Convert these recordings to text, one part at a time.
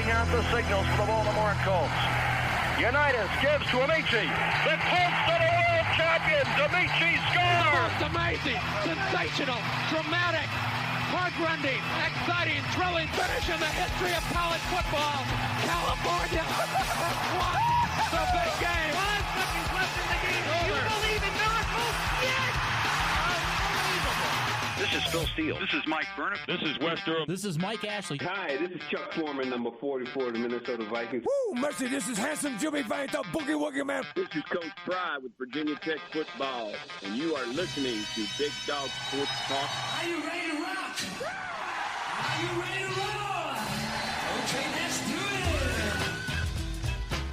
sending out the signals for the Baltimore Colts. Unitas gives to Amici. The Colts are the world champions. Amici scores. It's amazing, sensational, dramatic, heart-rending, exciting, thrilling finish in the history of college football. California won the big game. 5 seconds left in the game. Do you believe in miracles? Yes! This is Phil Steele. This is Mike Burnham. This is Wes Durham. This is Mike Ashley. Hi, this is Chuck Foreman, number 44 of the Minnesota Vikings. Woo, mercy, this is handsome Jimmy Vine, the Boogie Woogie Man. This is Coach Fry with Virginia Tech Football, and you are listening to Big Dog Sports Talk. Are you ready to rock? Are you ready to roll? Okay, let's do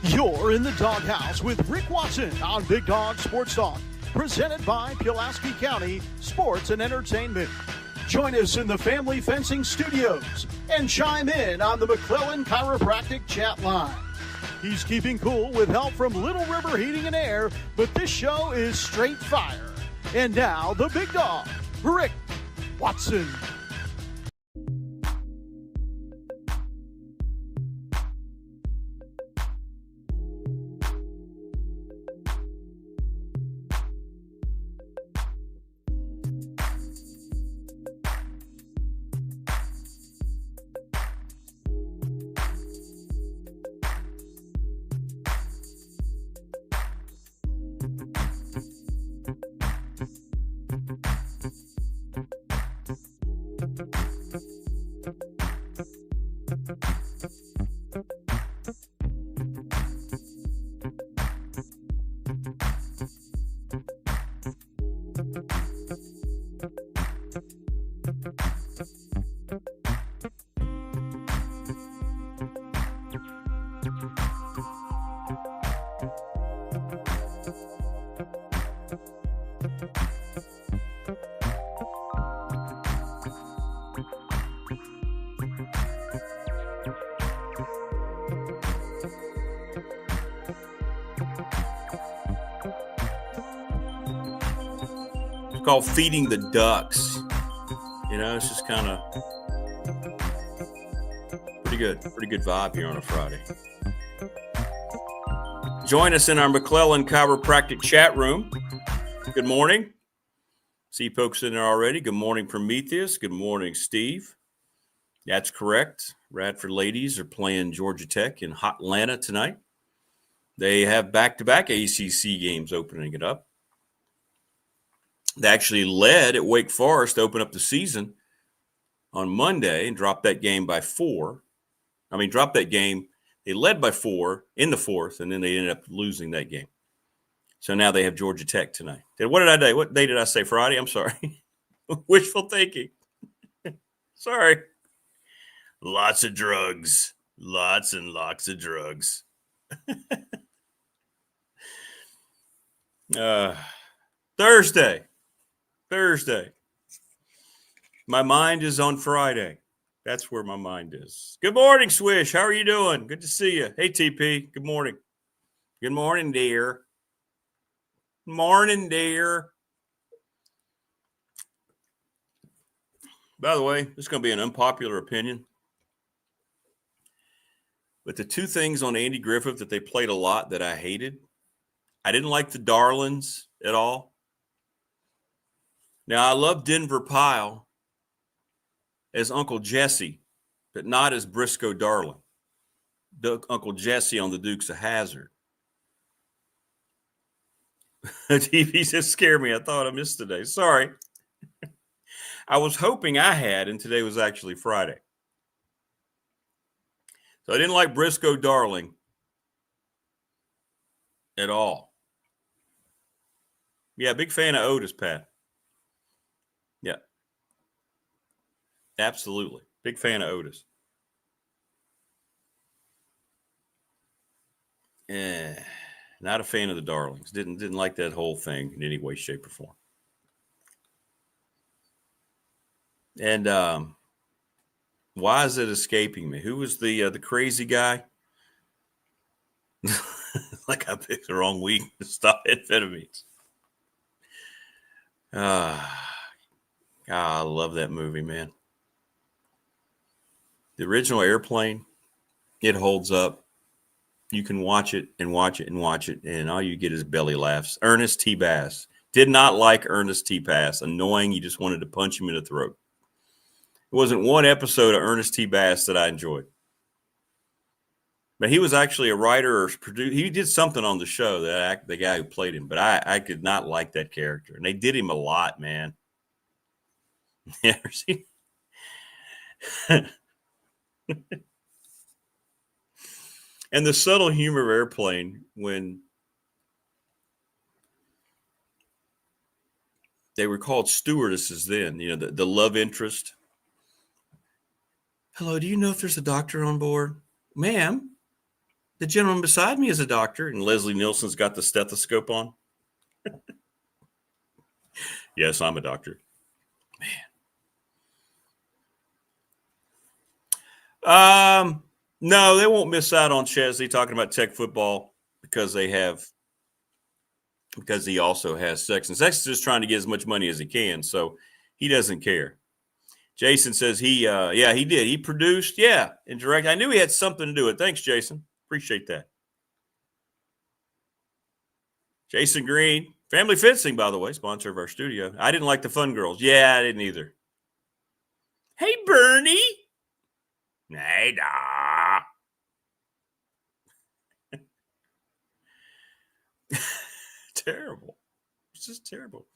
it. You're in the doghouse with Rick Watson on Big Dog Sports Talk, presented by Pulaski County Sports and Entertainment. Join us in the Family Fencing Studios and chime in on the McClelland Chiropractic chat line. He's keeping cool with help from Little River Heating and Air, but this show is straight fire. And now, the big dog, Rick Watson. Called Feeding the Ducks. You know, it's just kind of pretty good vibe here on a Friday. Join us in our McClelland Chiropractic chat room. Good morning. See folks in there already. Good morning, Prometheus. Good morning, Steve. That's correct. Radford ladies are playing Georgia Tech in hot Atlanta tonight. They have back-to-back ACC games opening it up. They actually led at Wake Forest to open up the season on Monday and dropped that game by 4. Dropped that game. They led by 4 in the fourth, and then they ended up losing that game. So now they have Georgia Tech tonight. What day did I say? Friday? I'm sorry. Wishful thinking. Sorry. Lots of drugs. Lots and lots of drugs. Thursday. My mind is on Friday. That's where my mind is. Good morning, Swish. How are you doing? Good to see you. Hey, TP. Good morning. Good morning, dear. Morning, dear. By the way, this is going to be an unpopular opinion. But the two things on Andy Griffith that they played a lot that I hated, I didn't like the Darlings at all. Now, I love Denver Pyle as Uncle Jesse, but not as Briscoe Darling. Uncle Jesse on the Dukes of Hazzard. TV just scared me. I thought I missed today. Sorry. I was hoping I had, and today was actually Friday. So I didn't like Briscoe Darling at all. Yeah, big fan of Otis, Pat. Yeah. Absolutely. Big fan of Otis. Not a fan of the Darlings. Didn't like that whole thing in any way, shape, or form. And why is it escaping me? Who was the crazy guy? Like I picked the wrong week to stop amphetamines. I love that movie, man. The original Airplane. It holds up. You can watch it and watch it and watch it, and all you get is belly laughs. Ernest T. Bass. Did not like Ernest T. Bass. Annoying. You just wanted to punch him in the throat. It wasn't one episode of Ernest T. Bass that I enjoyed. But he was actually a writer or producer. He did something on the show, the guy who played him. But I could not like that character. And they did him a lot, man. You ever seen? And the subtle humor of Airplane when they were called stewardesses then, you know, the love interest. Hello, do you know if there's a doctor on board? Ma'am, the gentleman beside me is a doctor. And Leslie Nielsen's got the stethoscope on. Yes, I'm a doctor. Man. No, they won't miss out on Chesley talking about Tech football because he also has Sexton. Sexton's just trying to get as much money as he can, so he doesn't care. Jason says he did. He produced, and directed. I knew he had something to do with it. Thanks, Jason. Appreciate that. Jason Green, Family Fencing, by the way, sponsor of our studio. I didn't like the Fun Girls. Yeah, I didn't either. Hey, Bernie. Hey, da. Terrible. It's just terrible.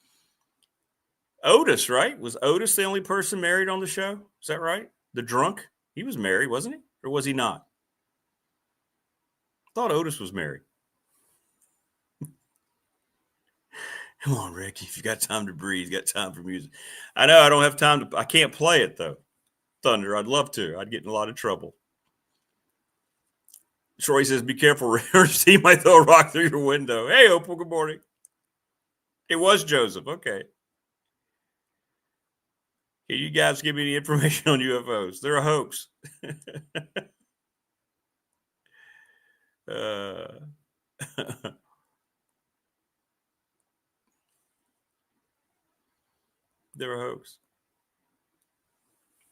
Otis, right? Was Otis the only person married on the show? Is that right? The drunk? He was married, wasn't he? Or was he not? I thought Otis was married. Come on, Ricky. If you got time to breathe, you got time for music. I know I don't have time to. I can't play it, though. Thunder. I'd love to. I'd get in a lot of trouble. Troy says, be careful, he might throw a rock through your window. Hey, Opal, good morning. It was Joseph. Okay. Can you guys give me any information on UFOs? They're a hoax. They're a hoax.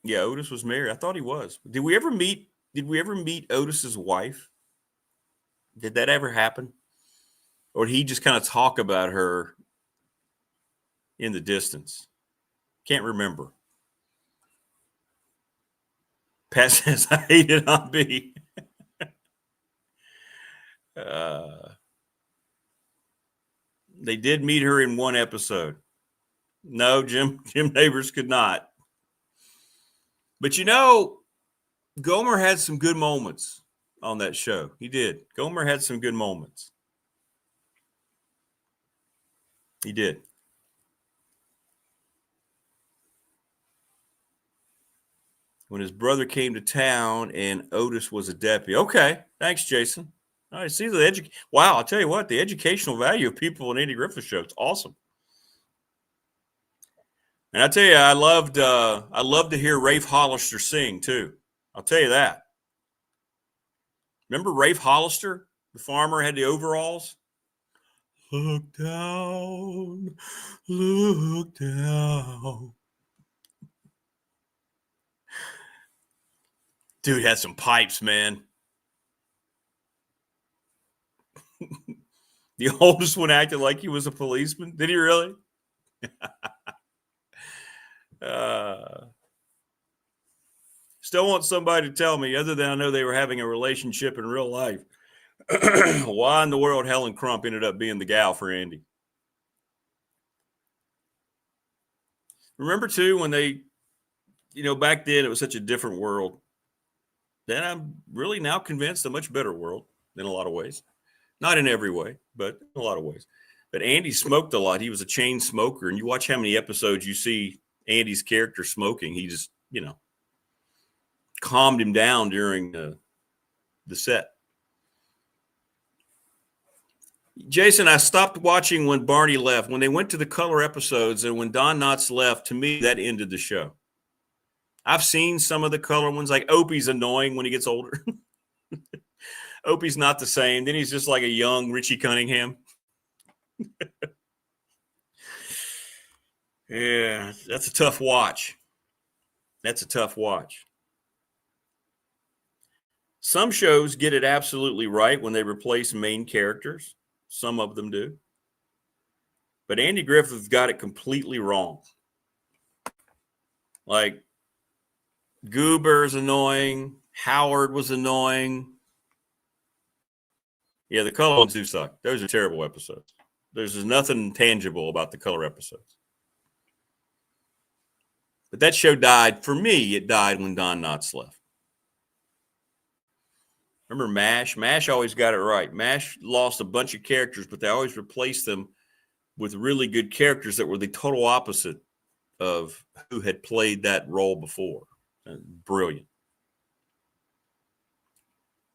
Yeah, Otis was married. I thought he was. Did we ever meet Otis's wife? Did that ever happen? Or did he just kind of talk about her in the distance? Can't remember. Pat says, I hate it on B. They did meet her in one episode. No, Jim Neighbors could not. But, you know, Gomer had some good moments on that show. He did. Gomer had some good moments. He did. When his brother came to town and Otis was a deputy. Okay. Thanks, Jason. All right. See wow. I'll tell you what, the educational value of people in Andy Griffith show. It's awesome. And I tell you, I loved to hear Rafe Hollister sing too. I'll tell you that. Remember Rafe Hollister, the farmer, had the overalls? Look down, look down. Dude had some pipes, man. The oldest one acted like he was a policeman. Did he really? Still want somebody to tell me, other than I know they were having a relationship in real life, why in the world Helen Crump ended up being the gal for Andy. Remember, too, when they, back then it was such a different world. Then I'm really now convinced a much better world in a lot of ways. Not in every way, but in a lot of ways. But Andy smoked a lot. He was a chain smoker. And you watch how many episodes you see Andy's character smoking. He just, calmed him down during the set. Jason, I stopped watching when Barney left. When they went to the color episodes and when Don Knotts left, to me, that ended the show. I've seen some of the color ones, like Opie's annoying when he gets older. Opie's not the same. Then he's just like a young Richie Cunningham. Yeah, that's a tough watch. Some shows get it absolutely right when they replace main characters. Some of them do. But Andy Griffith got it completely wrong. Like, Goober's annoying. Howard was annoying. Yeah, the color ones do suck. Those are terrible episodes. There's nothing tangible about the color episodes. But that show died. For me, it died when Don Knotts left. Remember MASH? MASH always got it right. MASH lost a bunch of characters, but they always replaced them with really good characters that were the total opposite of who had played that role before. Brilliant.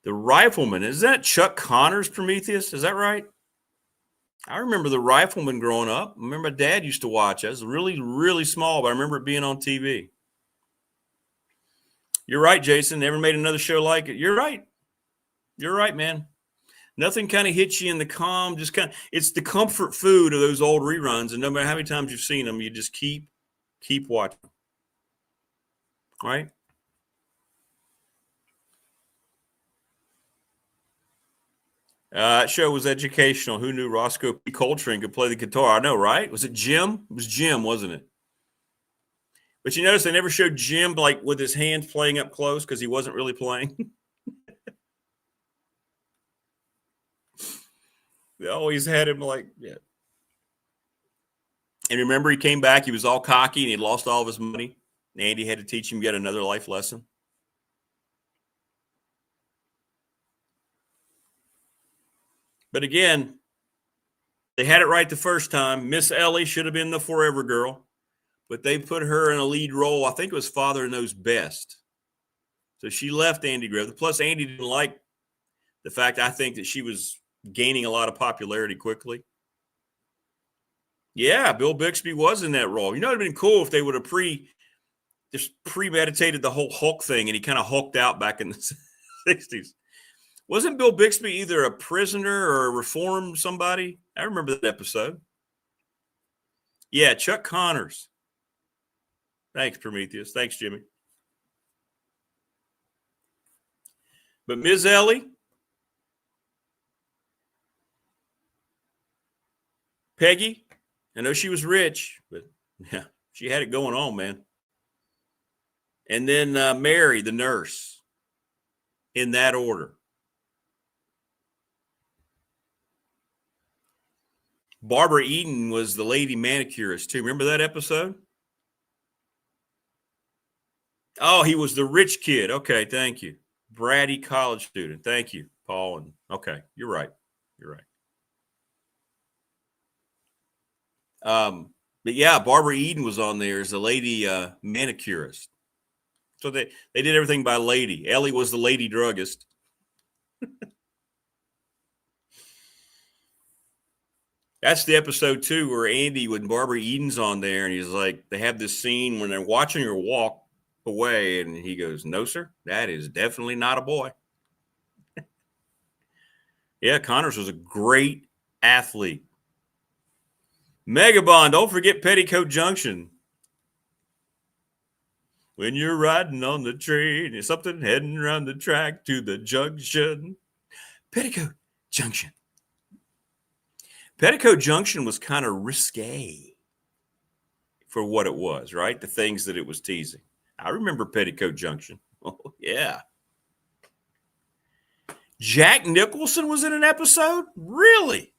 The Rifleman, is that Chuck Connor's Prometheus? Is that right? I remember The Rifleman growing up. I remember my dad used to watch it. I was really, really small, but I remember it being on TV. You're right, Jason. Never made another show like it. You're right. You're right, man. Nothing kind of hits you in the calm. Just kind of, it's the comfort food of those old reruns. And no matter how many times you've seen them, you just keep watching. Right? That show was educational. Who knew Roscoe P. Coltrane could play the guitar? I know, right? Was it Jim? It was Jim, wasn't it? But you notice they never showed Jim like with his hands playing up close because he wasn't really playing. They always had him like, yeah. And remember, he came back. He was all cocky and he lost all of his money. Andy had to teach him yet another life lesson. But again, they had it right the first time. Miss Ellie should have been the forever girl, but they put her in a lead role. I think it was Father Knows Best. So she left Andy Griffith. Plus, Andy didn't like the fact, I think, that she was gaining a lot of popularity quickly. Yeah, Bill Bixby was in that role. You know, it would have been cool if they would have premeditated the whole Hulk thing and he kind of hulked out back in the 60s. Wasn't Bill Bixby either a prisoner or a reformed somebody? I remember that episode. Yeah, Chuck Connors. Thanks, Prometheus. Thanks, Jimmy. But Ms. Ellie, Peggy, I know she was rich, but yeah, she had it going on, man. And then Mary, the nurse, in that order. Barbara Eden was the lady manicurist, too. Remember that episode? Oh, he was the rich kid. Okay, thank you. Bratty college student. Thank you, Paul. And okay, you're right. You're right. But yeah, Barbara Eden was on there as the lady manicurist. So they did everything by lady. Ellie was the lady druggist. That's the episode, too, where Andy, when Barbara Eden's on there, and he's like, they have this scene when they're watching her walk away, and he goes, "No, sir, that is definitely not a boy." Yeah, Connors was a great athlete. Megabond, don't forget Petticoat Junction. When you're riding on the train, there's something heading around the track to the junction. Petticoat Junction. Petticoat Junction was kind of risque for what it was, right? The things that it was teasing. I remember Petticoat Junction. Oh, yeah. Jack Nicholson was in an episode? Really?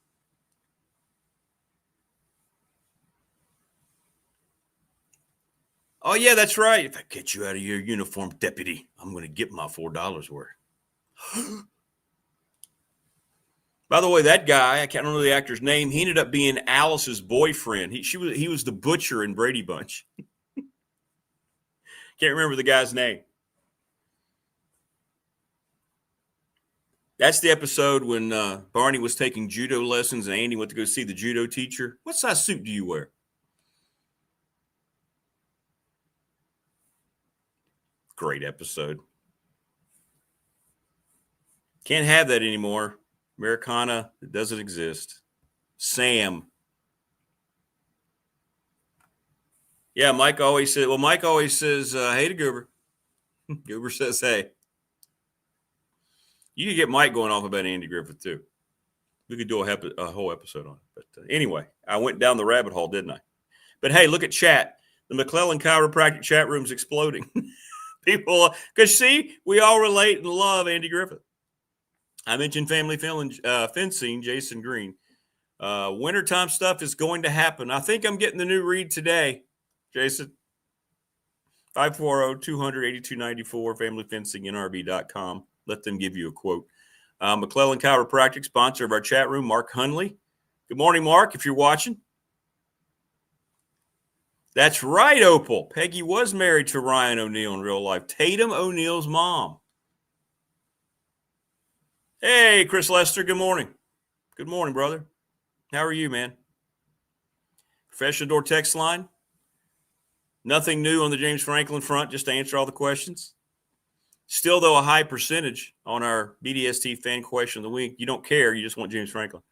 Oh, yeah, that's right. If I get you out of your uniform, deputy, I'm going to get my $4 worth. By the way, that guy, I can't remember the actor's name, he ended up being Alice's boyfriend. He was the butcher in Brady Bunch. Can't remember the guy's name. That's the episode when Barney was taking judo lessons and Andy went to go see the judo teacher. What size suit do you wear? Great episode. Can't have that anymore. Americana, it doesn't exist. Sam. Yeah, Mike always says, hey to Goober. Goober says, hey. You could get Mike going off about Andy Griffith, too. We could do a whole episode on it. But anyway, I went down the rabbit hole, didn't I? But, hey, look at chat. The McClelland Chiropractic chat room's exploding. People, because, see, we all relate and love Andy Griffith. I mentioned family fencing, Jason Green. Wintertime stuff is going to happen. I think I'm getting the new read today, Jason. 540-200-8294, familyfencingnrb.com. Let them give you a quote. McClelland Chiropractic, sponsor of our chat room, Mark Hunley. Good morning, Mark, if you're watching. That's right, Opal. Peggy was married to Ryan O'Neal in real life. Tatum O'Neal's mom. Hey, Chris Lester, good morning. Good morning, brother. How are you, man? Professional Door text line. Nothing new on the James Franklin front, just to answer all the questions. Still, though, a high percentage on our BDST fan question of the week. You don't care. You just want James Franklin.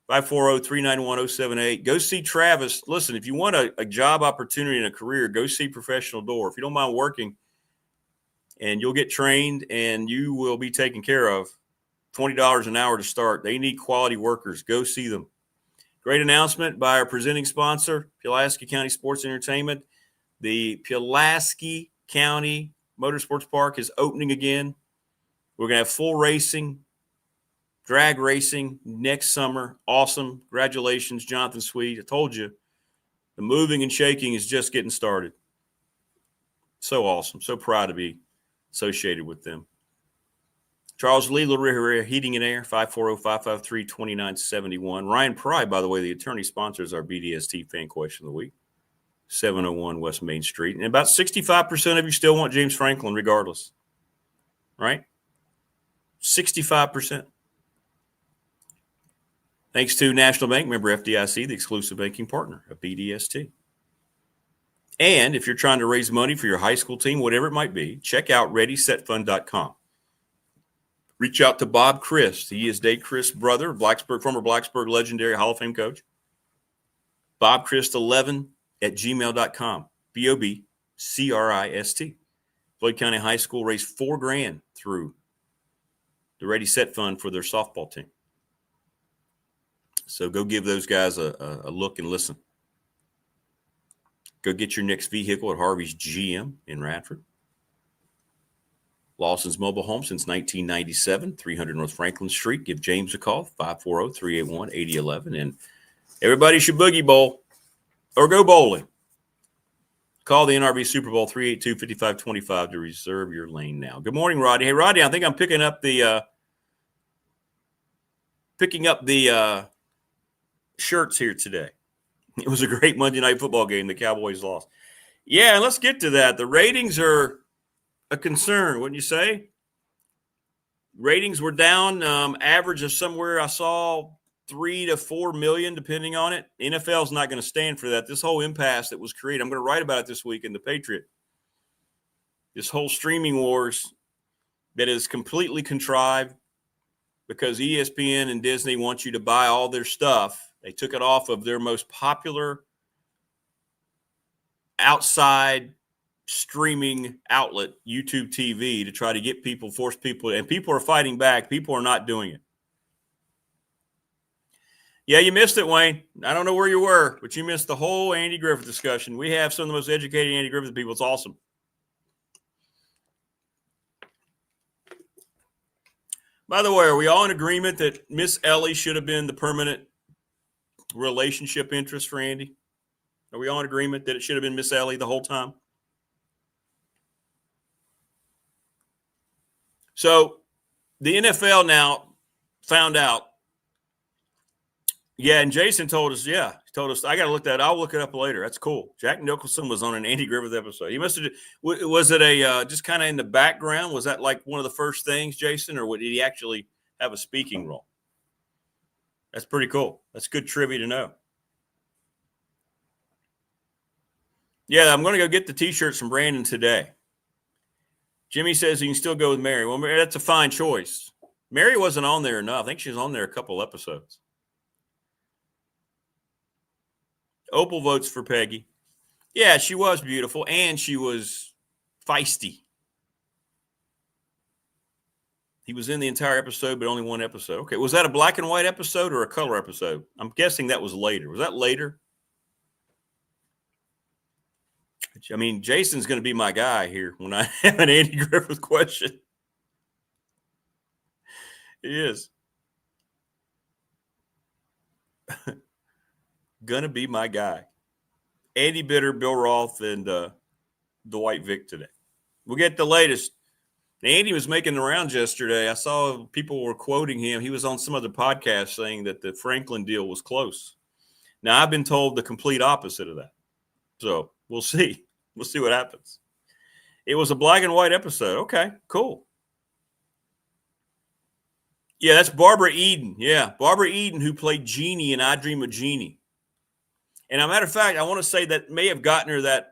540-391-078. Go see Travis. Listen, if you want a job opportunity and a career, go see Professional Door. If you don't mind working, and you'll get trained and you will be taken care of, $20 an hour to start. They need quality workers. Go see them. Great announcement by our presenting sponsor, Pulaski County Sports Entertainment. The Pulaski County Motorsports Park is opening again. We're going to have full racing, drag racing next summer. Awesome. Congratulations, Jonathan Sweet. I told you, the moving and shaking is just getting started. So awesome. So proud to be associated with them. Charles Lee, Little River Heating and Air, 540-553-2971. Ryan Pry, by the way, the attorney, sponsors our BDST fan question of the week. 701 West Main Street. And about 65% of you still want James Franklin regardless. Right? 65%. Thanks to National Bank, member FDIC, the exclusive banking partner of BDST. And if you're trying to raise money for your high school team, whatever it might be, check out ReadySetFund.com. Reach out to Bob Christ. He is Dave Christ's brother, former Blacksburg legendary Hall of Fame coach. BobChrist11@gmail.com. BOBCRIST. Floyd County High School raised $4,000 through the Ready Set Fund for their softball team. So go give those guys a look and listen. Go get your next vehicle at Harvey's GM in Radford. Lawson's Mobile Home since 1997, 300 North Franklin Street. Give James a call, 540-381-8011. And everybody should boogie bowl or go bowling. Call the NRB Super Bowl 382-5525 to reserve your lane now. Good morning, Roddy. Hey, Roddy, I think I'm picking up the shirts here today. It was a great Monday Night Football game. The Cowboys lost. Yeah, and let's get to that. The ratings are a concern, wouldn't you say? Ratings were down, average of somewhere I saw 3 to 4 million, depending on it. NFL is not going to stand for that. This whole impasse that was created, I'm going to write about it this week in the Patriot. This whole streaming wars that is completely contrived because ESPN and Disney want you to buy all their stuff. They took it off of their most popular outside streaming outlet, YouTube TV, to try to get people, force people, and people are fighting back. People are not doing it. Yeah, you missed it, Wayne. I don't know where you were, but you missed the whole Andy Griffith discussion. We have some of the most educated Andy Griffith people. It's awesome. By the way, are we all in agreement that Miss Ellie should have been the permanent relationship interest for Andy? Are we all in agreement that it should have been Miss Ellie the whole time? So the NFL now found out. Yeah, and Jason told us, I got to look that. I'll look it up later. That's cool. Jack Nicholson was on an Andy Griffith episode. He must have. Was it a just kind of in the background? Was that like one of the first things, Jason, or did he actually have a speaking role? That's pretty cool. That's good trivia to know. Yeah, I'm going to go get the T-shirts from Brandon today. Jimmy says he can still go with Mary. Well, that's a fine choice. Mary wasn't on there enough. I think she was on there a couple episodes. Opal votes for Peggy. Yeah, she was beautiful, and she was feisty. He was in the entire episode, but only one episode. Okay, was that a black and white episode or a color episode? I'm guessing that was later. Was that later? I mean, Jason's going to be my guy here when I have an Andy Griffith question. He is. Going to be my guy. Andy Bitter, Bill Roth, and Dwight Vick today. We'll get the latest. Andy was making the rounds yesterday. I saw people were quoting him. He was on some other podcast saying that the Franklin deal was close. Now, I've been told the complete opposite of that. So we'll see. We'll see what happens. It was a black and white episode. Okay, cool. Yeah, that's Barbara Eden. Yeah, Barbara Eden, who played Jeannie in I Dream of Jeannie. And as a matter of fact, I want to say that may have gotten her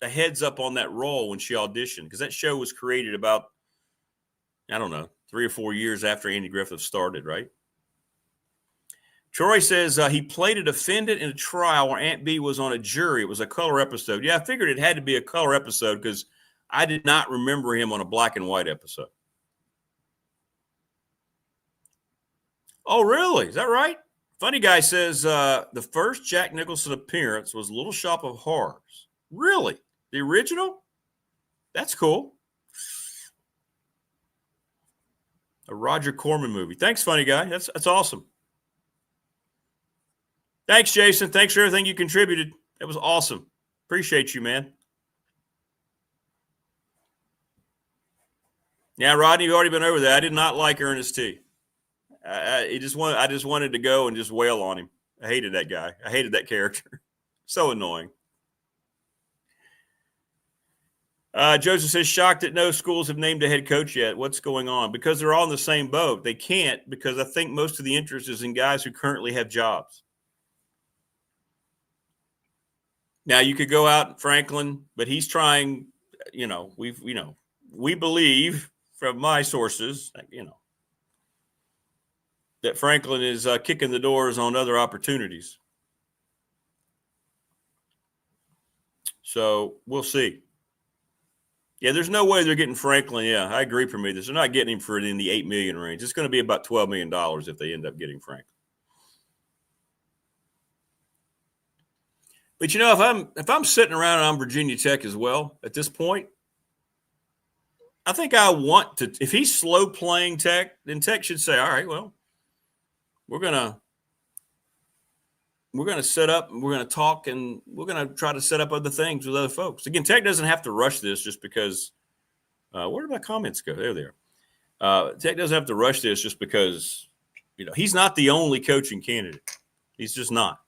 a heads up on that role when she auditioned, because that show was created about, I don't know, 3 or 4 years after Andy Griffith started, right? Troy says he played a defendant in a trial where Aunt B was on a jury. It was a color episode. Yeah, I figured it had to be a color episode because I did not remember him on a black and white episode. Oh, really? Is that right? Funny Guy says the first Jack Nicholson appearance was Little Shop of Horrors. Really? The original? That's cool. A Roger Corman movie. Thanks, Funny Guy. That's awesome. Thanks, Jason. Thanks for everything you contributed. That was awesome. Appreciate you, man. Yeah, Rodney, you've already been over that. I did not like Ernest T. I just wanted to go and just wail on him. I hated that guy. I hated that character. So annoying. Joseph says, shocked that no schools have named a head coach yet. What's going on? Because they're all in the same boat. They can't, because I think most of the interest is in guys who currently have jobs. Now, you could go out Franklin, but he's trying, we believe from my sources, that Franklin is kicking the doors on other opportunities. So we'll see. Yeah, there's no way they're getting Franklin. Yeah, I agree for me. They're not getting him for it in the $8 million range. It's going to be about $12 million if they end up getting Franklin. But if I'm sitting around and I'm Virginia Tech as well at this point, I think I want to. If he's slow playing Tech, then Tech should say, "All right, well, we're gonna set up and we're gonna talk and we're gonna try to set up other things with other folks." Again, Tech doesn't have to rush this just because. Where did my comments go? There they are. Tech doesn't have to rush this just because he's not the only coaching candidate. He's just not.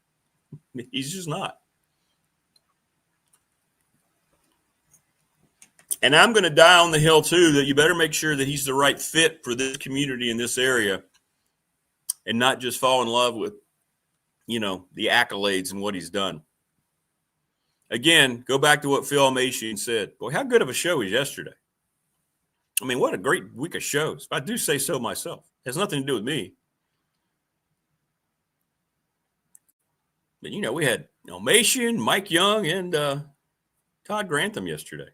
He's just not. And I'm going to die on the hill, too, that you better make sure that he's the right fit for this community in this area and not just fall in love with, the accolades and what he's done. Again, go back to what Phil Almasian said. Boy, how good of a show was yesterday. I mean, what a great week of shows. If I do say so myself. It has nothing to do with me. But, we had Almasian, Mike Young, and Todd Grantham yesterday.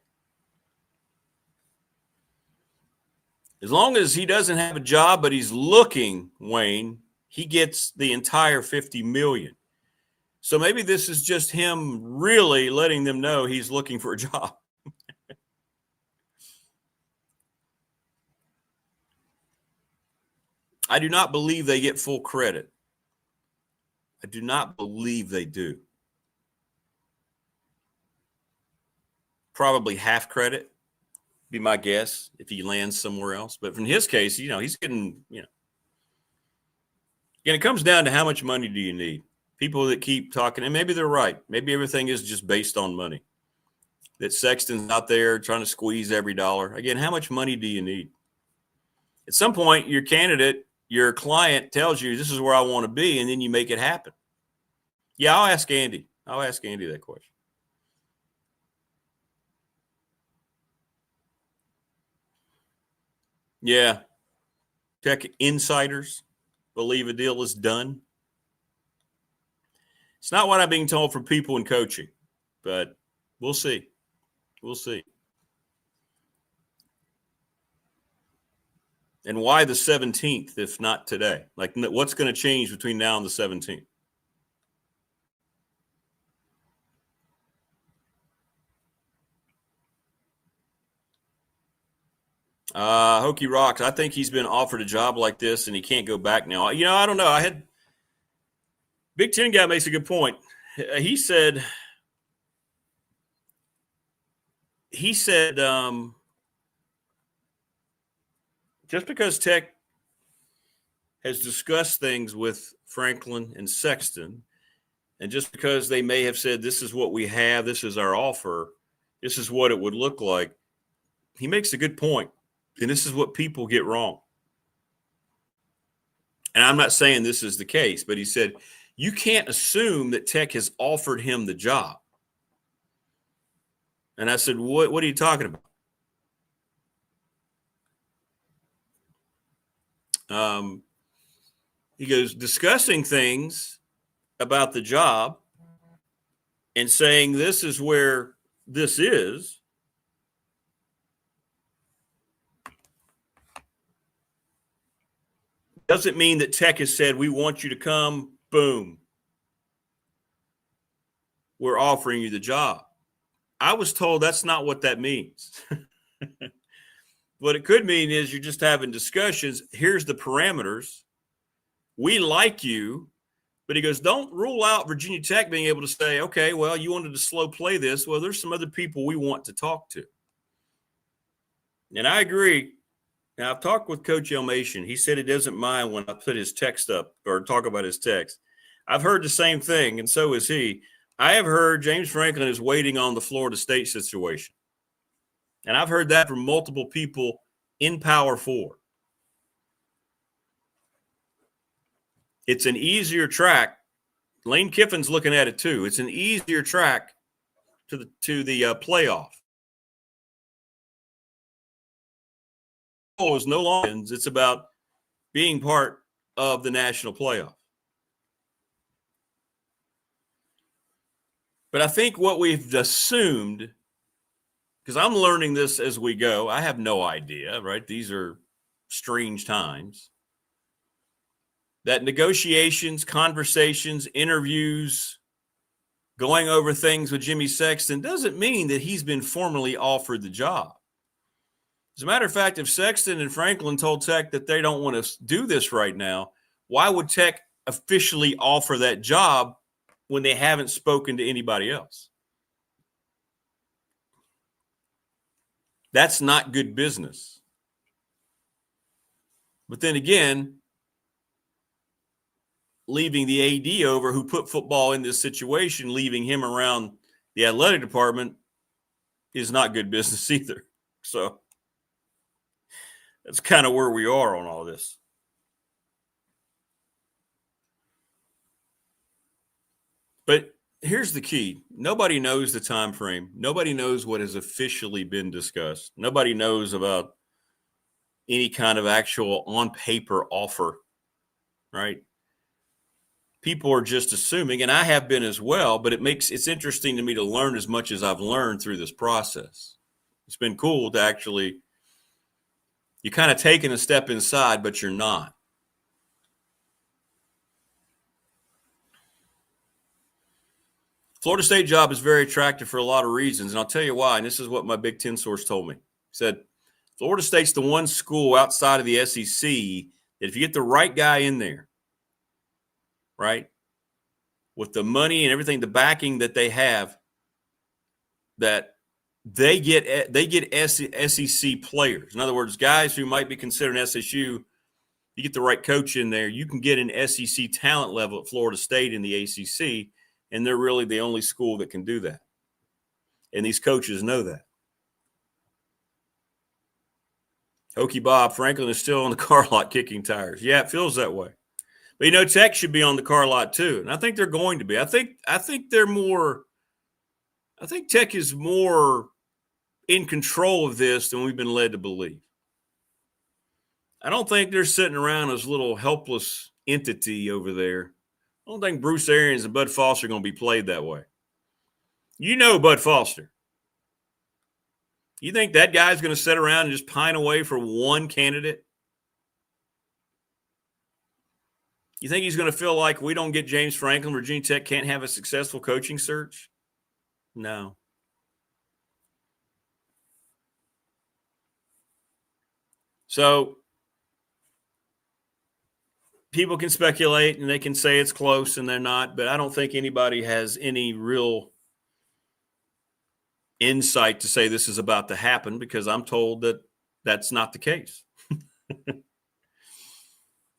As long as he doesn't have a job, but he's looking, Wayne, he gets the entire $50 million. So maybe this is just him really letting them know he's looking for a job. I do not believe they get full credit. I do not believe they do. Probably half credit. Be my guess if he lands somewhere else. But in his case, he's getting, again, it comes down to how much money do you need? People that keep talking, and maybe they're right. Maybe everything is just based on money. That Sexton's out there trying to squeeze every dollar. Again, how much money do you need? At some point, your candidate, your client tells you, this is where I want to be, and then you make it happen. Yeah, I'll ask Andy. That question. Yeah. Tech insiders believe a deal is done. It's not what I'm being told from people in coaching, but we'll see. We'll see. And why the 17th, if not today? Like, what's going to change between now and the 17th? Hokie Rocks, I think he's been offered a job like this and he can't go back now. I don't know. Big Ten guy makes a good point. He said just because Tech has discussed things with Franklin and Sexton, and just because they may have said, this is what we have, this is our offer, this is what it would look like, he makes a good point. And this is what people get wrong. And I'm not saying this is the case, but he said, you can't assume that Tech has offered him the job. And I said, what are you talking about? He goes, discussing things about the job and saying this is where this is. Doesn't mean that Tech has said, we want you to come, boom, we're offering you the job. I was told that's not what that means. What it could mean is you're just having discussions. Here's the parameters. We like you. But he goes, don't rule out Virginia Tech being able to say, okay, well, you wanted to slow play this. Well, there's some other people we want to talk to. And I agree. Now, I've talked with Coach Elmation. He said he doesn't mind when I put his text up or talk about his text. I've heard the same thing, and so is he. I have heard James Franklin is waiting on the Florida State situation. And I've heard that from multiple people in Power 4. It's an easier track. Lane Kiffin's looking at it too. It's an easier track to the playoff. It's no longer. It's about being part of the national playoff. But I think what we've assumed, because I'm learning this as we go, I have no idea, right? These are strange times. That negotiations, conversations, interviews, going over things with Jimmy Sexton doesn't mean that he's been formally offered the job. As a matter of fact, if Sexton and Franklin told Tech that they don't want to do this right now, why would Tech officially offer that job when they haven't spoken to anybody else? That's not good business. But then again, leaving the AD over who put football in this situation, leaving him around the athletic department is not good business either. So that's kind of where we are on all this. But here's the key. Nobody knows the time frame. Nobody knows what has officially been discussed. Nobody knows about any kind of actual on-paper offer, right? People are just assuming, and I have been as well, but it's interesting to me to learn as much as I've learned through this process. It's been cool to actually, you're kind of taking a step inside, but you're not. Florida State job is very attractive for a lot of reasons, and I'll tell you why, and this is what my Big Ten source told me. He said, Florida State's the one school outside of the SEC that if you get the right guy in there, right, with the money and everything, the backing that they have, that they get SEC players. In other words, guys who might be considered an SSU, you get the right coach in there, you can get an SEC talent level at Florida State in the ACC, and they're really the only school that can do that. And these coaches know that. Hokie Bob, Franklin is still on the car lot kicking tires. Yeah, it feels that way. But, Tech should be on the car lot too. And I think they're going to be. I think Tech is more in control of this than we've been led to believe. I don't think they're sitting around as a little helpless entity over there. I don't think Bruce Arians and Bud Foster are going to be played that way. Bud Foster. You think that guy's going to sit around and just pine away for one candidate? You think he's going to feel like we don't get James Franklin, Virginia Tech can't have a successful coaching search? No. So people can speculate and they can say it's close and they're not, but I don't think anybody has any real insight to say this is about to happen, because I'm told that that's not the case.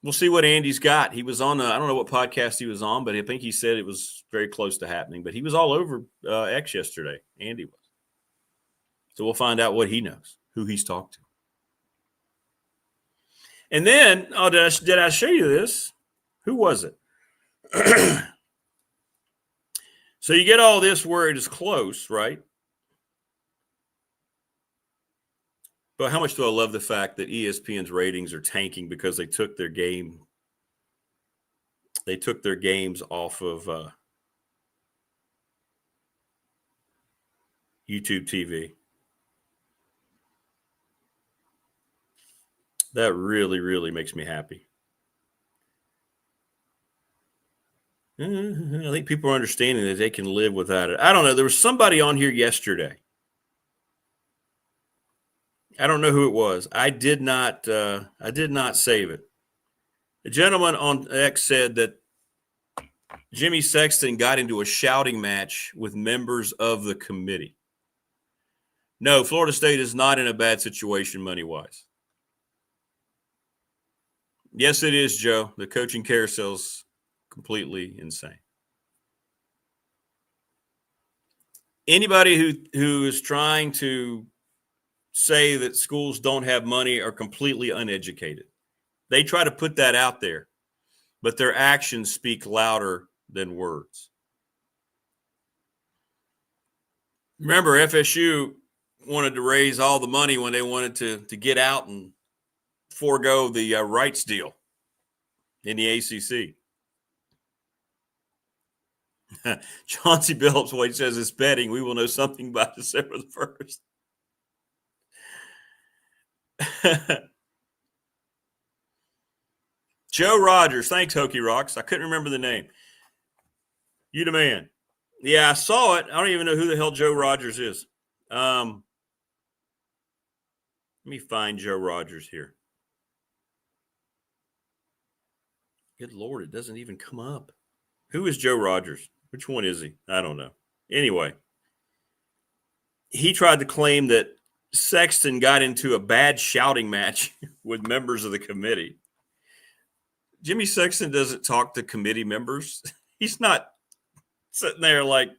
We'll see what Andy's got. He was on I don't know what podcast he was on, but I think he said it was very close to happening. But he was all over X yesterday. Andy was. So we'll find out what he knows, who he's talked to. And then, did I show you this? Who was it? So you get all this where it is close, right? But how much do I love the fact that ESPN's ratings are tanking because they took their games off of YouTube TV. That really, really makes me happy. I think people are understanding that they can live without it. I don't know. There was somebody on here yesterday. I don't know who it was. I did not save it. The gentleman on X said that Jimmy Sexton got into a shouting match with members of the committee. No, Florida State is not in a bad situation money-wise. Yes, it is, Joe. The coaching carousel's completely insane. Anybody who is trying to say that schools don't have money are completely uneducated. They try to put that out there, but their actions speak louder than words. Remember, FSU wanted to raise all the money when they wanted to get out and forego the rights deal in the ACC. Chauncey Billups, what he says is betting. We will know something by December the 1st. Joe Rogers. Thanks, Hokey Rocks. I couldn't remember the name. You the man. Yeah, I saw it. I don't even know who the hell Joe Rogers is. Let me find Joe Rogers here. Good Lord, it doesn't even come up. Who is Joe Rogers? Which one is he? I don't know. Anyway, he tried to claim that Sexton got into a bad shouting match with members of the committee. Jimmy Sexton doesn't talk to committee members. He's not sitting there like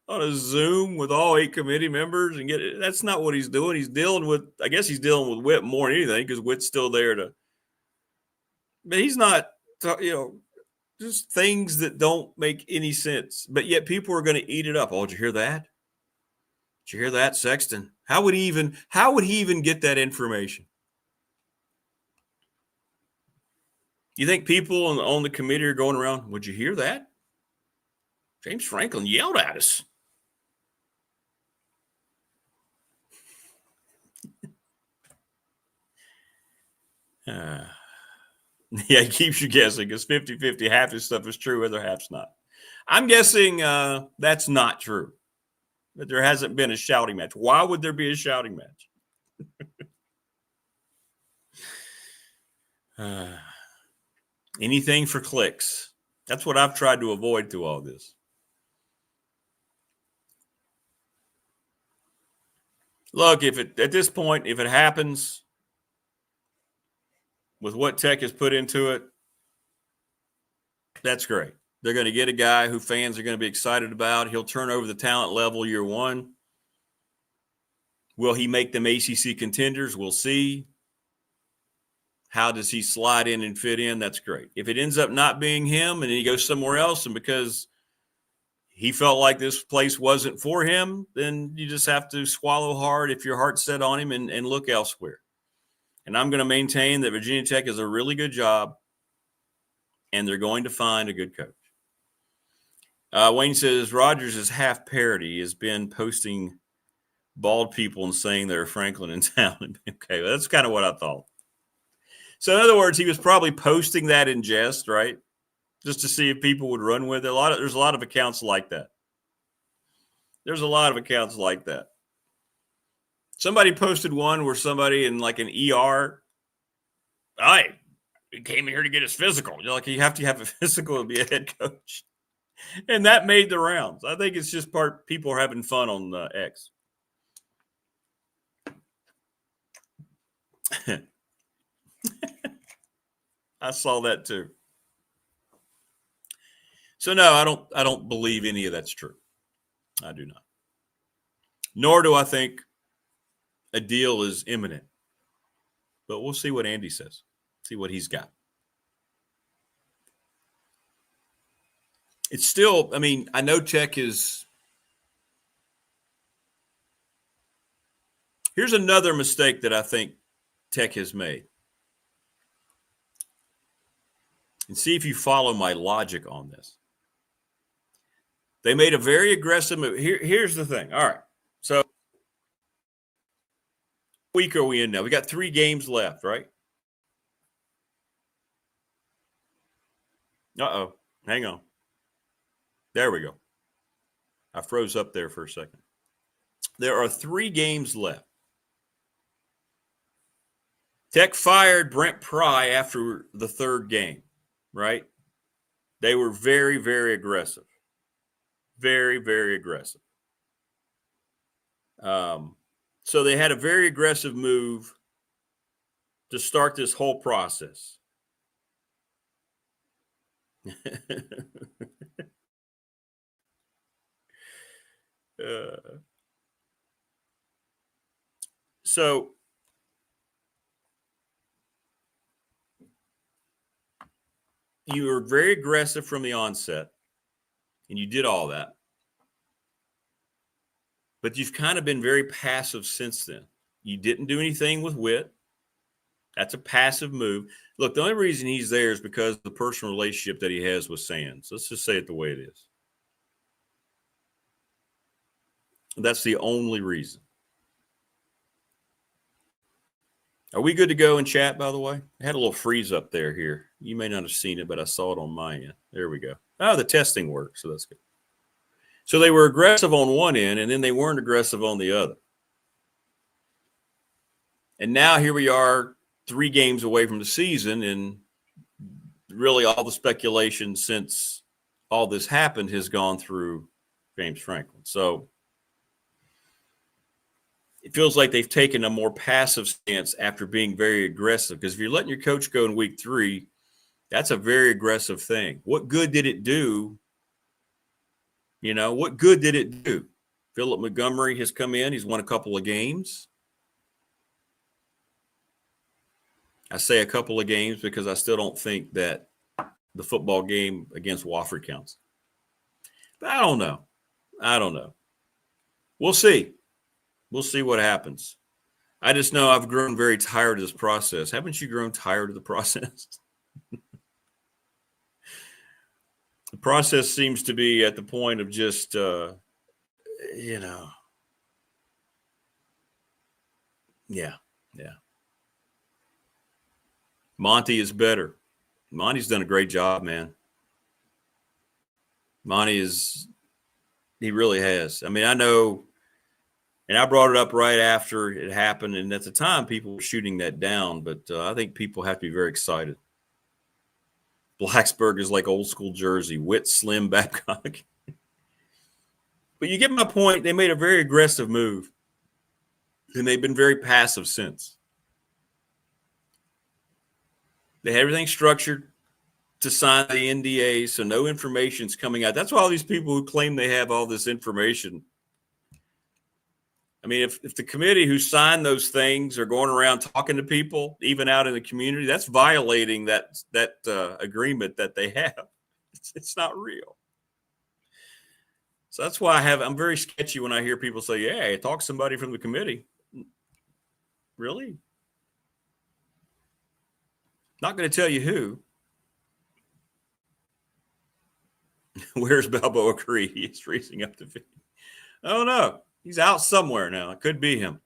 on a Zoom with all 8 committee members and that's not what he's doing. He's dealing with Whit more than anything, because Whit's still there but he's not, just things that don't make any sense. But yet people are going to eat it up. Oh, did you hear that? Did you hear that, Sexton? How would he even get that information? You think people on the committee are going around, would you hear that? James Franklin yelled at us. Yeah, he keeps you guessing. It's 50-50. Half his stuff is true, other half's not. I'm guessing that's not true. That there hasn't been a shouting match. Why would there be a shouting match? Anything for clicks. That's what I've tried to avoid through all this. Look, at this point, if it happens with what Tech has put into it, that's great. They're going to get a guy who fans are going to be excited about. He'll turn over the talent level year one. Will he make them ACC contenders? We'll see. How does he slide in and fit in? That's great. If it ends up not being him and he goes somewhere else and because he felt like this place wasn't for him, then you just have to swallow hard if your heart's set on him and look elsewhere. And I'm going to maintain that Virginia Tech does a really good job, and they're going to find a good coach. Wayne says Rogers is half parody. He has been posting bald people and saying they're Franklin in town. Okay, well, that's kind of what I thought. So in other words, he was probably posting that in jest, right? Just to see if people would run with it. There's a lot of accounts like that. There's a lot of accounts like that. Somebody posted one where somebody in like an ER, he came here to get his physical. You're like, you have to have a physical to be a head coach. And that made the rounds. I think it's just people are having fun on X. I saw that too. So no, I don't believe any of that's true. I do not. Nor do I think a deal is imminent. But we'll see what Andy says. See what he's got. It's still, I mean, I know Tech is. Here's another mistake that I think Tech has made. And see if you follow my logic on this. They made a very aggressive move. Here's the thing. All right. So, what week are we in now? We got 3 games left, right? Uh-oh. Hang on. There we go. I froze up there for a second. There are 3 games left. Tech fired Brent Pry after the 3rd game, right? They were very, very aggressive. Very, very aggressive. So they had a very aggressive move to start this whole process. So you were very aggressive from the onset, and you did all that. But you've kind of been very passive since then. You didn't do anything with Witt. That's a passive move. Look, the only reason he's there is because of the personal relationship that he has with Sands. Let's just say it the way it is. That's the only reason. Are we good to go in chat, by the way? I had a little freeze up there here. You may not have seen it, but I saw it on my end. There we go. Oh, the testing works, so that's good. So they were aggressive on one end, and then they weren't aggressive on the other. And now here we are 3 games away from the season, and really all the speculation since all this happened has gone through James Franklin. So it feels like they've taken a more passive stance after being very aggressive. Because if you're letting your coach go in week 3, that's a very aggressive thing. What good did it do? You know, what good did it do? Philip Montgomery has come in. He's won a couple of games. I say a couple of games because I still don't think that the football game against Wofford counts. But I don't know. We'll see. We'll see what happens. I just know I've grown very tired of this process. Haven't you grown tired of the process? The process seems to be at the point of just, Yeah. Monty is better. Monty's done a great job, man. He really has. I mean, I know, and I brought it up right after it happened, and at the time people were shooting that down, but I think people have to be very excited. Blacksburg is like old school Jersey, Witt, Slim, Babcock. But you get my point. They made a very aggressive move, and they've been very passive since. They had everything structured to sign the NDA, so no information's coming out. That's why all these people who claim they have all this information. I mean, if the committee who signed those things are going around talking to people, even out in the community, that's violating that agreement that they have. It's not real. So that's why I'm very sketchy when I hear people say, "Yeah, I talked to somebody from the committee." Really? Not going to tell you who. Where's Balboa Creed? He's racing up the field. I don't know. He's out somewhere now. It could be him.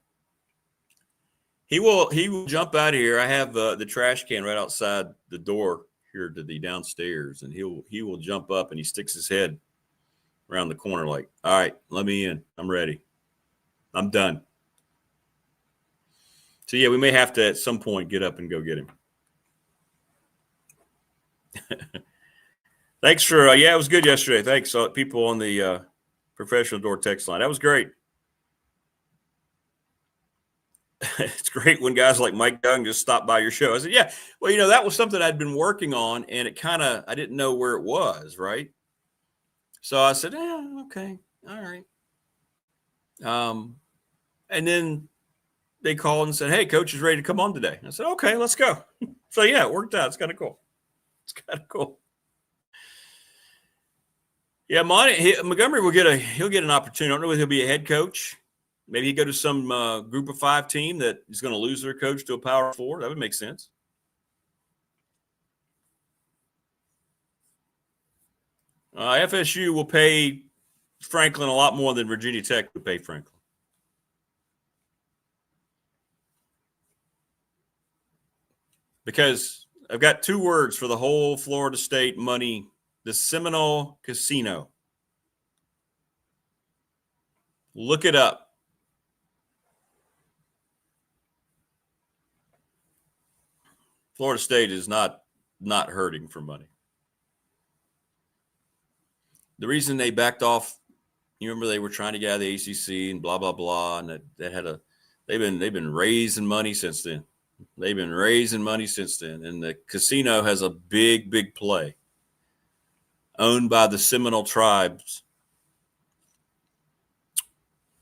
He will jump out of here. I have the trash can right outside the door here to the downstairs, and he will jump up and he sticks his head around the corner like, all right, let me in. I'm ready. I'm done. So, yeah, we may have to at some point get up and go get him. Thanks for it was good yesterday. Thanks, people on the professional door text line. That was great. It's great when guys like Mike Young just stop by your show. I said, yeah, well, that was something I'd been working on, and it I didn't know where it was, right? So I said, okay, all right. And then they called and said, hey, coach is ready to come on today. I said, okay, let's go. So, yeah, it worked out. It's kind of cool. Yeah, Montgomery he'll get an opportunity. I don't know whether he'll be a head coach. Maybe he'd go to some group of 5 team that is going to lose their coach to a Power 4. That would make sense. FSU will pay Franklin a lot more than Virginia Tech would pay Franklin. Because I've got 2 words for the whole Florida State money: the Seminole Casino. Look it up. Florida State is not hurting for money. The reason they backed off, you remember they were trying to get out of the ACC and blah blah blah, and they've been raising money since then. And the casino has a big play owned by the Seminole tribes.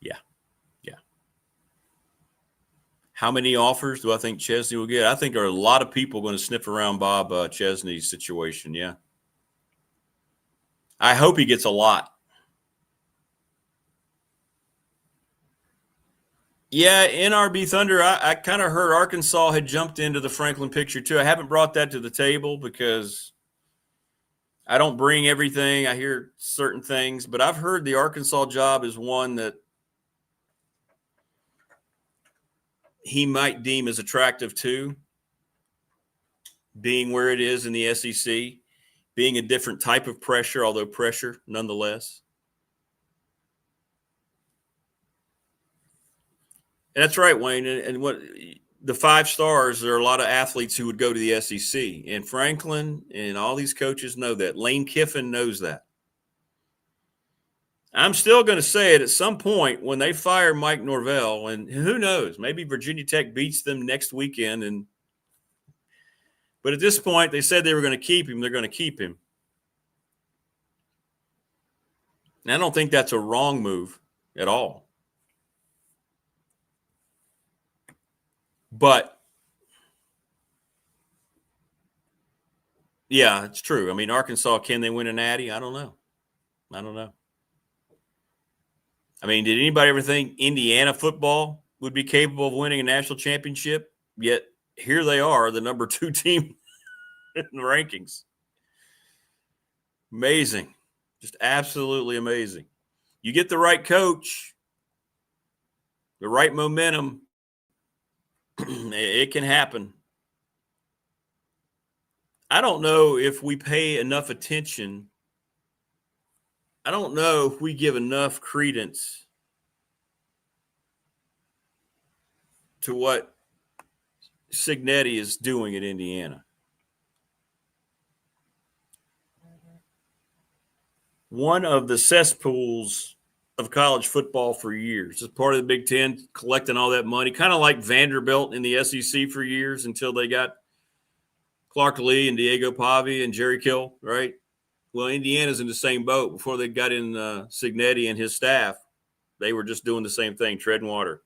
Yeah. How many offers do I think Chesney will get? I think there are a lot of people going to sniff around Bob Chesney's situation. Yeah. I hope he gets a lot. Yeah, NRB Thunder, I kind of heard Arkansas had jumped into the Franklin picture too. I haven't brought that to the table because I don't bring everything. I hear certain things, but I've heard the Arkansas job is one that he might deem as attractive too, being where it is in the SEC, being a different type of pressure, although pressure nonetheless. And that's right, Wayne. And what the 5 stars, there are a lot of athletes who would go to the SEC. And Franklin and all these coaches know that. Lane Kiffin knows that. I'm still going to say it at some point when they fire Mike Norvell, and who knows, maybe Virginia Tech beats them next weekend. But at this point, they said they were going to keep him. They're going to keep him. And I don't think that's a wrong move at all. But, yeah, it's true. I mean, Arkansas, can they win a natty? I don't know. I mean, did anybody ever think Indiana football would be capable of winning a national championship? Yet here they are, the number 2 team in the rankings. Amazing. Just absolutely amazing. You get the right coach, the right momentum, it can happen. I don't know if we pay enough attention. I don't know if we give enough credence to what Cignetti is doing at Indiana. One of the cesspools of college football for years. As part of the Big Ten, collecting all that money, kind of like Vanderbilt in the SEC for years until they got Clark Lee and Diego Pavi and Jerry Kill, right? Well, Indiana's in the same boat. Before they got in Cignetti and his staff, they were just doing the same thing, treading water.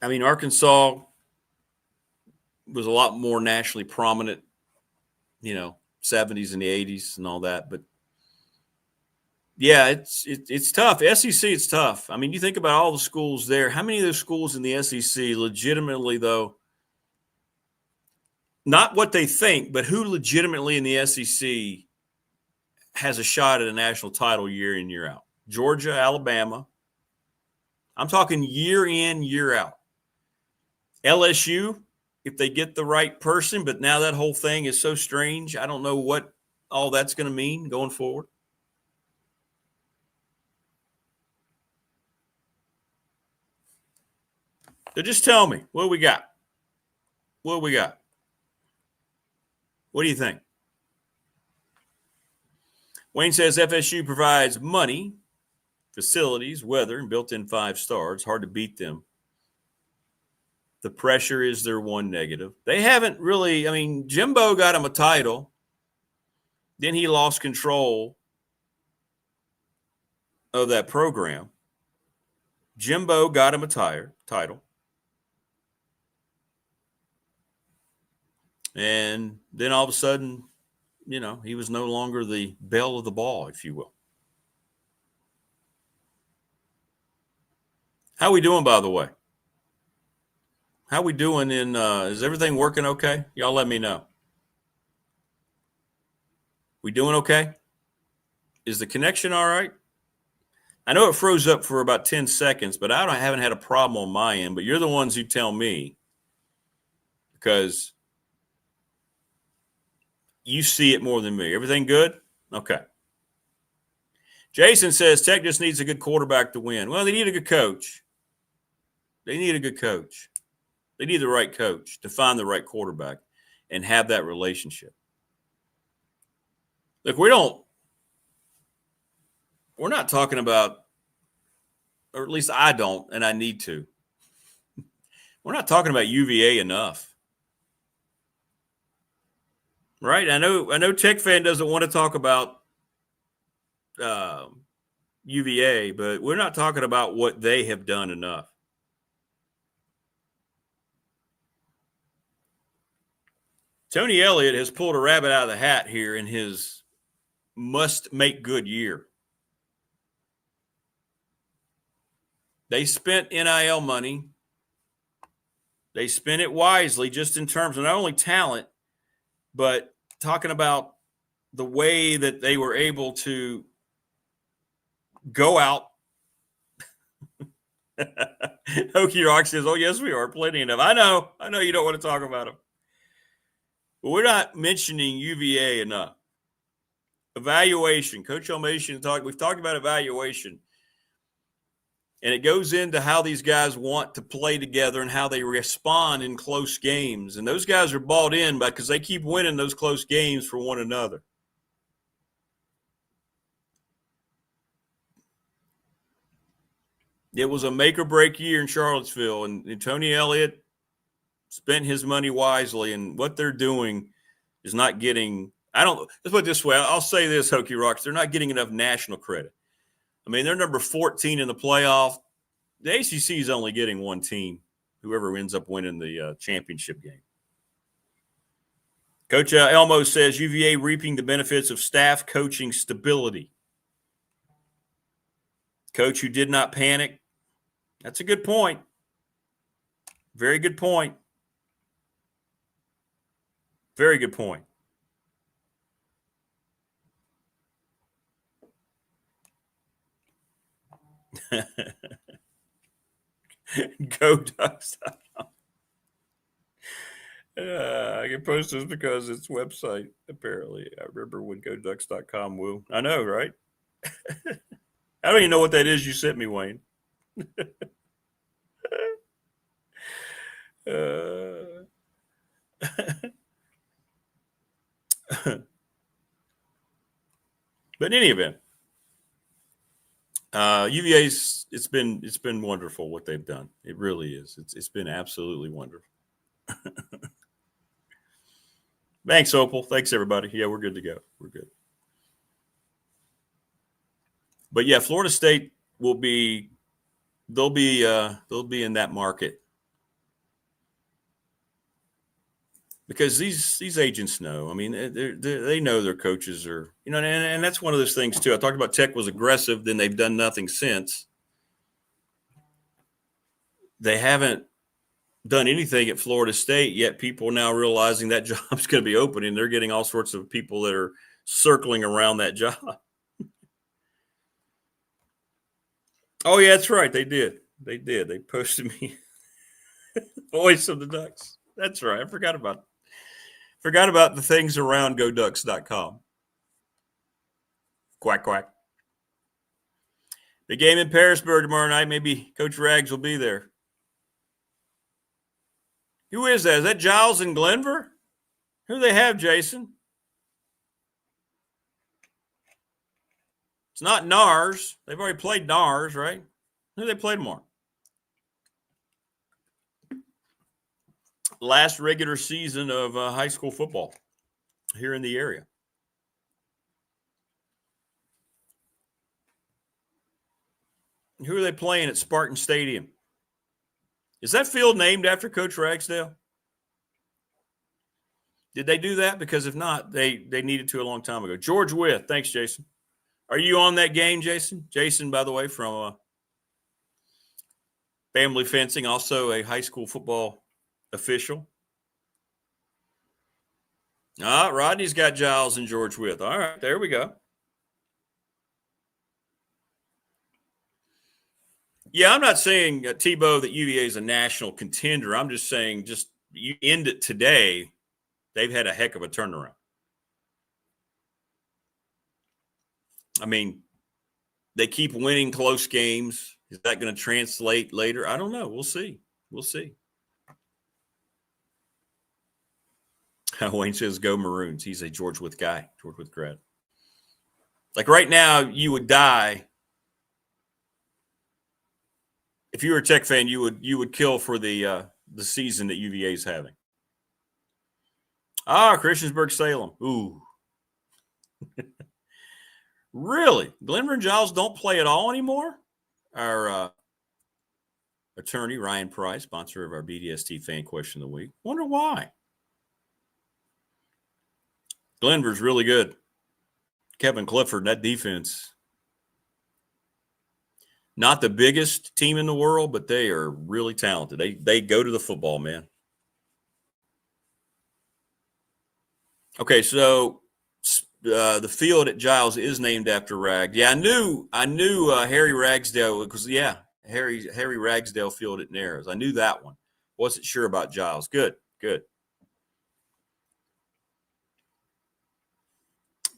I mean, Arkansas was a lot more nationally prominent, 70s and the 80s and all that. But, yeah, it's tough. SEC, it's tough. I mean, you think about all the schools there. How many of those schools in the SEC legitimately, though, not what they think, but who legitimately in the SEC has a shot at a national title year in, year out. Georgia, Alabama. I'm talking year in, year out. LSU, if they get the right person, but now that whole thing is so strange. I don't know what all that's going to mean going forward. So just tell me, what do we got? What do we got? What do you think? Wayne says FSU provides money, facilities, weather, and built-in 5-star. It's hard to beat them. The pressure is their one negative. They haven't really, I mean, Jimbo got him a title. Then he lost control of that program. Jimbo got him a title. And then all of a sudden, you know, he was no longer the belle of the ball, if you will. How we doing, by the way? How we doing in, is everything working okay? Y'all let me know. We doing okay? Is the connection all right? I know it froze up for about 10 seconds, but I haven't had a problem on my end, but you're the ones who tell me because you see it more than me. Everything good? Okay. Jason says Tech just needs a good quarterback to win. Well, they need a good coach. They need a good coach. They need the right coach to find the right quarterback and have that relationship. Look, we're not talking about, or at least I don't, and I need to. We're not talking about UVA enough. Right? I know Tech fan doesn't want to talk about UVA, but we're not talking about what they have done enough. Tony Elliott has pulled a rabbit out of the hat here in his must-make-good year. They spent NIL money. They spent it wisely just in terms of not only talent, but talking about the way that they were able to go out. Hokey Rock says, oh, yes, we are. Plenty enough. I know you don't want to talk about them. But we're not mentioning UVA enough. Evaluation. Coach Elmation we've talked about evaluation. And it goes into how these guys want to play together and how they respond in close games. And those guys are bought in because they keep winning those close games for one another. It was a make-or-break year in Charlottesville, and Tony Elliott spent his money wisely, and what they're doing is not getting – let's put it this way. I'll say this, Hokey Rocks. They're not getting enough national credit. I mean, they're number 14 in the playoff. The ACC is only getting one team, whoever ends up winning the championship game. Coach Elmo says UVA reaping the benefits of staff coaching stability. Coach who did not panic. That's a good point. Very good point. Very good point. GoDucks.com. I can post this because it's website, apparently. I remember when GoDucks.com will. I know, right? I don't even know what that is you sent me, Wayne. But in any event, UVA's it's been wonderful what they've done. It really is. It's been absolutely wonderful. Thanks, Opal. Thanks, everybody. Yeah, we're good to go. We're good. But yeah, Florida State they'll be in that market because these agents know. I mean, they know their coaches are, and that's one of those things too. I talked about Tech was aggressive, then they've done nothing since. They haven't done anything at Florida State yet. People are now realizing that job's going to be open, and they're getting all sorts of people that are circling around that job. Oh, yeah, that's right. They did. They posted me voice of the Ducks. That's right. I forgot about the things around GoDucks.com. Quack, quack. The game in Parisburg tomorrow night. Maybe Coach Rags will be there. Who is that? Is that Giles and Glenver? Who do they have, Jason? It's not NARS. They've already played NARS, right? Who do they play tomorrow? Last regular season of high school football here in the area. Who are they playing at Spartan Stadium? Is that field named after Coach Ragsdale? Did they do that? Because if not, they needed to a long time ago. George With. Thanks, Jason. Are you on that game, Jason? Jason, by the way, from Family Fencing, also a high school football official. Rodney's got Giles and George With. All right, there we go. Yeah, I'm not saying, Tebow, that UVA is a national contender. I'm just saying, just you end it today, they've had a heck of a turnaround. I mean, they keep winning close games. Is that going to translate later? I don't know. We'll see. Wayne says, go Maroons. He's a George With guy, George With grad. Like right now, you would die. If you were a Tech fan, you would kill for the season that UVA is having. Christiansburg Salem. Ooh. Really? Glenver and Giles don't play at all anymore? Our attorney, Ryan Price, sponsor of our BDST Fan Question of the Week. Wonder why. Glenver's really good. Kevin Clifford, that defense. Not the biggest team in the world, but they are really talented. They go to the football, man. Okay, so the field at Giles is named after Rags. Yeah, I knew Harry Ragsdale because Harry Ragsdale Field at Narrows. I knew that one. Wasn't sure about Giles. Good.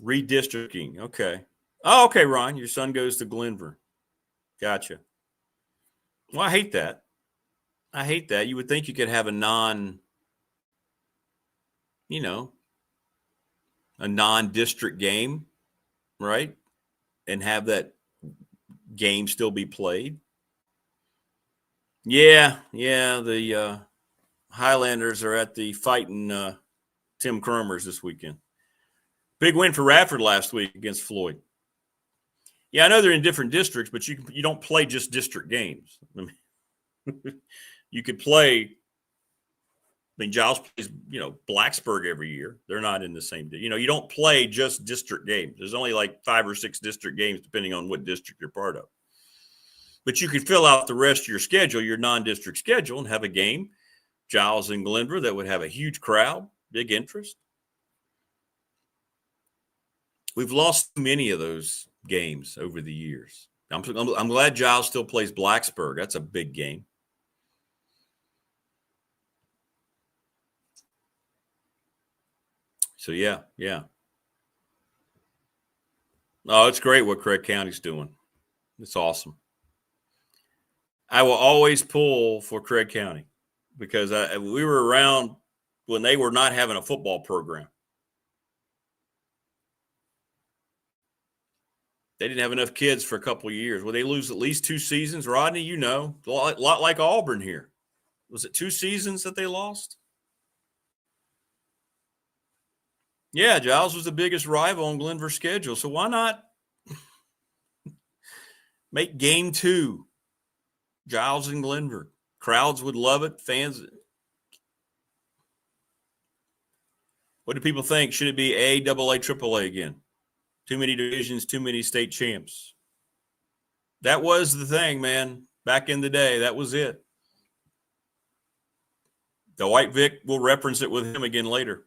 Redistricting. Okay. Oh, okay, Ron. Your son goes to Glenver. Gotcha. Well, I hate that. You would think you could have a non-district game, right? And have that game still be played. Yeah. The Highlanders are at the fighting Tim Cromers this weekend. Big win for Radford last week against Floyd. Yeah, I know they're in different districts, but you don't play just district games. I mean, you could play. Giles plays, Blacksburg every year. They're not in the same. You don't play just district games. There's only like 5 or 6 district games, depending on what district you're part of. But you could fill out the rest of your schedule, your non-district schedule, and have a game, Giles and Glenver, that would have a huge crowd, big interest. We've lost too many of those games over the years. I'm glad Giles still plays Blacksburg. That's a big game. So, yeah. Oh, it's great what Craig County's doing. It's awesome. I will always pull for Craig County because we were around when they were not having a football program. They didn't have enough kids for a couple of years. Will they lose at least 2 seasons? Rodney, a lot like Auburn here. Was it 2 seasons that they lost? Yeah, Giles was the biggest rival on Glenver's schedule. So why not make game 2 Giles and Glenver? Crowds would love it. Fans. What do people think? Should it be A, AA, AAA again? Too many divisions, too many state champs. That was the thing, man. Back in the day, that was it. Dwight Vick will reference it with him again later.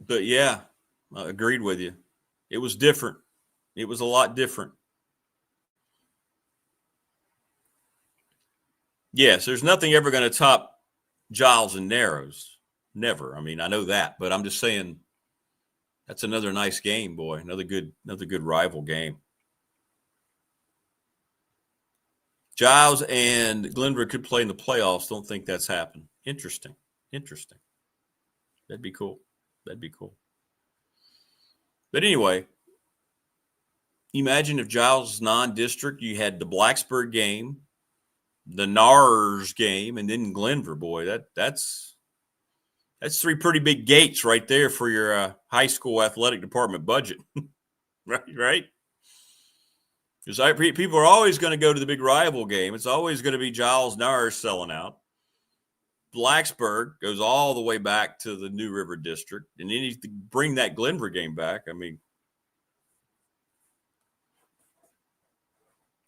But yeah, I agreed with you. It was different. It was a lot different. Yes, there's nothing ever going to top Giles and Narrows. Never. I mean, I know that, but I'm just saying that's another nice game, boy. Another good rival game. Giles and Glenver could play in the playoffs. Don't think that's happened. Interesting. That'd be cool. But anyway, imagine if Giles is non-district, you had the Blacksburg game, the NARS game, and then Glenver. Boy, that's 3 pretty big gates right there for your high school athletic department budget. right? Because people are always going to go to the big rival game. It's always going to be Giles NARS selling out. Blacksburg goes all the way back to the New River District, and then you bring that Glenver game back. I mean,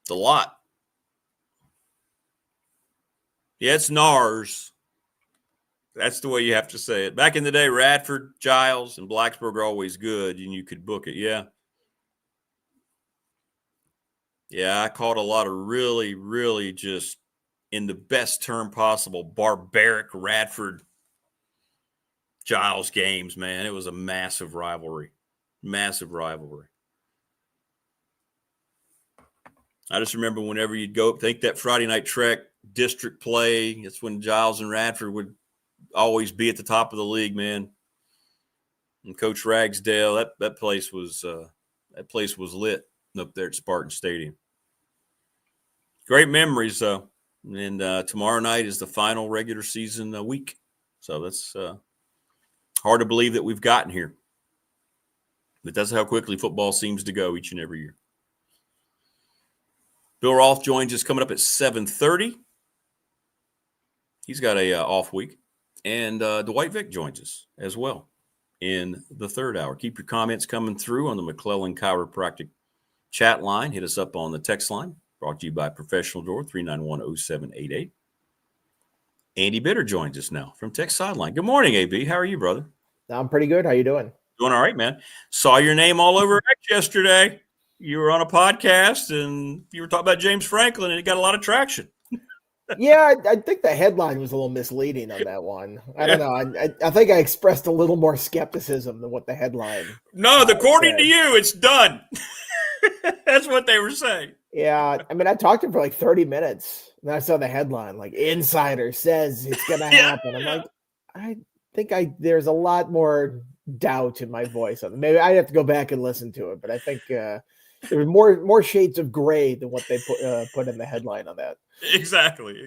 it's a lot. Yeah, it's NARS. That's the way you have to say it. Back in the day, Radford, Giles, and Blacksburg are always good, and you could book it. Yeah. Yeah, I caught a lot of really, really just, in the best term possible, barbaric Radford Giles games, man. It was a massive rivalry. I just remember whenever you'd go take that Friday night trek district play, that's when Giles and Radford would always be at the top of the league, man. And Coach Ragsdale, that place was lit up there at Spartan Stadium. Great memories, though. And tomorrow night is the final regular season week. So that's hard to believe that we've gotten here. But that's how quickly football seems to go each and every year. Bill Roth joins us coming up at 7:30. He's got a off week. And Dwight Vick joins us as well in the third hour. Keep your comments coming through on the McClelland Chiropractic chat line. Hit us up on the text line. Brought to you by Professional Door, 391-0788. Andy Bitter joins us now from Tech Sideline. Good morning, AB. How are you, brother? I'm pretty good. How you doing? Doing all right, man. Saw your name all over X yesterday. You were on a podcast, and you were talking about James Franklin, and it got a lot of traction. Yeah, I think the headline was a little misleading on that one. I don't know. I think I expressed a little more skepticism than what the headline. No, according to you, it's done. That's what they were saying. Yeah, I mean, I talked to him for like 30 minutes, and I saw the headline, like, insider says it's going to happen. I'm like, I think there's a lot more doubt in my voice. Maybe I'd have to go back and listen to it, but I think there were more shades of gray than what they put in the headline on that. Exactly.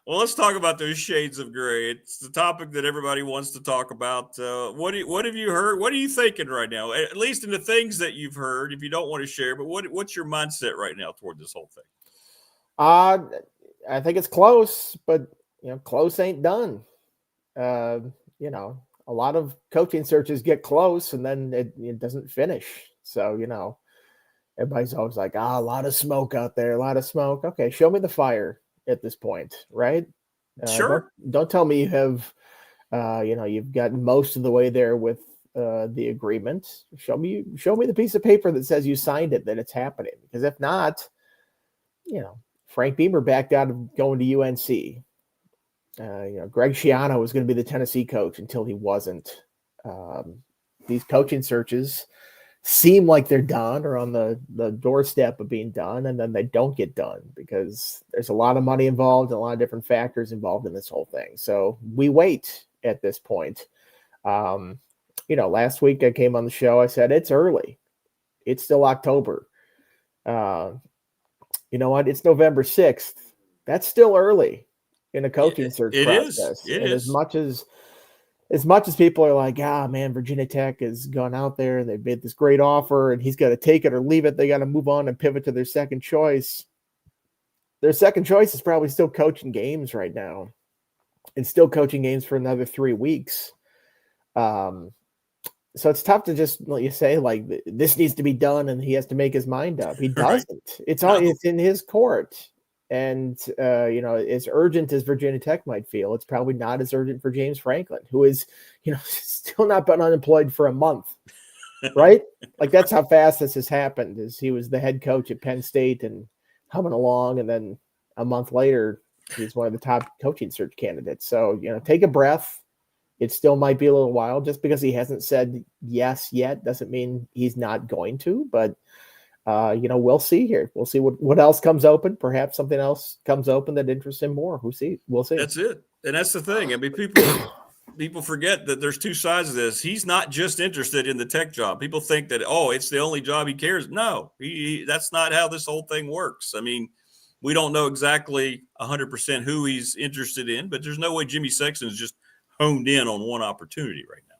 Well, let's talk about those shades of gray. It's the topic that everybody wants to talk about. What have you heard? What are you thinking right now? At least in the things that you've heard, if you don't want to share, but what's your mindset right now toward this whole thing? I think it's close, but close ain't done. A lot of coaching searches get close and then it doesn't finish. So, everybody's always like, a lot of smoke out there, a lot of smoke. Okay, show me the fire at this point, right? Sure. Don't tell me you have, you've gotten most of the way there with the agreement. Show me the piece of paper that says you signed it, that it's happening. Because if not, Frank Beamer backed out of going to UNC. Greg Schiano was going to be the Tennessee coach until he wasn't. These coaching searches seem like they're done or on the doorstep of being done, and then they don't get done because there's a lot of money involved and a lot of different factors involved in this whole thing. So we wait at this point. Last week I came on the show, I said, it's early. It's still October. You know what? It's November 6th. That's still early in a coaching search process. It is. As much as people are like, man, Virginia Tech has gone out there and they've made this great offer and he's got to take it or leave it. They got to move on and pivot to their second choice. Their second choice is probably still coaching games right now and still coaching games for another 3 weeks. So it's tough to just let you say like this needs to be done and he has to make his mind up. He doesn't. It's in his court. And, as urgent as Virginia Tech might feel, it's probably not as urgent for James Franklin, who is, still not been unemployed for a month, right? Like, that's how fast this has happened, is he was the head coach at Penn State and humming along. And then a month later, he's one of the top coaching search candidates. So, take a breath. It still might be a little while. Just because he hasn't said yes yet doesn't mean he's not going to, but we'll see here. We'll see what else comes open. Perhaps something else comes open that interests him more. We'll see. That's it. And that's the thing. I mean, people forget that there's two sides of this. He's not just interested in the tech job. People think that, it's the only job he cares. No, that's not how this whole thing works. I mean, we don't know exactly 100% who he's interested in, but there's no way Jimmy Sexton is just honed in on one opportunity right now.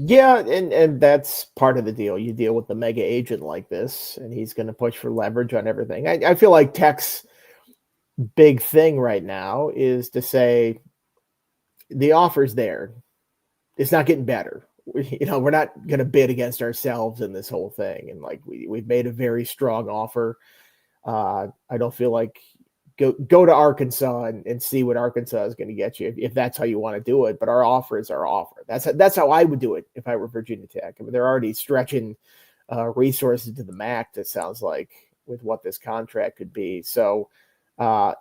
Yeah, and that's part of the deal. You deal with the mega agent like this, and he's going to push for leverage on everything. I feel like Tech's big thing right now is to say the offer's there. It's not getting better. We're not going to bid against ourselves in this whole thing. And like we've made a very strong offer. I don't feel like go to Arkansas and see what Arkansas is going to get you if that's how you want to do it. But our offer is our offer. That's how I would do it if I were Virginia Tech. I mean, they're already stretching resources to the max, it sounds like, with what this contract could be. So I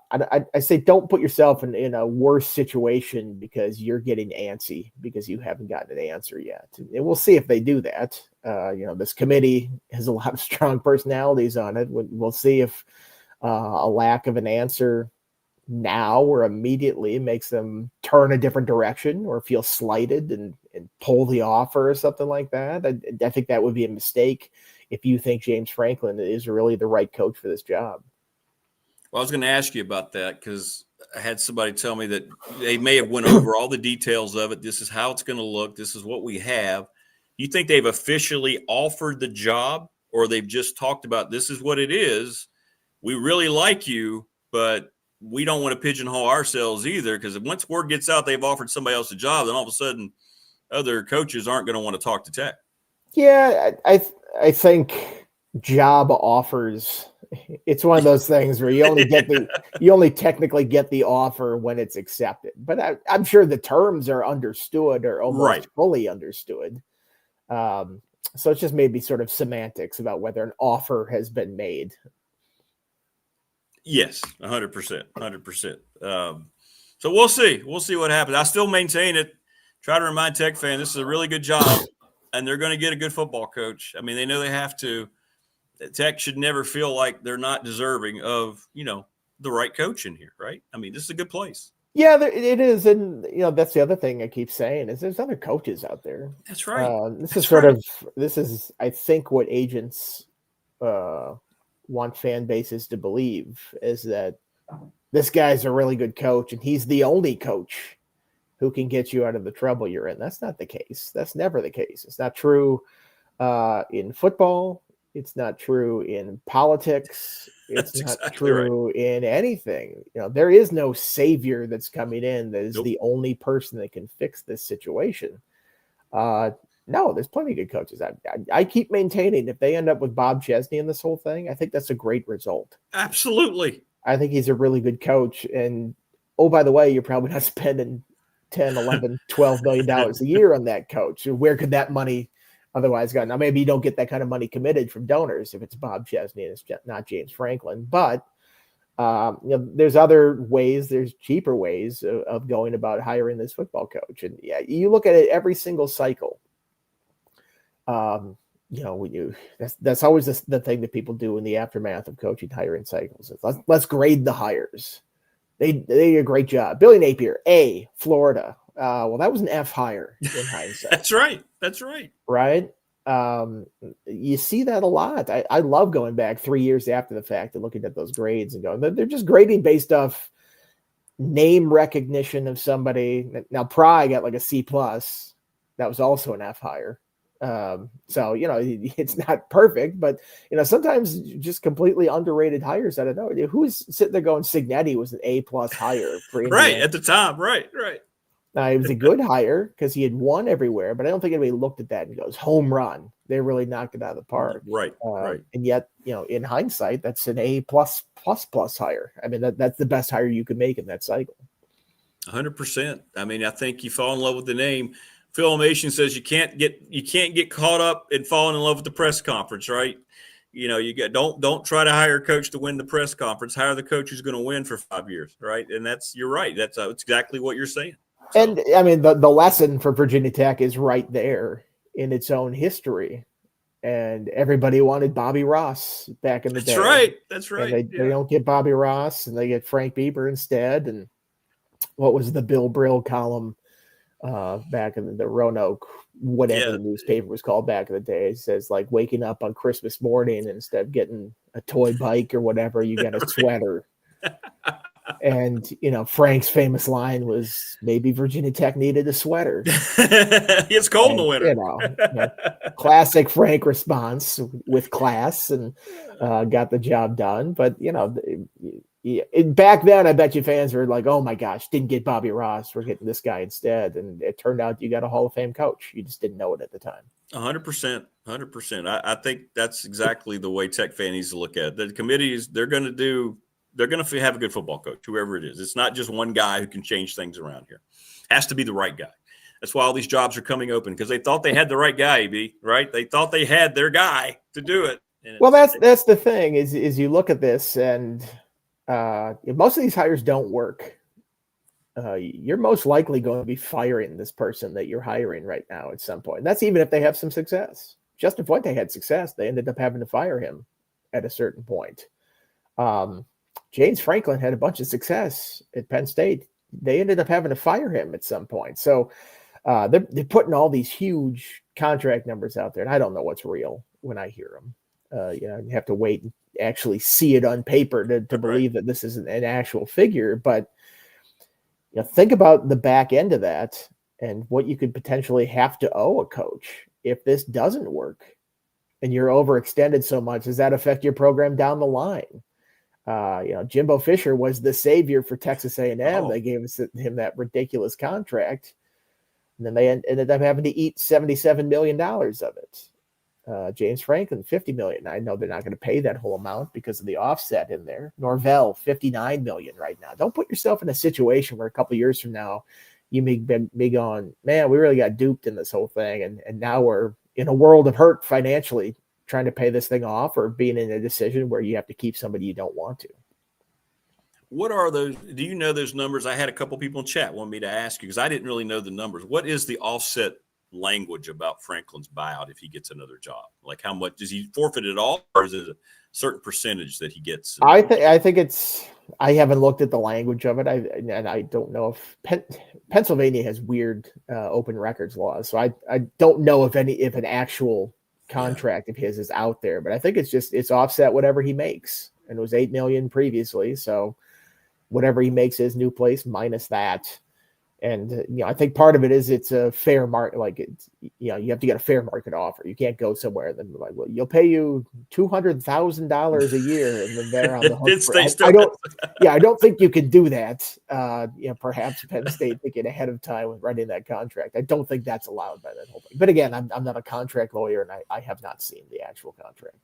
say don't put yourself in a worse situation because you're getting antsy because you haven't gotten an answer yet. And we'll see if they do that. This committee has a lot of strong personalities on it. We'll see if a lack of an answer now or immediately makes them turn a different direction or feel slighted and pull the offer or something like that. I think that would be a mistake if you think James Franklin is really the right coach for this job. Well, I was going to ask you about that because I had somebody tell me that they may have went over all the details of it. This is how it's going to look. This is what we have. You think they've officially offered the job, or they've just talked about this is what it is? We really like you, but we don't want to pigeonhole ourselves either, because once word gets out they've offered somebody else a job, then all of a sudden other coaches aren't going to want to talk to Tech. Yeah, I think job offers, it's one of those things where you only technically get the offer when it's accepted. But I'm sure the terms are understood or almost fully understood. So it's just maybe sort of semantics about whether an offer has been made. Yes, 100%, 100%. So we'll see. We'll see what happens. I still maintain it. Try to remind Tech fans this is a really good job, and they're going to get a good football coach. I mean, they know they have to. Tech should never feel like they're not deserving of, the right coach in here, right? I mean, this is a good place. Yeah, it is. And, that's the other thing I keep saying is there's other coaches out there. That's right. This is, I think, what agents want fan bases to believe is that this guy's a really good coach and he's the only coach who can get you out of the trouble you're in. That's not the case. That's never the case. It's not true in football. It's not true in politics. It's not exactly true in anything. There is no savior that's coming in that is the only person that can fix this situation. No, there's plenty of good coaches. I keep maintaining if they end up with Bob Chesney in this whole thing, I think that's a great result. Absolutely. I think he's a really good coach. And, oh, by the way, you're probably not spending $10, $11, $12 million a year on that coach. Where could that money otherwise go? Now, maybe you don't get that kind of money committed from donors if it's Bob Chesney and it's not James Franklin. But, there's other ways, there's cheaper ways of going about hiring this football coach. And, yeah, you look at it every single cycle. That's always the thing that people do in the aftermath of coaching hiring cycles. Let's grade the hires. They did a great job. Billy Napier, A, Florida. Well, that was an F hire in hindsight. That's right. Right. You see that a lot. I love going back 3 years after the fact and looking at those grades and going, they're just grading based off name recognition of somebody. Now, Pry got like a C+. That was also an F hire. So, it's not perfect, but, sometimes just completely underrated hires. I don't know who's sitting there going Signetti was an A+ hire for Indiana. Right at the time. Right. Now, it was a good hire because he had won everywhere, but I don't think anybody looked at that and goes, home run. They really knocked it out of the park. Right. And yet, in hindsight, that's an A++ hire. I mean, that's the best hire you could make in that cycle. 100%. I mean, I think you fall in love with the name. Filmation says you can't get caught up in falling in love with the press conference, right? Don't try to hire a coach to win the press conference. Hire the coach who's going to win for 5 years, right? And you're right. That's exactly what you're saying. So. And I mean, the lesson for Virginia Tech is right there in its own history. And everybody wanted Bobby Ross back in the day. That's right. And they don't get Bobby Ross, and they get Frank Bieber instead. And what was the Bill Brill column back in the Roanoke, whatever the newspaper was called back in the day? It says, like, waking up on Christmas morning, instead of getting a toy bike or whatever, you got a sweater. And, Frank's famous line was, maybe Virginia Tech needed a sweater. It's cold in the winter. Classic Frank response with class, and got the job done. But, back then, I bet you fans were like, oh my gosh, didn't get Bobby Ross. We're getting this guy instead. And it turned out you got a Hall of Fame coach. You just didn't know it at the time. 100%. 100%. I think that's exactly the way Tech fan needs to look at it. The committees, they're going to have a good football coach, whoever it is. It's not just one guy who can change things around here. Has to be the right guy. That's why all these jobs are coming open, because they thought they had the right guy, AB, right? They thought they had their guy to do it. Well, that's the thing is you look at this, and most of these hires don't work. You're most likely going to be firing this person that you're hiring right now at some point. And that's even if they have some success. Justin Fuente had success. They ended up having to fire him at a certain point. James Franklin had a bunch of success at Penn State. They ended up having to fire him at some point. So they're putting all these huge contract numbers out there, and I don't know what's real when I hear them. You have to wait and actually see it on paper to believe that this is an actual figure. But think about the back end of that and what you could potentially have to owe a coach if this doesn't work and you're overextended so much. Does that affect your program down the line? Jimbo Fisher was the savior for Texas A&M. They gave him that ridiculous contract, and then they ended up having to eat $77 million of it. James Franklin, $50 million. I know they're not going to pay that whole amount because of the offset in there. Norvell, $59 million right now. Don't put yourself in a situation where a couple of years from now you may be going, man, we really got duped in this whole thing, and now we're in a world of hurt financially, trying to pay this thing off, or being in a decision where you have to keep somebody you don't want to. What are those? Do you know those numbers? I had a couple people in chat want me to ask you, because I didn't really know the numbers. What is the offset language about Franklin's buyout if he gets another job? Like, how much does he forfeit it all, or is it a certain percentage that he gets? I think it's. I haven't looked at the language of it, and I don't know if Pennsylvania has weird open records laws, so I don't know if an actual contract of his is out there, but I think it's offset whatever he makes, and it was $8 million previously, so whatever he makes his new place minus that. And I think part of it is it's a fair market, like it's you have to get a fair market offer. You can't go somewhere and then be like, well, you'll pay you $200,000 a year, and then they're on the hook. I don't think you can do that. Perhaps Penn State thinking ahead of time with writing that contract. I don't think that's allowed by that whole thing. But again, I'm not a contract lawyer, and I have not seen the actual contract.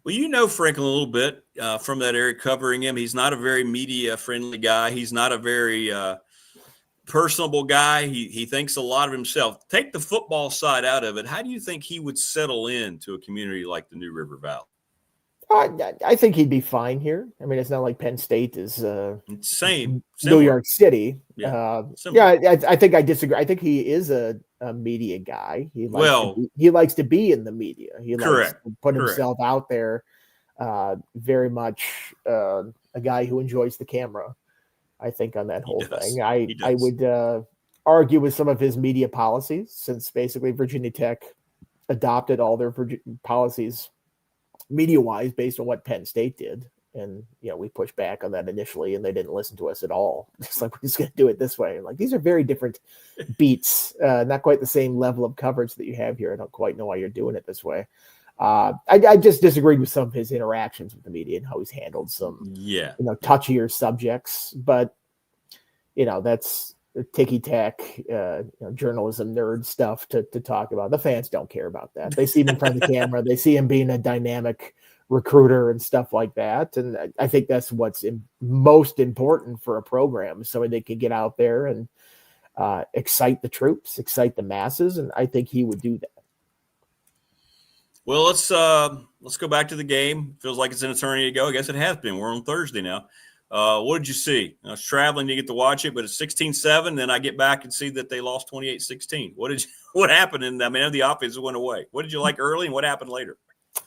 Well, Franklin a little bit from that area, covering him. He's not a very media friendly guy. He's not a very personable guy. He thinks a lot of himself. Take the football side out of it. How do you think he would settle into a community like the New River Valley? I think he'd be fine here. I mean, it's not like Penn State is same New York City. Yeah, I think I disagree. I think he is a media guy. He likes to be in the media. He likes to put himself out there. Very much a guy who enjoys the camera, I think, on that whole thing. I would argue with some of his media policies, since basically Virginia Tech adopted all their policies media-wise based on what Penn State did. And, we pushed back on that initially, and they didn't listen to us at all. It's like, we're just going to do it this way. Like, these are very different beats, not quite the same level of coverage that you have here. I don't quite know why you're doing it this way. I just disagreed with some of his interactions with the media and how he's handled some, touchier subjects. But, that's ticky-tack journalism nerd stuff to talk about. The fans don't care about that. They see him in front of the camera. They see him being a dynamic recruiter and stuff like that. And I think that's what's most important for a program, so they can get out there and excite the troops, excite the masses. And I think he would do that. Well, let's go back to the game. Feels like it's an eternity ago. I guess it has been. We're on Thursday now. What did you see? I was traveling to get to watch it, but it's 16-7. Then I get back and see that they lost 28-16. What happened? And I mean, the offense went away. What did you like early, and what happened later?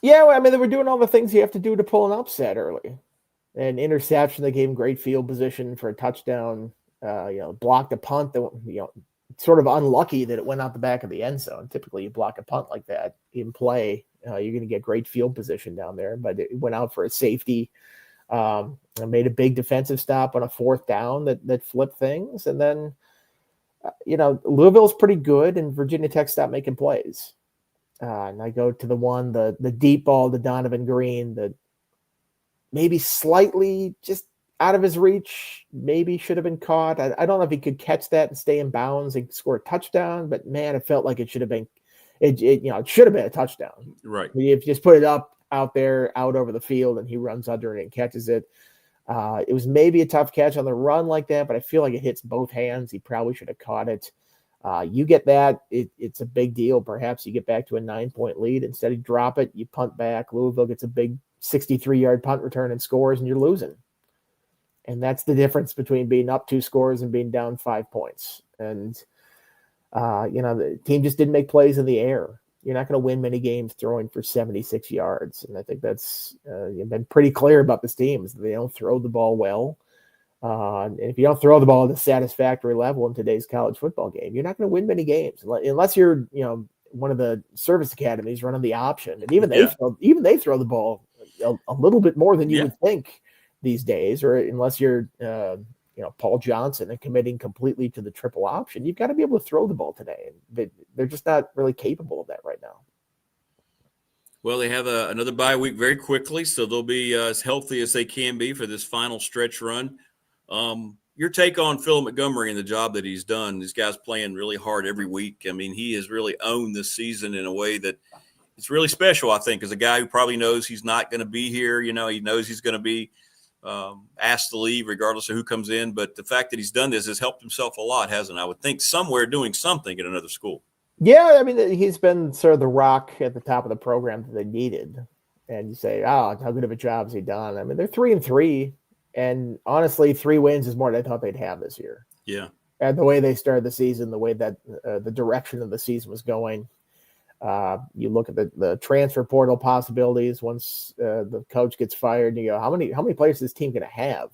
Yeah, well, I mean, they were doing all the things you have to do to pull an upset early. An interception that gave him great field position for a touchdown. Blocked a punt that sort of unlucky that it went out the back of the end zone. Typically, you block a punt like that in play, you're going to get great field position down there. But it went out for a safety. Made a big defensive stop on a 4th down that flipped things. And then, Louisville's pretty good, and Virginia Tech stopped making plays. And I go to the deep ball to Donovan Green that maybe slightly just out of his reach, maybe should have been caught. I don't know if he could catch that and stay in bounds and score a touchdown, but man, it felt like it should have been. It should have been a touchdown. Right. If you just put it out there, out over the field, and he runs under it and catches it. It was maybe a tough catch on the run like that, but I feel like it hits both hands. He probably should have caught it. You get that, it's a big deal. Perhaps you get back to a 9-point lead. Instead of drop it, you punt back. Louisville gets a big 63-yard punt return and scores, and you're losing. And that's the difference between being up 2 scores and being down 5 points. And, the team just didn't make plays in the air. You're not going to win many games throwing for 76 yards. And I think that's you've been pretty clear about this team is they don't throw the ball well. And if you don't throw the ball at a satisfactory level in today's college football game, you're not going to win many games unless you're, one of the service academies running the option. And even they throw the ball a little bit more than you would think these days, or unless you're, Paul Johnson and committing completely to the triple option, you've got to be able to throw the ball today. They're just not really capable of that right now. Well, they have another bye week very quickly, so they'll be as healthy as they can be for this final stretch run. Your take on Phil Montgomery and the job that he's done? This guy's playing really hard every week. I mean, he has really owned this season in a way that it's really special, I think, as a guy who probably knows he's not going to be here. He knows he's going to be asked to leave regardless of who comes in. But the fact that he's done this has helped himself a lot, hasn't it? I would think somewhere doing something at another school. Yeah, I mean, he's been sort of the rock at the top of the program that they needed. And you say, oh, how good of a job has he done? I mean, they're 3-3. And honestly, 3 wins is more than I thought they'd have this year. Yeah. And the way they started the season, the way that the direction of the season was going, you look at the transfer portal possibilities once the coach gets fired, and you go, how many players is this team going to have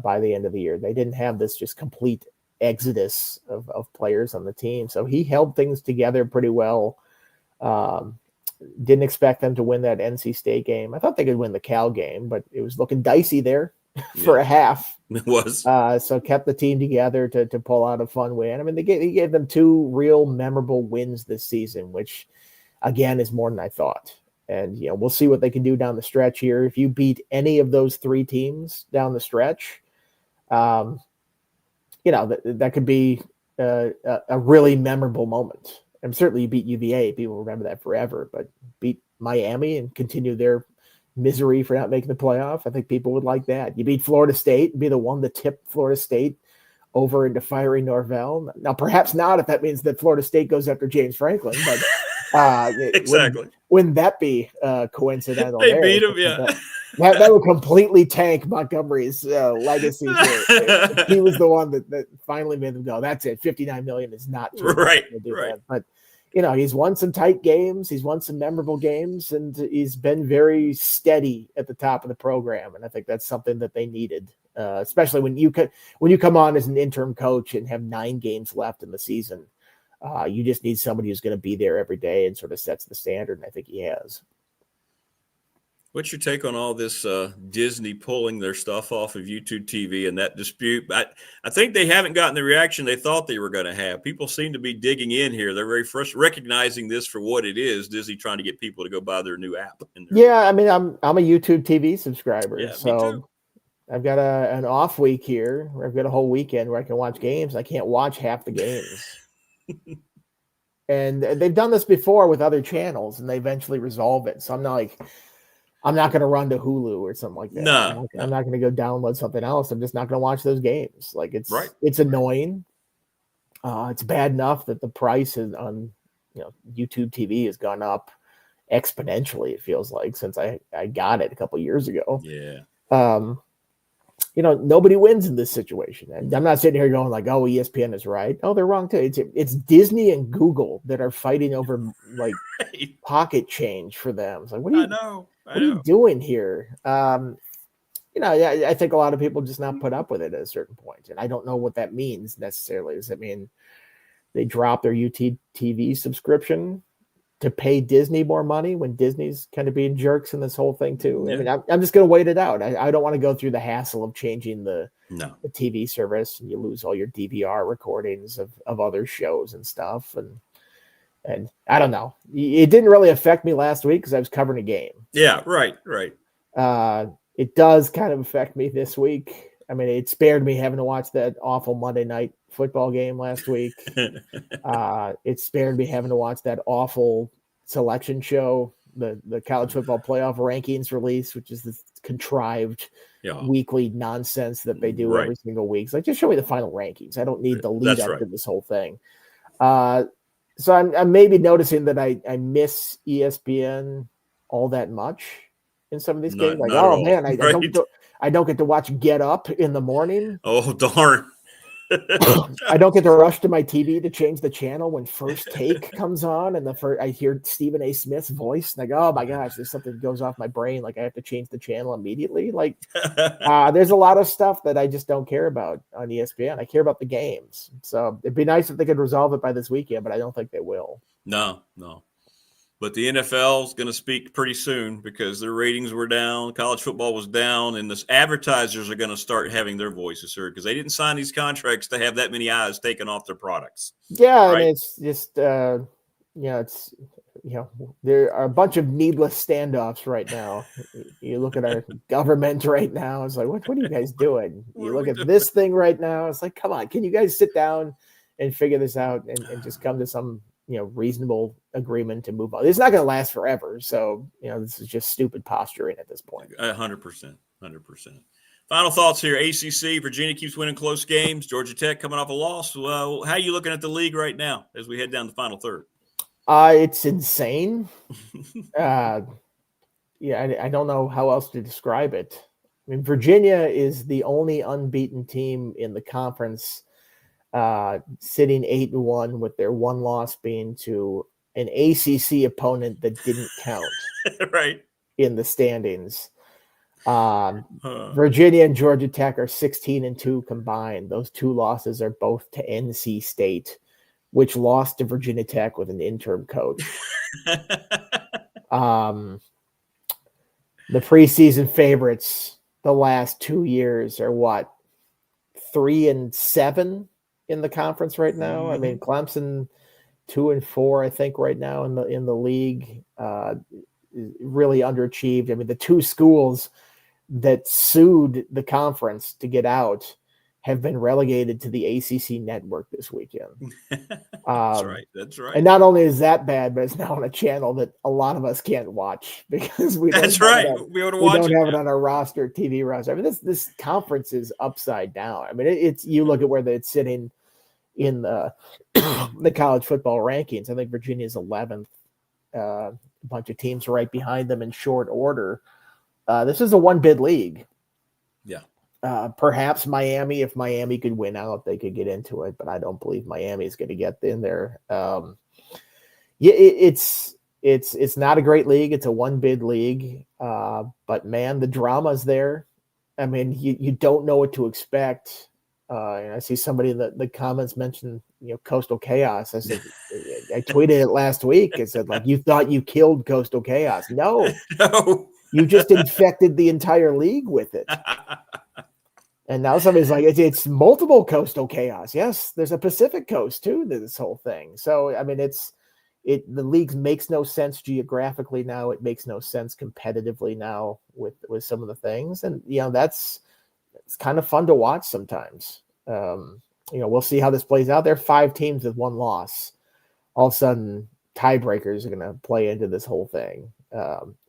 by the end of the year? They didn't have this just complete exodus of players on the team. So he held things together pretty well. Didn't expect them to win that NC State game. I thought they could win the Cal game, but it was looking dicey there for a half. It was. So kept the team together to pull out a fun win. I mean, he gave them 2 real memorable wins this season, which, again, is more than I thought. And, we'll see what they can do down the stretch here. If you beat any of those 3 teams down the stretch, that could be a really memorable moment. And certainly you beat UVA. People remember that forever. But beat Miami and continue their misery for not making the playoff. I think people would like that. You beat Florida State and be the one to tip Florida State over into firing Norvell. Now, perhaps not if that means that Florida State goes after James Franklin. But exactly. Wouldn't that be coincidental? They beat him, yeah. That would completely tank Montgomery's legacy. He was the one that finally made them go, that's it, $59 million is not true. Right. That. But, he's won some tight games. He's won some memorable games, and he's been very steady at the top of the program. And I think that's something that they needed, especially when you come on as an interim coach and have 9 games left in the season. You just need somebody who's going to be there every day and sort of sets the standard, and I think he has. What's your take on all this Disney pulling their stuff off of YouTube TV and that dispute? I think they haven't gotten the reaction they thought they were going to have. People seem to be digging in here. They're very recognizing this for what it is. Disney trying to get people to go buy their new app. Yeah, I mean, I'm a YouTube TV subscriber. Yeah, so, me too. I've got an off week here where I've got a whole weekend where I can watch games. I can't watch half the games. And they've done this before with other channels, and they eventually resolve it. So I'm not going to run to Hulu or something like that. No, I'm not going to go download something else. I'm just not going to watch those games. Like it's annoying. It's bad enough that the price on YouTube TV has gone up exponentially. It feels like since I got it a couple years ago. Yeah. Nobody wins in this situation. And I'm not sitting here going like, oh, ESPN is right. Oh, they're wrong too. It's Disney and Google that are fighting over like pocket change for them. It's like, what are you doing here? I think a lot of people just not put up with it at a certain point. And I don't know what that means necessarily. Does it mean they drop their UTV subscription to pay Disney more money when Disney's kind of being jerks in this whole thing too? Yeah. I mean, I'm just going to wait it out. I don't want to go through the hassle of changing the TV service, and you lose all your DVR recordings of other shows and stuff. And I don't know. It didn't really affect me last week because I was covering a game. Yeah, right. It does kind of affect me this week. I mean, it spared me having to watch that awful Monday night football game last week. It spared me having to watch that awful selection show, the college football playoff rankings release, which is this contrived weekly nonsense that they do every single week. It's like, just show me the final rankings. I don't need the lead up to this whole thing. So I'm maybe noticing that I miss ESPN all that much in some of these games. Like, oh man, I don't get to watch Get Up in the morning. Oh darn. I don't get to rush to my TV to change the channel when First Take comes on, and I hear Stephen A. Smith's voice. Like, oh my gosh, there's something that goes off my brain. Like, I have to change the channel immediately. Like, there's a lot of stuff that I just don't care about on ESPN. I care about the games. So it'd be nice if they could resolve it by this weekend, but I don't think they will. No. But the NFL is going to speak pretty soon because their ratings were down. College football was down, and the advertisers are going to start having their voices heard because they didn't sign these contracts to have that many eyes taken off their products. Yeah, right? And it's just, there are a bunch of needless standoffs right now. You look at our government right now. It's like, what are you guys doing? You look at this thing right now. It's like, come on, can you guys sit down and figure this out and just come to some reasonable agreement to move on? It's not going to last forever. So, this is just stupid posturing at this point. 100%. Final thoughts here. ACC, Virginia keeps winning close games. Georgia Tech coming off a loss. Well, how are you looking at the league right now as we head down the final third? It's insane. I don't know how else to describe it. I mean, Virginia is the only unbeaten team in the conference, sitting 8-1 with their one loss being to an ACC opponent that didn't count right in the standings. Virginia and Georgia Tech are 16-2 combined. Those two losses are both to NC State, which lost to Virginia Tech with an interim coach. The preseason favorites the last 2 years are what? 3-7 in the conference right now. I mean, Clemson 2-4, I think, right now in the league. Really underachieved. I mean, the two schools that sued the conference to get out have been relegated to the ACC network this weekend. That's right. And not only is that bad, but it's now on a channel that a lot of us can't watch because we don't have it on our roster, TV roster. I mean, this conference is upside down. I mean, it's you look at where it's sitting in the college football rankings. I think Virginia's 11th. A bunch of teams right behind them in short order. This is a one-bid league. Yeah. Perhaps Miami, if Miami could win out, they could get into it, but I don't believe Miami is going to get in there. It's not a great league. It's a one-bid league, but man, the drama's there. I mean, you don't know what to expect. And I see somebody in the comments mention, Coastal Chaos. I said, I tweeted it last week. I said, like, you thought you killed Coastal Chaos. No, you just infected the entire league with it. And now somebody's like, it's multiple Coastal Chaos. Yes, there's a Pacific Coast too to this whole thing. So, I mean, the league makes no sense geographically now. It makes no sense competitively now with some of the things. And, it's kind of fun to watch sometimes. We'll see how this plays out. There are 5 teams with 1 loss. All of a sudden, tiebreakers are going to play into this whole thing.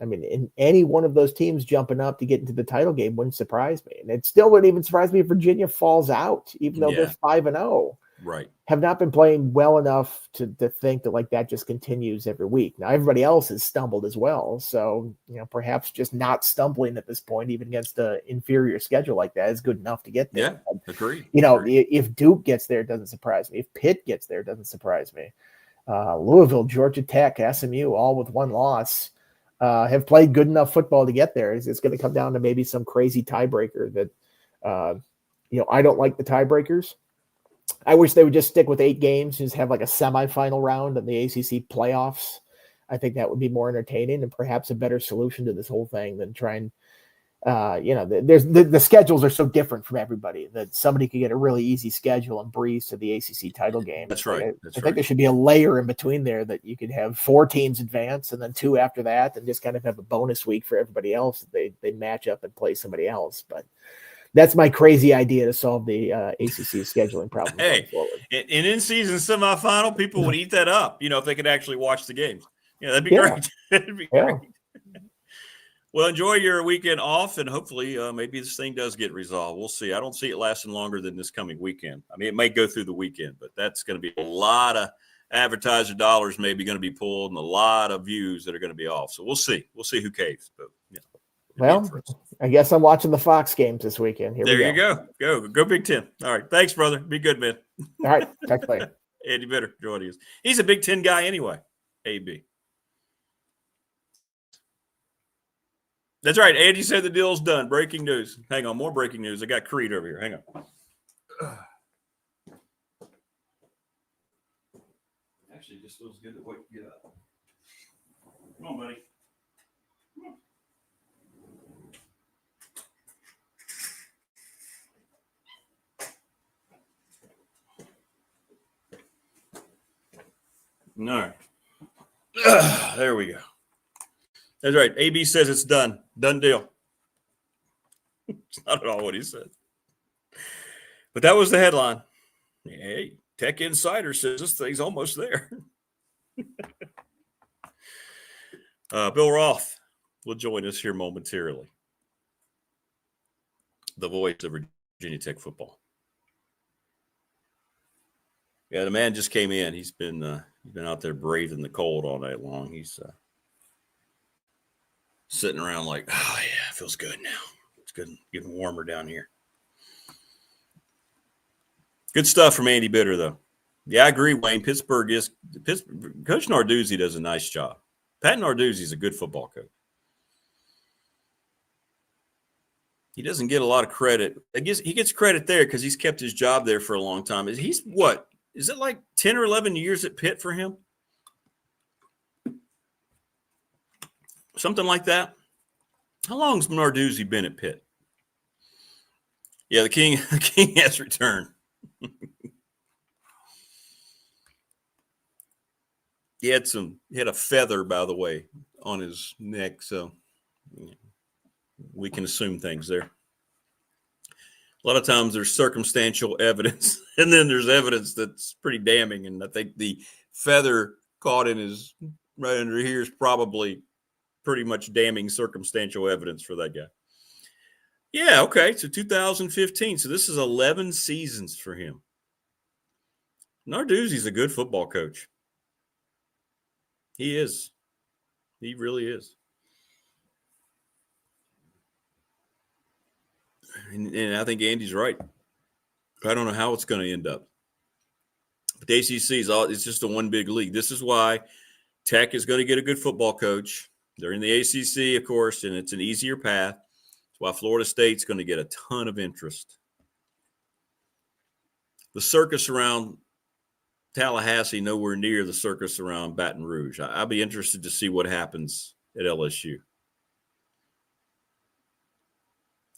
In any one of those teams jumping up to get into the title game wouldn't surprise me. And it still wouldn't even surprise me if Virginia falls out, even though they're 5-0. Right. Have not been playing well enough to think that that just continues every week. Now, everybody else has stumbled as well. So, perhaps just not stumbling at this point, even against an inferior schedule like that, is good enough to get there. Yeah, agreed. If Duke gets there, it doesn't surprise me. If Pitt gets there, it doesn't surprise me. Louisville, Georgia Tech, SMU, all with 1 loss, have played good enough football to get there. It's going to come down to maybe some crazy tiebreaker that, I don't like the tiebreakers. I wish they would just stick with 8 games, just have a semifinal round in the ACC playoffs. I think that would be more entertaining and perhaps a better solution to this whole thing than trying. There's the schedules are so different from everybody that somebody could get a really easy schedule and breeze to the ACC title game. That's right. I think there should be a layer in between there that you could have 4 teams advance and then 2 after that, and just kind of have a bonus week for everybody else. They match up and play somebody else, but. That's my crazy idea to solve the ACC scheduling problem. Hey, an in-season semifinal, people would eat that up, if they could actually watch the games. That'd be great. That'd be great. Well, enjoy your weekend off, and hopefully maybe this thing does get resolved. We'll see. I don't see it lasting longer than this coming weekend. It may go through the weekend, but that's going to be a lot of advertiser dollars maybe going to be pulled and a lot of views that are going to be off. So we'll see. We'll see who caves. But well, I guess I'm watching the Fox games this weekend. There you go. Go Big Ten. All right. Thanks, brother. Be good, man. All right. Talk to you later. Andy Bitter joining us. He's a Big Ten guy anyway. AB. That's right. Andy said the deal's done. Breaking news. Hang on. More breaking news. I got Creed over here. Hang on. Actually, it just feels good to wait to get up. Come on, buddy. All right. There we go. That's right. AB says it's done. Done deal. It's not at all what he said. But that was the headline. Hey, Tech Insider says this thing's almost there. Bill Roth will join us here momentarily. The voice of Virginia Tech football. Yeah, the man just came in. He's been out there braving the cold all night long. He's sitting around like, oh, yeah, it feels good now. It's good, getting warmer down here. Good stuff from Andy Bitter, though. Yeah, I agree, Wayne. Pittsburgh. Coach Narduzzi does a nice job. Pat Narduzzi's a good football coach. He doesn't get a lot of credit. He gets credit there because he's kept his job there for a long time. He's what? Is it like 10 or 11 years at Pitt for him? Something like that. How long has Narduzzi been at Pitt? Yeah, the king has returned. He had a feather, by the way, on his neck, so we can assume things there. A lot of times there's circumstantial evidence, and then there's evidence that's pretty damning. And I think the feather caught in his right under here is probably pretty much damning circumstantial evidence for that guy. Yeah, okay. So 2015. So this is 11 seasons for him. Narduzzi's a good football coach. He is. He really is. And I think Andy's right. I don't know how it's going to end up. But the ACC it's just a one big league. This is why Tech is going to get a good football coach. They're in the ACC, of course, and it's an easier path. That's why Florida State's going to get a ton of interest. The circus around Tallahassee, nowhere near the circus around Baton Rouge. I'll be interested to see what happens at LSU.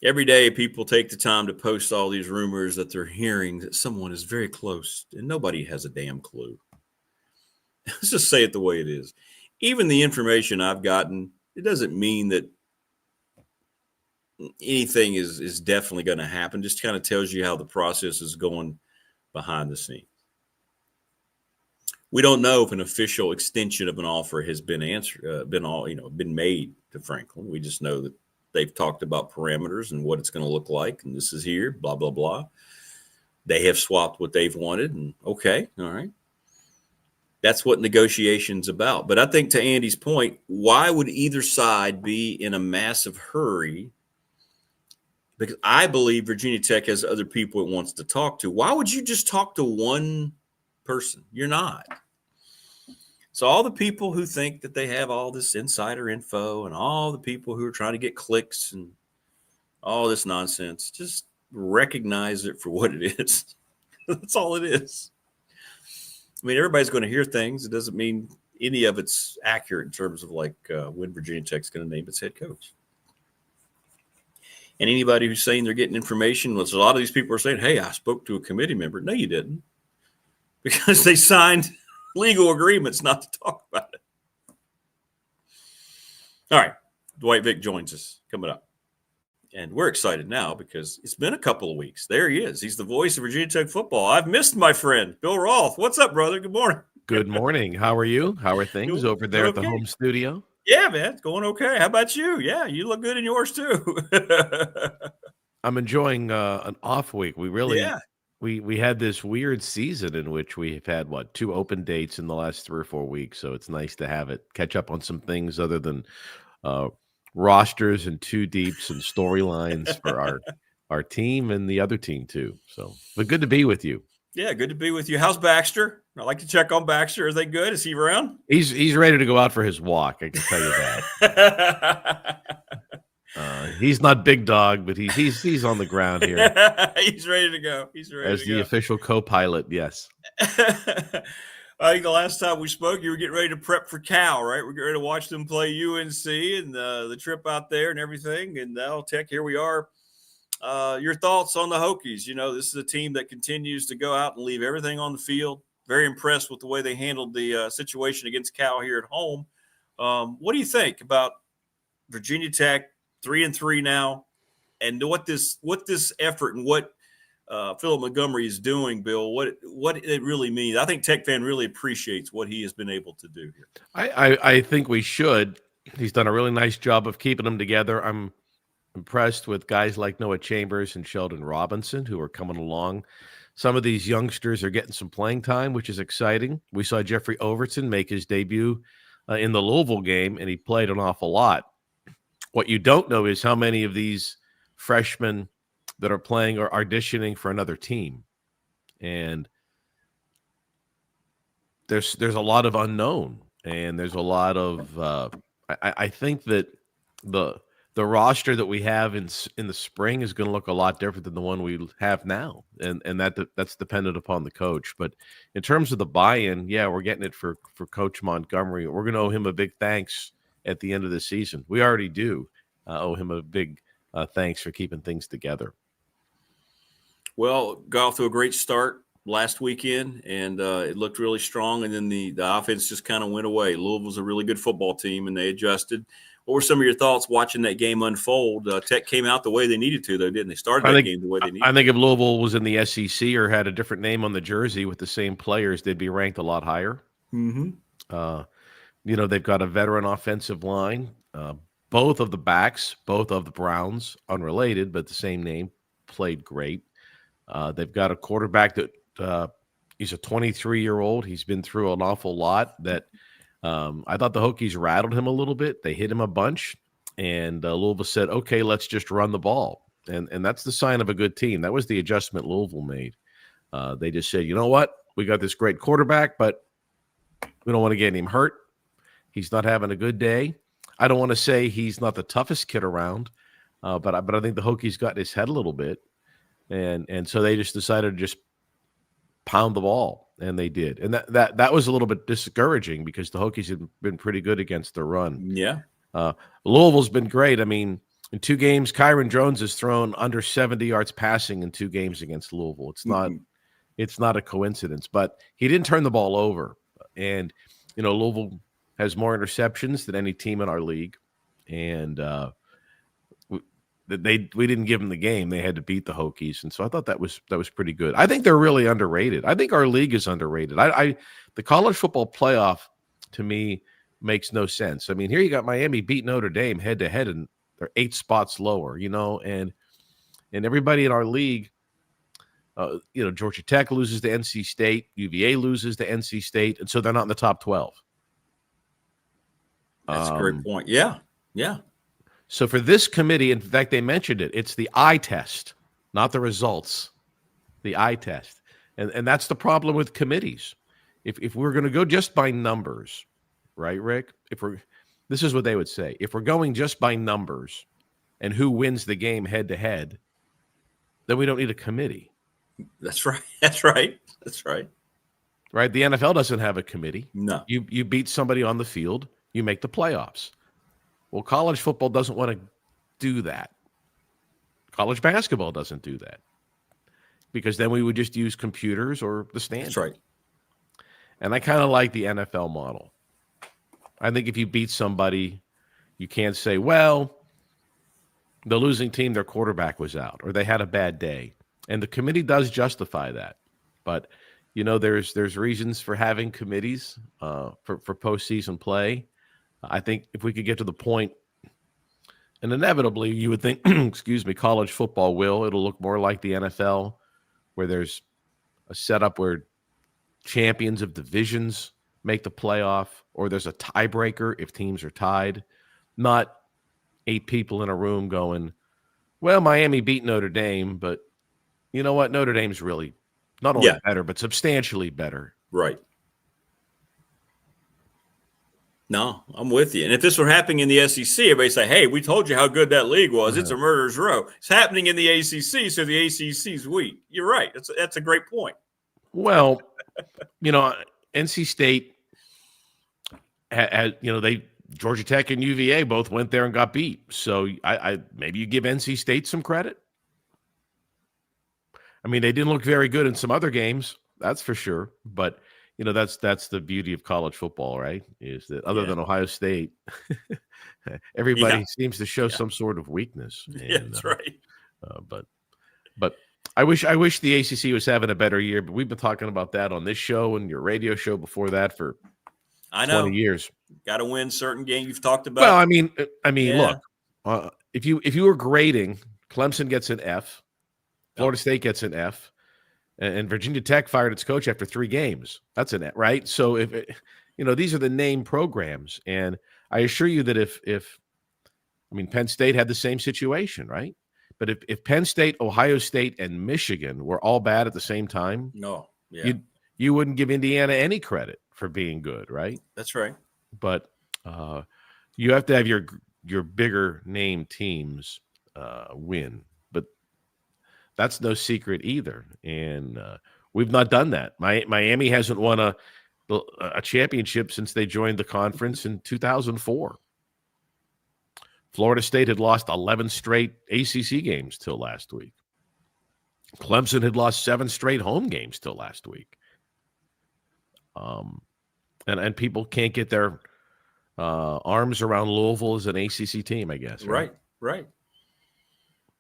Every day, people take the time to post all these rumors that they're hearing that someone is very close, and nobody has a damn clue. Let's just say it the way it is. Even the information I've gotten, it doesn't mean that anything is definitely going to happen. Just kind of tells you how the process is going behind the scenes. We don't know if an official extension of an offer has been been made to Franklin. We just know that they've talked about parameters and what it's going to look like, and this is here, blah, blah, blah. They have swapped what they've wanted, and okay, all right. That's what negotiation's about. But I think to Andy's point, why would either side be in a massive hurry? Because I believe Virginia Tech has other people it wants to talk to. Why would you just talk to one person? You're not. So all the people who think that they have all this insider info and all the people who are trying to get clicks and all this nonsense, just recognize it for what it is. That's all it is. I mean, everybody's going to hear things. It doesn't mean any of it's accurate in terms of when Virginia Tech's going to name its head coach. And anybody who's saying they're getting information, which a lot of these people are saying, hey, I spoke to a committee member. No, you didn't. Because they signed legal agreements not to talk about it. All right. Dwight Vick joins us coming up. And we're excited now because it's been a couple of weeks. There he is. He's the voice of Virginia Tech football. I've missed my friend, Bill Roth. What's up, brother? Good morning. Good morning. How are you? How are things over there at the home studio? Yeah, man. It's going okay. How about you? Yeah, you look good in yours too. I'm enjoying an off week. We had this weird season in which we've had, 2 open dates in the last 3 or 4 weeks. So it's nice to have it catch up on some things other than rosters and 2 deeps and storylines for our team and the other team too. So, but good to be with you. Yeah, good to be with you. How's Baxter? I like to check on Baxter. Are they good? Is he around? He's ready to go out for his walk. I can tell you that. He's not big dog, but he's on the ground here. He's ready to go. He's ready as the official co-pilot. Yes. I think the last time we spoke, you were getting ready to prep for Cal, right? We're getting ready to watch them play UNC and the trip out there and everything. And now, Tech, here we are. Your thoughts on the Hokies? You know, this is a team that continues to go out and leave everything on the field. Very impressed with the way they handled the situation against Cal here at home. What do you think about Virginia Tech 3-3 now, and what this effort and what Philip Montgomery is doing, Bill, what it really means? I think Tech fan really appreciates what he has been able to do here. I think we should. He's done a really nice job of keeping them together. I'm impressed with guys like Noah Chambers and Sheldon Robinson who are coming along. Some of these youngsters are getting some playing time, which is exciting. We saw Jeffrey Overton make his debut in the Louisville game, and he played an awful lot. What you don't know is how many of these freshmen that are playing are auditioning for another team. And there's a lot of unknown, and there's a lot of I think that the roster that we have in the spring is going to look a lot different than the one we have now, and that's dependent upon the coach. But in terms of the buy-in, yeah, we're getting it for Coach Montgomery. We're going to owe him a big thanks at the end of the season. We already do owe him a big thanks for keeping things together. Well, got off to a great start last weekend, and it looked really strong, and then the offense just kind of went away. Louisville's a really good football team, and they adjusted. What were some of your thoughts watching that game unfold? Tech came out the way they needed to, though, didn't they? Started that game the way they needed. I think if Louisville was in the SEC or had a different name on the jersey with the same players, they'd be ranked a lot higher. Mm-hmm. They've got a veteran offensive line. Both of the backs, both of the Browns, unrelated, but the same name, played great. They've got a quarterback that he's a 23-year-old. He's been through an awful lot that I thought the Hokies rattled him a little bit. They hit him a bunch, and Louisville said, okay, let's just run the ball. And that's the sign of a good team. That was the adjustment Louisville made. They just said, you know what? We got this great quarterback, but we don't want to get him hurt. He's not having a good day. I don't want to say he's not the toughest kid around, but I think the Hokies got in his head a little bit. And so they just decided to just pound the ball, and they did. And that was a little bit discouraging because the Hokies have been pretty good against the run. Yeah. Louisville's been great. I mean, in 2 games, Kyron Jones has thrown under 70 yards passing in 2 games against Louisville. It's not a coincidence, but he didn't turn the ball over. And, Louisville has more interceptions than any team in our league. And we didn't give them the game. They had to beat the Hokies, and so I thought that was pretty good. I think they're really underrated. I think our league is underrated. The college football playoff to me makes no sense. I mean, here you got Miami beat Notre Dame head to head, and they're 8 spots lower. And everybody in our league, Georgia Tech loses to NC State, UVA loses to NC State, and so they're not in the top 12. That's a great point. Yeah. So for this committee, in fact, they mentioned it. It's the eye test, not the results. The eye test, and that's the problem with committees. If we're going to go just by numbers, right, Rick? This is what they would say. If we're going just by numbers and who wins the game head to head, then we don't need a committee. That's right. That's right. Right? The NFL doesn't have a committee. No. You beat somebody on the field, you make the playoffs. Well, college football doesn't want to do that. College basketball doesn't do that. Because then we would just use computers or the standard. That's right. And I kind of like the NFL model. I think if you beat somebody, you can't say, well, the losing team, their quarterback was out, or they had a bad day. And the committee does justify that. But, there's reasons for having committees for postseason play. I think if we could get to the point, and inevitably you would think, college football it'll look more like the NFL, where there's a setup where champions of divisions make the playoff, or there's a tiebreaker if teams are tied, not 8 people in a room going, well, Miami beat Notre Dame, but you know what? Notre Dame's really not only better, but substantially better. Right. No, I'm with you. And if this were happening in the SEC, everybody say, hey, we told you how good that league was. It's a murderer's row. It's happening in the ACC, so the ACC's weak. You're right. That's a great point. Well, NC State had Georgia Tech and UVA both went there and got beat. So I maybe you give NC State some credit. I mean, they didn't look very good in some other games, that's for sure. But that's the beauty of college football, right? Is that other than Ohio State, everybody seems to show some sort of weakness. And, that's right. But I wish the ACC was having a better year. But we've been talking about that on this show and your radio show before that for 20 years. Got to win certain games you've talked about. Well, I mean, look, if you were grading, Clemson gets an F, Florida State gets an F. And Virginia Tech fired its coach after 3 games. That's an F, right? So these are the name programs, and I assure you that if Penn State had the same situation, right? But if Penn State, Ohio State, and Michigan were all bad at the same time, you wouldn't give Indiana any credit for being good, right? That's right. But you have to have your bigger name teams win. That's no secret either, and we've not done that. Miami hasn't won a championship since they joined the conference in 2004. Florida State had lost 11 straight ACC games till last week. Clemson had lost 7 straight home games till last week. And people can't get their arms around Louisville as an ACC team, I guess. Right.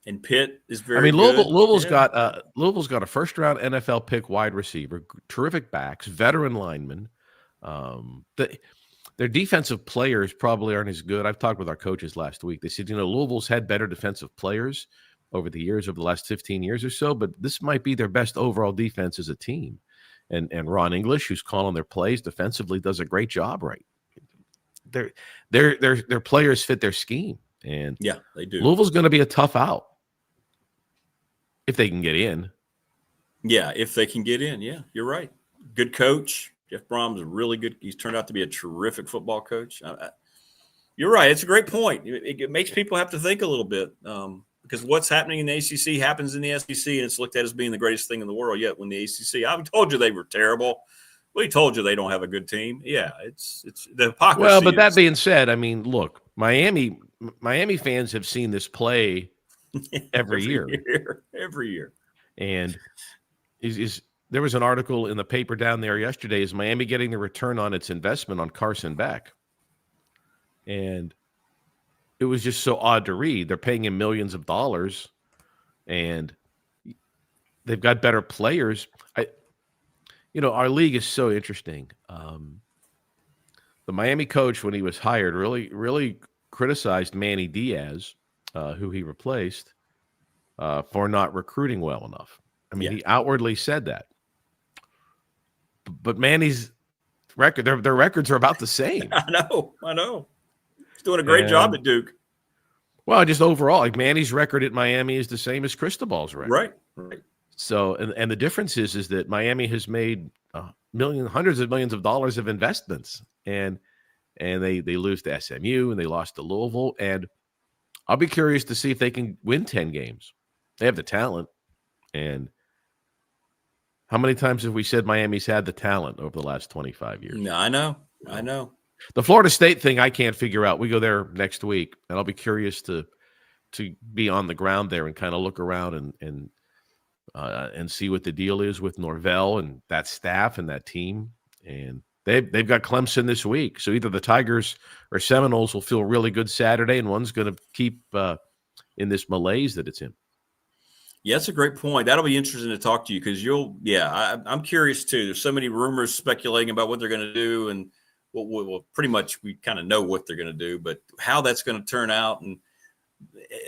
And Pitt is very good. Louisville's got a first-round NFL pick wide receiver, terrific backs, veteran linemen. Their defensive players probably aren't as good. I've talked with our coaches last week. They said, Louisville's had better defensive players over the last 15 years or so, but this might be their best overall defense as a team. And Ron English, who's calling their plays defensively, does a great job. Right? Their players fit their scheme, and they do. Louisville's going to be a tough out. If they can get in. Yeah, if they can get in. Yeah, you're right. Good coach. Jeff Brom's really good. He's turned out to be a terrific football coach. You're right. It's a great point. It makes people have to think a little bit because what's happening in the ACC happens in the SEC, and it's looked at as being the greatest thing in the world. Yet when the ACC, I've told you they were terrible. We told you they don't have a good team. Yeah, it's the hypocrisy. Well, but that being said, I mean, look, Miami fans have seen this play every year. And there was an article in the paper down there yesterday. Is Miami getting the return on its investment on Carson Beck? And it was just so odd to read. They're paying him millions of dollars, and they've got better players. Our league is so interesting. The Miami coach, when he was hired, really criticized Manny Diaz, who he replaced, for not recruiting well enough. I mean, he outwardly said that. But Manny's record, their records are about the same. I know. He's doing a great job at Duke. Well, just overall, like Manny's record at Miami is the same as Cristobal's record. Right. So, and the difference is that Miami has made hundreds of millions of dollars of investments, and they lose to SMU and they lost to Louisville, and I'll be curious to see if they can win 10 games. They have the talent, and how many times have we said Miami's had the talent over the last 25 years? No, I know. The Florida State thing I can't figure out. We go there next week, and I'll be curious to be on the ground there and kind of look around and see what the deal is with Norvell and that staff and that team. And they've got Clemson this week, so either the Tigers or Seminoles will feel really good Saturday, and one's going to keep in this malaise that it's in. Yeah, that's a great point. That'll be interesting to talk to you because I'm curious too. There's so many rumors speculating about what they're going to do, and well, pretty much we kind of know what they're going to do, but how that's going to turn out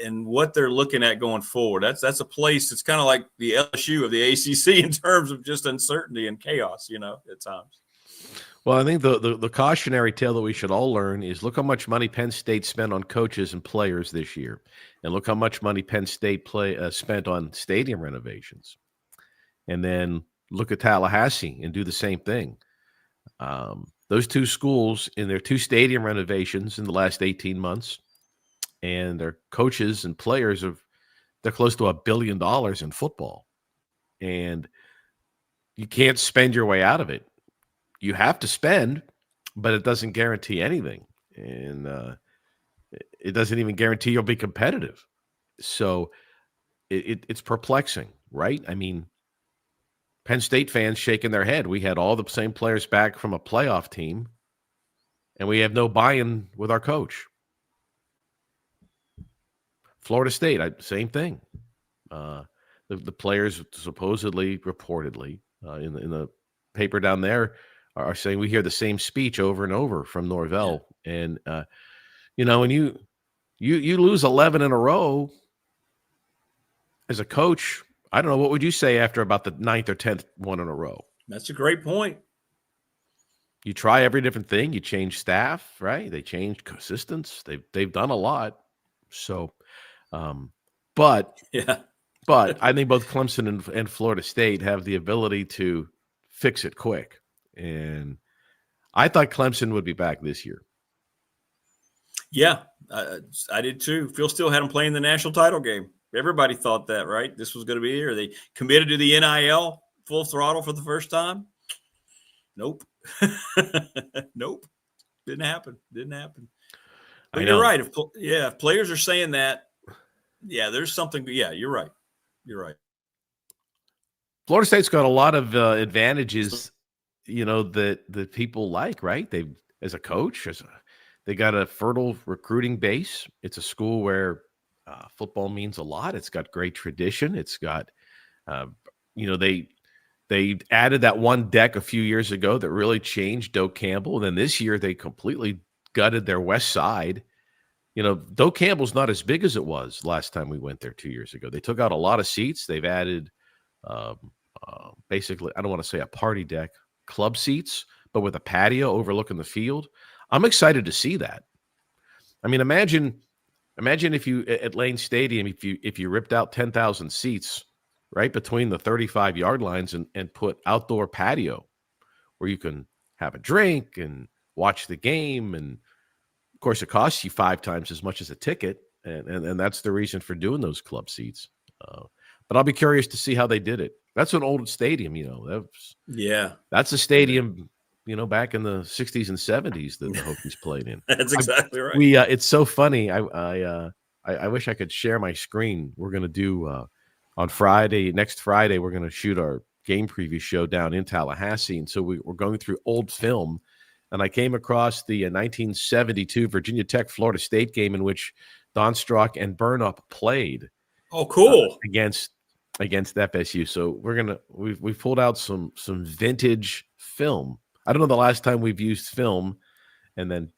and what they're looking at going forward. That's a place that's kind of like the LSU of the ACC in terms of just uncertainty and chaos, at times. Well, I think the cautionary tale that we should all learn is look how much money Penn State spent on coaches and players this year, and look how much money Penn State spent on stadium renovations. And then look at Tallahassee and do the same thing. Those two schools in their two stadium renovations in the last 18 months, and their coaches and players they're close to $1 billion in football. And you can't spend your way out of it. You have to spend, but it doesn't guarantee anything. And it doesn't even guarantee you'll be competitive. So it's perplexing, right? I mean, Penn State fans shaking their head. We had all the same players back from a playoff team, and we have no buy-in with our coach. Florida State, same thing. The players supposedly, reportedly, in the paper down there are saying we hear the same speech over and over from Norvell. Yeah. And, when you lose 11 in a row as a coach, I don't know, what would you say after about the 9th or 10th one in a row? That's a great point. You try every different thing. You change staff, right? They changed assistants. They've done a lot. So, but I think both Clemson and Florida State have the ability to fix it quick. And I thought Clemson would be back this year. Yeah, I did too. Phil still had them playing the national title game. Everybody thought that, right? This was going to be here. They committed to the NIL full throttle for the first time. Nope. Nope. Didn't happen. But you're right. If players are saying that, there's something. Yeah, you're right. Florida State's got a lot of advantages, that people like, right? They, as a coach, they got a fertile recruiting base. It's a school where football means a lot. It's got great tradition. It's got, they added that one deck a few years ago that really changed Doak Campbell. And then this year they completely gutted their west side. Doak Campbell's not as big as it was last time we went there 2 years ago. They took out a lot of seats. They've added basically, I don't want to say a party deck, club seats, but with a patio overlooking the field. I'm excited to see that. I mean, imagine if you at Lane Stadium, if you ripped out 10,000 seats right between the 35-yard lines and put outdoor patio where you can have a drink and watch the game. And of course, it costs you 5 times as much as a ticket. And that's the reason for doing those club seats. But I'll be curious to see how they did it. That's an old stadium, that's a stadium, back in the 60s and 70s that the Hokies played in. That's exactly right. It's so funny. I wish I could share my screen. We're going to do on next Friday, we're going to shoot our game preview show down in Tallahassee. And so we're going through old film and I came across the 1972 Virginia Tech Florida State game in which Don Strock and Burnup played. Oh, cool. Against FSU. So we've pulled out some vintage film. I don't know the last time we've used film and then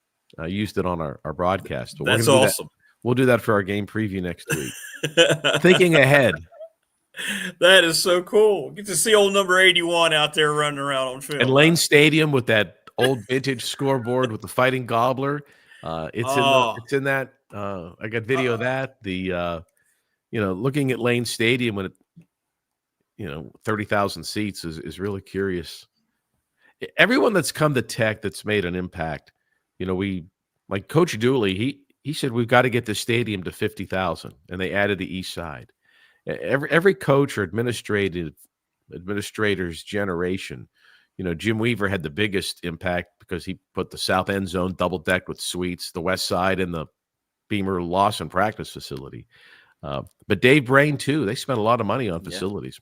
used it on our broadcast. But that's awesome. We'll do that for our game preview next week. Thinking ahead. That is so cool. Get to see old number 81 out there running around on film. And Lane Stadium with that old vintage scoreboard with the fighting gobbler. It's in that. I got video of that. The looking at Lane Stadium when it 30,000 seats is really curious. Everyone that's come to Tech that's made an impact, we like Coach Dooley, he said we've got to get the stadium to 50,000, and they added the east side. Every coach or administrator's generation, Jim Weaver had the biggest impact because he put the south end zone double decked with suites, the west side and the Beamer Lawson practice facility. But Dave Brain too, they spent a lot of money on facilities.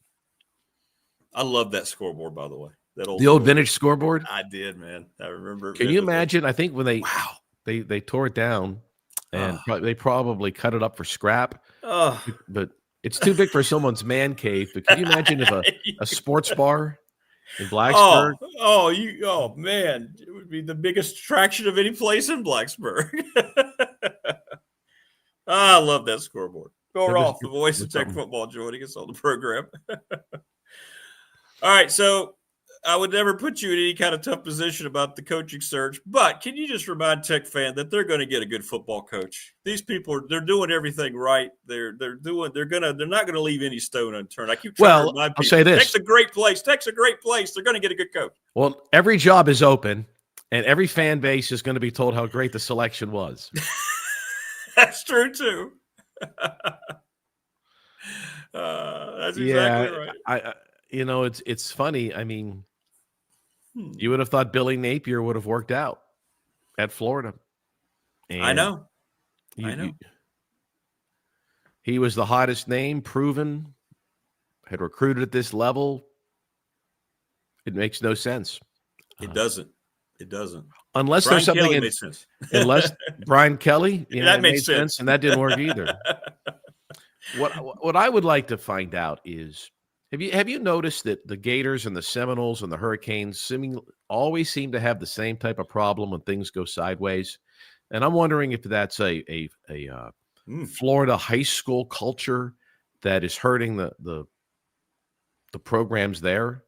I love that scoreboard, by the way. The old vintage scoreboard. I did, man. I remember. Can you imagine? I think when they tore it down, and they probably cut it up for scrap. But it's too big for someone's man cave. But can you imagine if a sports bar in Blacksburg? Oh man, it would be the biggest attraction of any place in Blacksburg. I love that scoreboard. Go Roth, the voice of Tech football, joining us on the program. All right, so I would never put you in any kind of tough position about the coaching search, but can you just remind Tech fan that they're going to get a good football coach? These people they're doing everything right. They're not going to leave any stone unturned. I keep trying to remind people. I'll say this. Tech's a great place. Tech's a great place. They're going to get a good coach. Well, every job is open, and every fan base is going to be told how great the selection was. That's true too. That's exactly right. It's funny. I mean, you would have thought Billy Napier would have worked out at Florida. And I know. He was the hottest name, proven, had recruited at this level. It makes no sense. It doesn't. It doesn't. Unless Brian there's something Kelly made sense. Unless Brian Kelly, that made sense, and that didn't work either. What I would like to find out is, have you noticed that the Gators and the Seminoles and the Hurricanes always seem to have the same type of problem when things go sideways? And I'm wondering if that's a Florida high school culture that is hurting the programs there.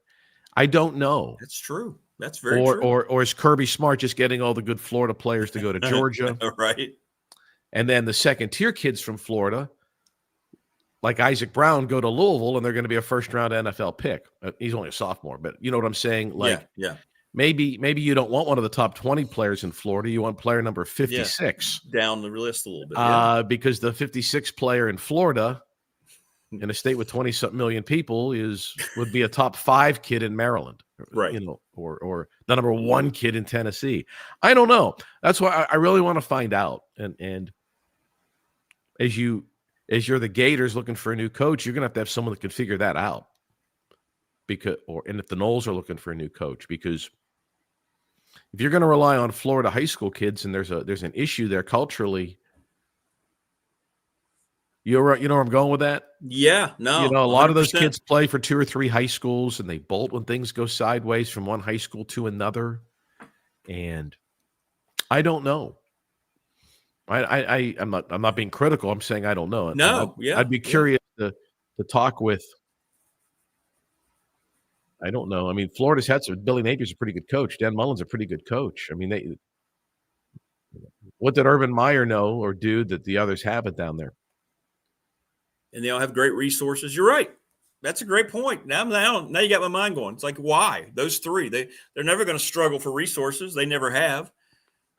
I don't know. That's true. That's very true. Or is Kirby Smart just getting all the good Florida players to go to Georgia? Right. And then the second tier kids from Florida, like Isaac Brown, go to Louisville and they're going to be a first round NFL pick. He's only a sophomore, but you know what I'm saying? Like, yeah. Maybe you don't want one of the top 20 players in Florida. You want player number 56. Yeah. Down the list a little bit. Because the 56 player in Florida, in a state with 20-something million people, would be a top 5 kid in Maryland. Right. Or the number 1 kid in Tennessee. I don't know. That's why I really want to find out. And as you're the Gators looking for a new coach, you're going to have someone that can figure that out. And if the Noles are looking for a new coach, because if you're going to rely on Florida high school kids and there's an issue there culturally, you know where I'm going with that? Yeah, no. A lot of those kids play for 2 or 3 high schools and they bolt when things go sideways from one high school to another. And I don't know. I'm not being critical. I'm saying I don't know. No, I'd be curious to talk with. I don't know. I mean, Florida's had some. Billy Napier's a pretty good coach. Dan Mullen's a pretty good coach. I mean, what did Urban Meyer know or do that the others haven't down there? And they all have great resources. You're right. That's a great point. Now you got my mind going. It's like, why? Those 3, they're never going to struggle for resources. They never have.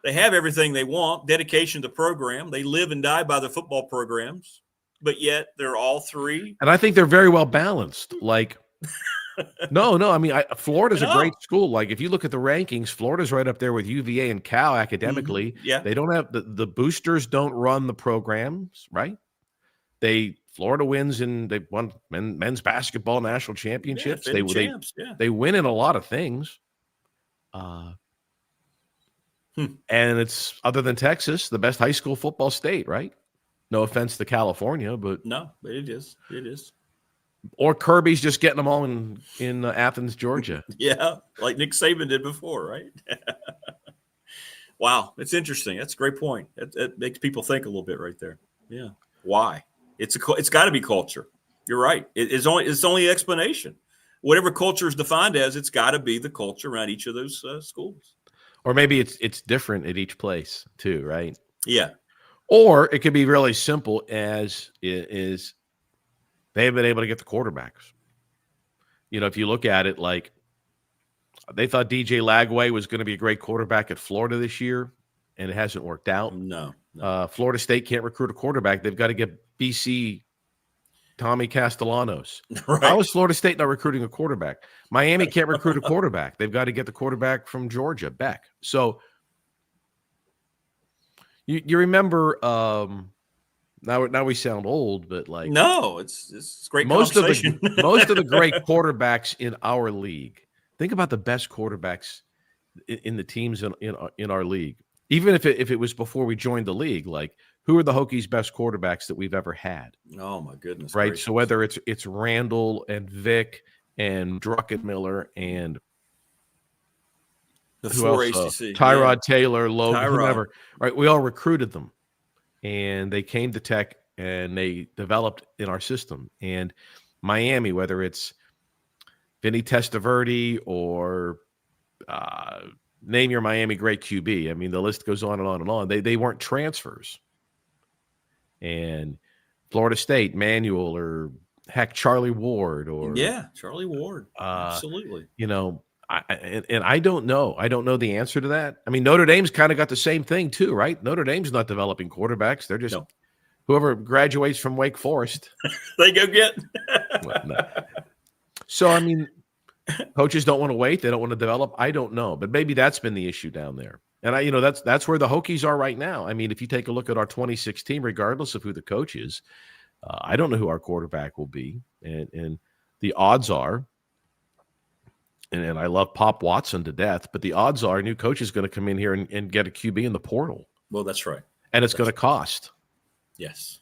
They have everything they want, dedication to program. They live and die by the football programs, but yet they're all 3. And I think they're very well balanced. Like, no. I mean, Florida's a great school. Like, if you look at the rankings, Florida's right up there with UVA and Cal academically. Mm-hmm. Yeah. They don't have the boosters don't run the programs, right? Florida wins and they won men's basketball national championships. Yeah, they win in a lot of things. And it's, other than Texas, the best high school football state, right? No offense to California, but no, it is. It is. Or Kirby's just getting them all in Athens, Georgia. Yeah, like Nick Saban did before, right? Wow, it's interesting. That's a great point. It makes people think a little bit right there. Yeah, why? It's got to be culture. You're right. It's only the explanation. Whatever culture is defined as, it's got to be the culture around each of those schools. Or maybe it's different at each place too, right? Yeah. Or it could be really simple as is they've been able to get the quarterbacks. You know, if you look at it, like they thought DJ Lagway was going to be a great quarterback at Florida this year, and it hasn't worked out. No. Florida State can't recruit a quarterback. They've got to get BC Tommy Castellanos. Right. How is Florida State not recruiting a quarterback? Miami can't recruit a quarterback. They've got to get the quarterback from Georgia, Beck. So you remember now we sound old, but like no, it's great. Most of conversation. the great quarterbacks in our league. Think about the best quarterbacks in the teams in our league. Even if it was before we joined the league, like who are the Hokies' best quarterbacks that we've ever had? Oh my goodness! Right. Gracious. So whether it's Randall and Vick and Druckenmiller and the who four else? ACC, Tyrod Taylor, Logan, Tyrod. whoever. Right. We all recruited them, and they came to Tech and they developed in our system. And Miami, whether it's Vinny Testaverde or name your Miami great QB. I mean, the list goes on and on and on. They weren't transfers. And Florida State, Manuel, or heck, Charlie Ward, or Charlie Ward, absolutely. You know, I don't know. I don't know the answer to that. I mean, Notre Dame's kind of got the same thing too, right? Notre Dame's not developing quarterbacks. They're just whoever graduates from Wake Forest, they go get. Well, no. So, I mean, coaches don't want to wait. They don't want to develop. I don't know, but maybe that's been the issue down there. And that's where the Hokies are right now. I mean, if you take a look at our 26 team, regardless of who the coach is, I don't know who our quarterback will be. And the odds are, and I love Pop Watson to death, but the odds are a new coach is going to come in here and get a QB in the portal. Well, that's right. And it's going to cost. Yes,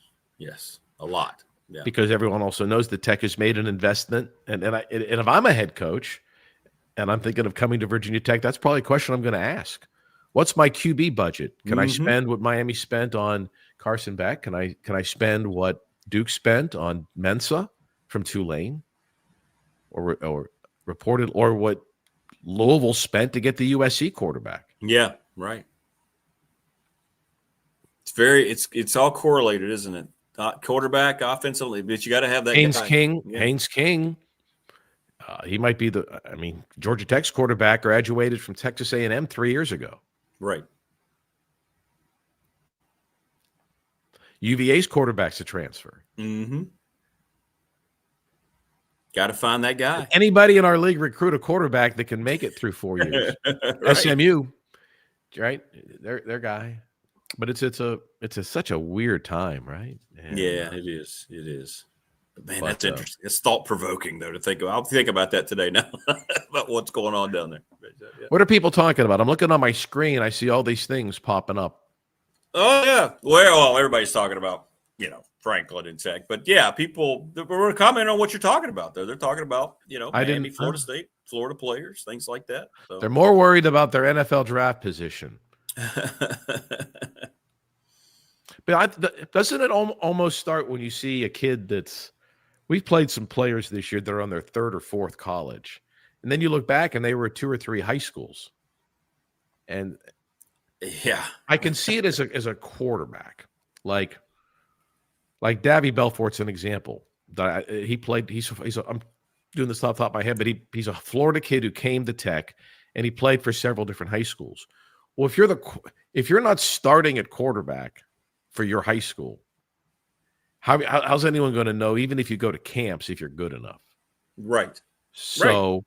a lot. Yeah. Because everyone also knows that Tech has made an investment. And if I'm a head coach and I'm thinking of coming to Virginia Tech, that's probably a question I'm going to ask. What's my QB budget? Can I spend what Miami spent on Carson Beck? Can I spend what Duke spent on Mensah from Tulane? Or reported, or what Louisville spent to get the USC quarterback? Yeah, right. It's all correlated, isn't it? Quarterback, offensively, but you got to have that. Haynes guy. King. Yeah. Haynes King. He might be Georgia Tech's quarterback graduated from Texas A&M 3 years ago. Right. UVA's quarterback's a transfer. Mm-hmm. Got to find that guy. Anybody in our league recruit a quarterback that can make it through 4 years. Right. SMU, right? Their guy. But it's such a weird time, right? And, yeah, it is. It is. But man, that's interesting. It's thought provoking though to think about. I'll think about that today now about what's going on down there. Yeah. What are people talking about? I'm looking on my screen. I see all these things popping up. Oh yeah. Well, everybody's talking about Franklin and Tech, but yeah, people were commenting on what you're talking about. They're talking about Miami, Florida State, Florida players, things like that. So. They're more worried about their NFL draft position. But doesn't it almost start when you see a kid we've played some players this year that are on their third or fourth college, and then you look back and they were at 2 or 3 high schools, and yeah, I can see it as a quarterback, like Davy Belfort's an example. He played. I'm doing this off the top of my head, but he's a Florida kid who came to Tech, and he played for several different high schools. Well, if you're not starting at quarterback for your high school, how's anyone going to know, even if you go to camps, if you're good enough? Right. So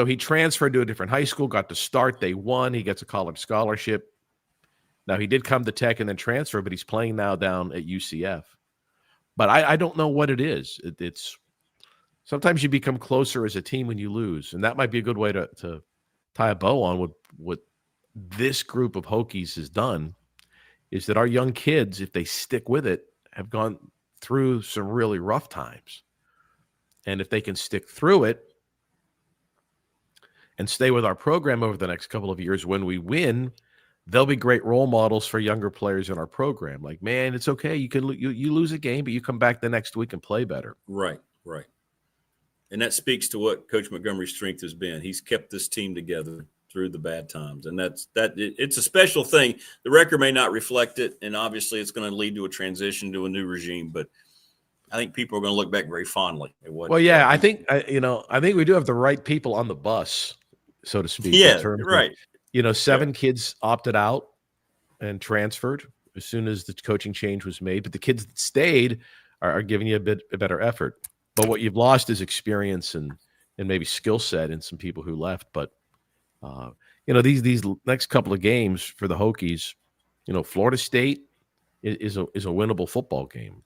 he transferred to a different high school, got to start. They won. He gets a college scholarship. Now, he did come to Tech and then transfer, but he's playing now down at UCF. But I don't know what it is. It's sometimes you become closer as a team when you lose, and that might be a good way to tie a bow on what this group of Hokies has done is that our young kids, if they stick with it, have gone through some really rough times. And if they can stick through it and stay with our program over the next couple of years, when we win, they'll be great role models for younger players in our program. Like, man, it's okay. You can you lose a game, but you come back the next week and play better. Right. And that speaks to what Coach Montgomery's strength has been. He's kept this team together through the bad times, and it's a special thing. The record may not reflect it, and obviously it's going to lead to a transition to a new regime, but I think people are going to look back very fondly at what. Well, yeah, I think we do have the right people on the bus, so to speak. Yeah, right. Of, 7 kids opted out and transferred as soon as the coaching change was made, but the kids that stayed are giving you a better effort. But what you've lost is experience and maybe skill set in some people who left. But these next couple of games for the Hokies, Florida State is a winnable football game.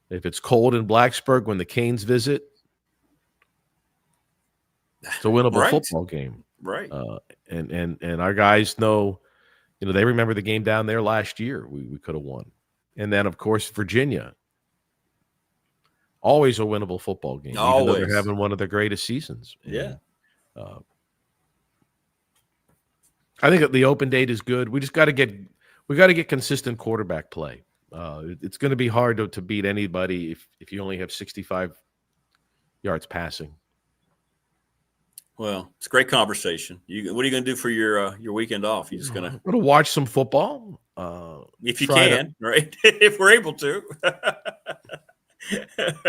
If it's cold in Blacksburg when the Canes visit, it's a winnable football game. Right. And our guys know, they remember the game down there last year. We could have won. And then, of course, Virginia. Always a winnable football game. Always. Even though they're having one of their greatest seasons. Yeah. And, I think that the open date is good. We just got to get consistent quarterback play. It's going to be hard to beat anybody if you only have 65 yards passing. Well, it's a great conversation. What are you going to do for your weekend off? You just going to watch some football? If you can, right? If we're able to.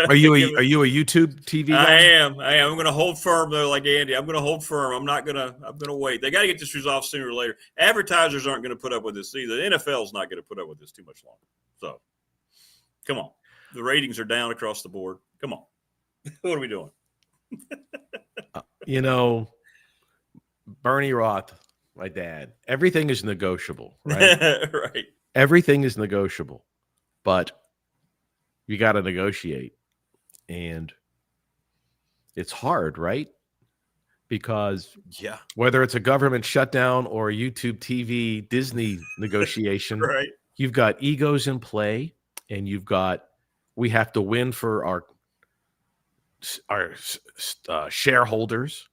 Are you a YouTube TV guy? I am. I'm going to hold firm though, like Andy. I'm going to hold firm. I'm going to wait. They got to get this resolved sooner or later. Advertisers aren't going to put up with this either. The NFL's not going to put up with this too much longer. So, come on. The ratings are down across the board. Come on. What are we doing? Bernie Roth, my dad, everything is negotiable, right? Right. Everything is negotiable, but you got to negotiate. And it's hard, right? Because whether it's a government shutdown or a YouTube TV Disney negotiation, right. You've got egos in play, and we have to win for our shareholders.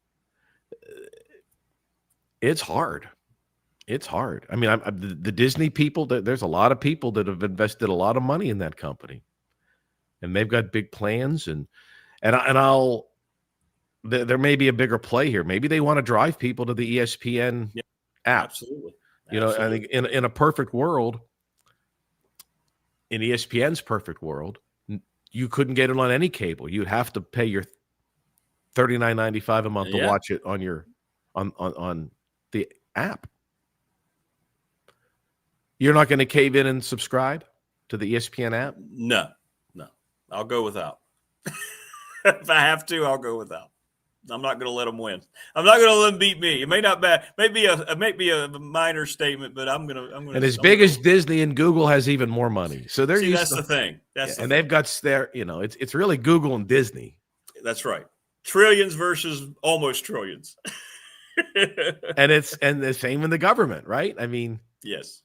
It's hard. I mean, the Disney people, there's a lot of people that have invested a lot of money in that company, and they've got big plans. And there may be a bigger play here. Maybe they want to drive people to the ESPN app. Absolutely. I think in a perfect world, in ESPN's perfect world, you couldn't get it on any cable. You'd have to pay your $39.95 a month to watch it on your on the app. You're not going to cave in and subscribe to the ESPN app? No. I'll go without. If I have to, I'll go without. I'm not going to let them win. I'm not going to let them beat me. It may not be a minor statement, but I'm going to. And as big as Disney and Google has even more money, so they're that's the thing. They've got their. It's really Google and Disney. That's right. Trillions versus almost trillions. and the same in the government, right? I mean, yes.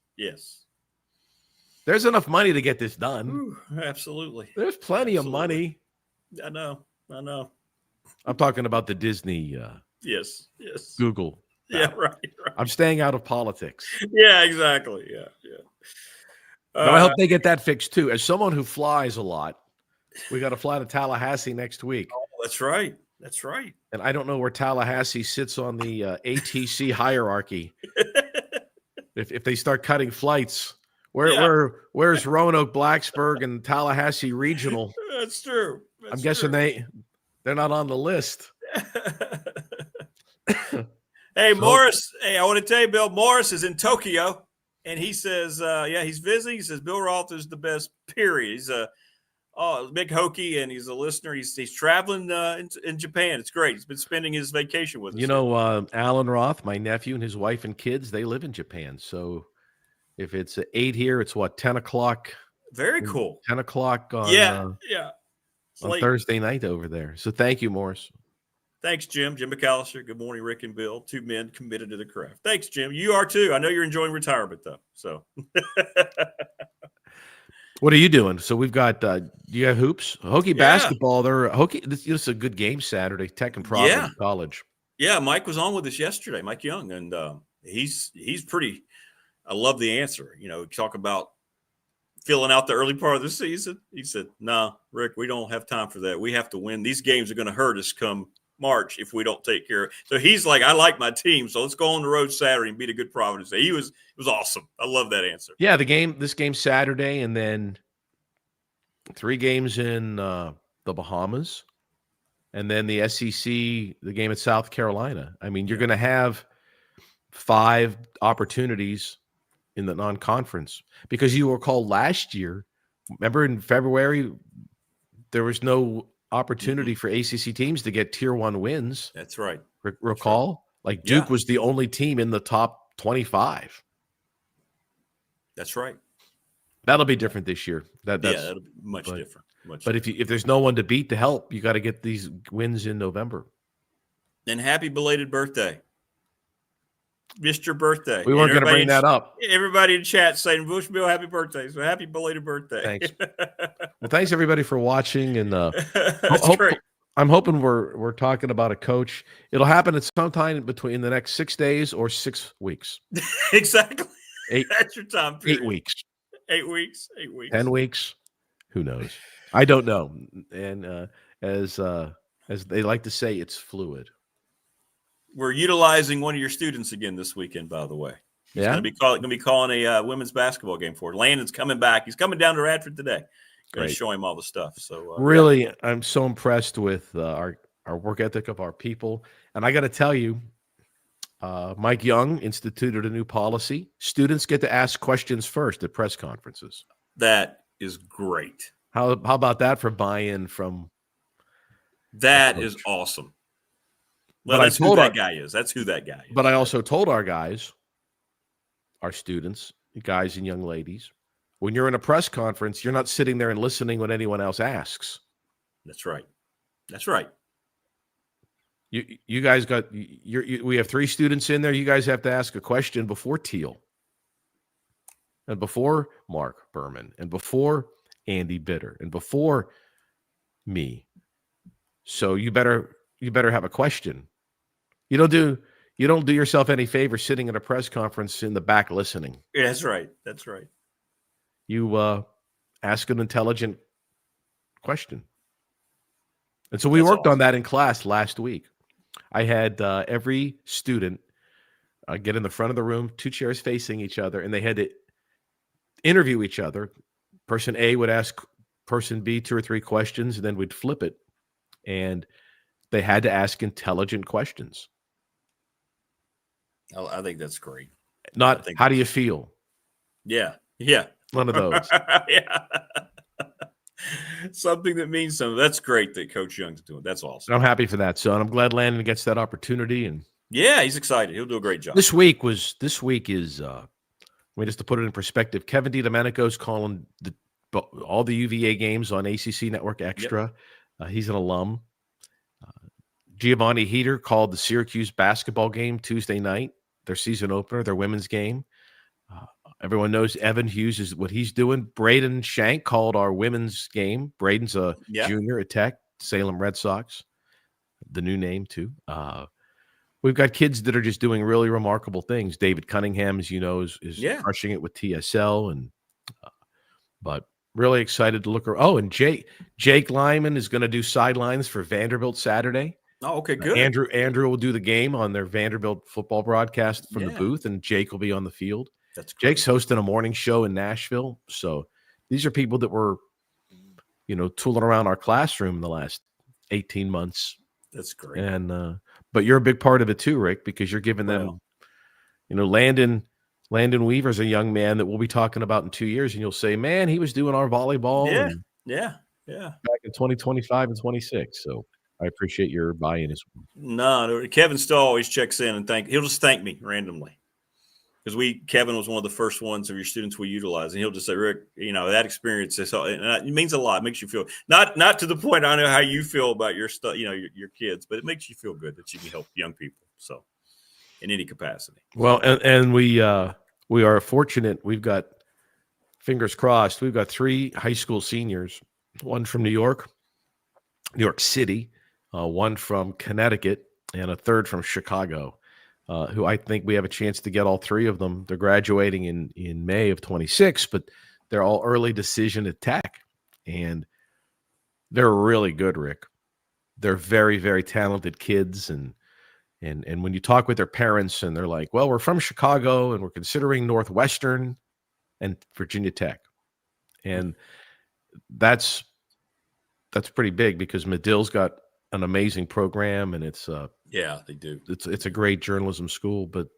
There's enough money to get this done. Ooh, absolutely. There's plenty of money. I know. I'm talking about the Disney. Yes. Google. Yeah, right. I'm staying out of politics. Yeah, exactly. Yeah. I hope they get that fixed too. As someone who flies a lot, we got to fly to Tallahassee next week. Oh, that's right. And I don't know where Tallahassee sits on the ATC hierarchy. If they start cutting flights, where's Roanoke, Blacksburg, and Tallahassee Regional? That's true. I'm guessing they're not on the list. Hey, Morris. Hey, I want to tell you, Bill, Morris is in Tokyo, and he says, he's visiting. He says Bill Roth is the best, period. He's a big Hokie, and he's a listener. He's traveling in Japan. It's great. He's been spending his vacation with us. Alan Roth, my nephew, and his wife and kids, they live in Japan. So if it's 8 here, it's 10 o'clock. Very cool. 10 o'clock on on Thursday night over there. So thank you, Morris. Thanks, Jim. Jim McAllister. Good morning, Rick and Bill. 2 men committed to the craft. Thanks, Jim. You are too. I know you're enjoying retirement, though. So, what are you doing? So we've got you have hoops, Hokie basketball. This is a good game Saturday. Tech and Providence College. Yeah, Mike was on with us yesterday, Mike Young, and he's pretty. I love the answer. Talk about filling out the early part of the season. He said, "No, Rick, we don't have time for that. We have to win. These games are going to hurt us come March if we don't take care of it." So he's like, "I like my team, so let's go on the road Saturday and beat a good Providence." It was awesome. I love that answer. Yeah, this game Saturday, and then 3 games in the Bahamas, and then the SEC, the game at South Carolina. I mean, you're going to have 5 opportunities in the non-conference, because you recall last year, remember in February, there was no opportunity for ACC teams to get tier 1 wins. That's right. Recall? Like Duke was the only team in the top 25. That's right. That'll be different this year. That'll be much different. But if there's no one to beat to help, you got to get these wins in November. And happy belated birthday. Missed your birthday. We weren't going to bring that up. Everybody in chat saying, "Bush Bill, happy birthday." So happy belated birthday. Thanks. Well, thanks everybody for watching. And great. I'm hoping we're talking about a coach. It'll happen at some time between the next 6 days or 6 weeks. Exactly. 8. That's your time period. 8 weeks. 8 weeks. 8 weeks. 10 weeks. Who knows? I don't know. And as they like to say, it's fluid. We're utilizing one of your students again this weekend, by the way. He's going to be calling a women's basketball game for it. Landon's coming back. He's coming down to Radford today. Going to show him all the stuff. So really, I'm so impressed with our work ethic of our people. And I got to tell you, Mike Young instituted a new policy. Students get to ask questions first at press conferences. That is great. How about that for buy-in from? That is awesome. Well, that's who that guy is. That's who that guy is. But I also told our guys, our students, guys and young ladies, when you're in a press conference, you're not sitting there and listening when anyone else asks. That's right. That's right. You guys got we have 3 students in there. You guys have to ask a question before Teal, and before Mark Berman, and before Andy Bitter, and before me. So you better have a question. You don't do yourself any favor sitting at a press conference in the back listening. Yeah, that's right. That's right. You ask an intelligent question. And so we worked on that in class last week. I had every student get in the front of the room, 2 chairs facing each other, and they had to interview each other. Person A would ask person B 2 or 3 questions, and then we'd flip it. And they had to ask intelligent questions. I think that's great. Not how do you feel? Yeah. Yeah. One of those. Yeah. Something that means something. That's great that Coach Young's doing. That's awesome. I'm happy for that, son. I'm glad Landon gets that opportunity. And yeah, he's excited. He'll do a great job. This week is just to put it in perspective, Kevin DiDomenico's calling all the UVA games on ACC Network Extra. Yep. He's an alum. Giovanni Heater called the Syracuse basketball game Tuesday night, their season opener, their women's game. Everyone knows Evan Hughes is what he's doing. Braden Shank called our women's game. Braden's a junior at Tech, Salem Red Sox, the new name too. We've got kids that are just doing really remarkable things. David Cunningham, as you know, is crushing it with TSL, and but really excited to look. And Jake Lyman is going to do sidelines for Vanderbilt Saturday. Oh, okay, good. Andrew will do the game on their Vanderbilt football broadcast from the booth, and Jake will be on the field. That's great. Jake's hosting a morning show in Nashville. So these are people that were, tooling around our classroom in the last 18 months. That's great. And but you're a big part of it too, Rick, because you're giving them, Landon Weaver's a young man that we'll be talking about in 2 years, and you'll say, man, he was doing our volleyball. Yeah. Back in 2025 and 26. So I appreciate your buy-in as well. No, Kevin still always checks in and he'll just thank me randomly. because Kevin was one of the first ones of your students we utilize, and he'll just say, Rick, that experience is, and it means a lot. It makes you feel not to the point I know how you feel about your stuff, your kids, but it makes you feel good that you can help young people. So in any capacity. Well, and we are fortunate. We've got, fingers crossed, we've got 3 high school seniors, one from New York City, one from Connecticut, and a third from Chicago, who I think we have a chance to get all 3 of them. They're graduating in May of 26, but they're all early decision at Tech, and they're really good, Rick. They're very, very talented kids, and when you talk with their parents and they're like, well, we're from Chicago and we're considering Northwestern and Virginia Tech. And that's pretty big because Medill's got an amazing program, and it's they do. It's a great journalism school, but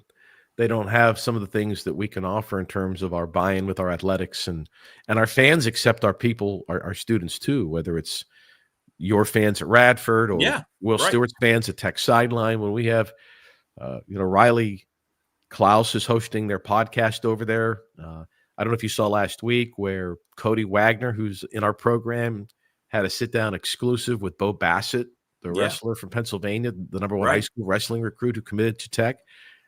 they don't have some of the things that we can offer in terms of our buy-in with our athletics, and our fans accept our people, our students too, whether it's your fans at Radford or Will Stewart's fans at Tech Sideline. When we have, Riley Klaus is hosting their podcast over there. I don't know if you saw last week where Cody Wagner, who's in our program, had a sit-down exclusive with Bo Bassett, the wrestler from Pennsylvania, the number 1 high school wrestling recruit who committed to Tech.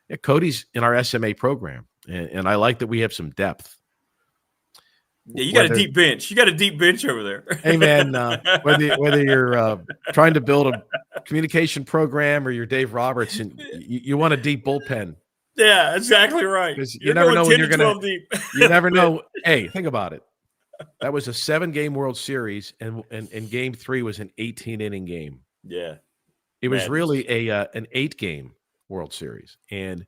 Yeah, Cody's in our SMA program, and I like that we have some depth. Yeah, you got a deep bench. You got a deep bench over there. Hey, man, whether you're trying to build a communication program or you're Dave Roberts, and you want a deep bullpen. Yeah, exactly right. You never know when you're going to – you never know. Hey, think about it. That was a 7-game World Series, and Game 3 was an 18-inning game. Yeah. It was really an 8-game World Series. And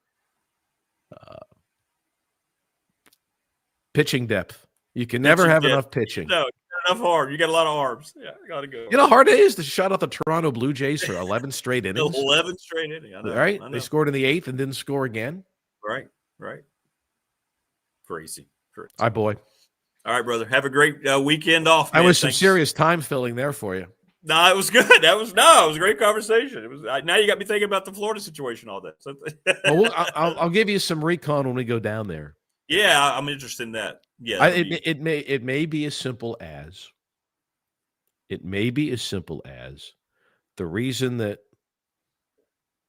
pitching depth. You can never have enough pitching. No, enough arms. You got a lot of arms. Yeah, got to go. You know how hard it is to shut out the Toronto Blue Jays for 11 straight innings? 11 straight innings. I know. Right? I know. They scored in the 8th and didn't score again. Right. Crazy. Hi, boy. All right, brother. Have a great weekend off, man. That was some serious time filling there for you. No, it was good. It was a great conversation. It was. Now you got me thinking about the Florida situation all day. So well, I'll give you some recon when we go down there. Yeah, I'm interested in that. Yeah, it may be as simple as the reason that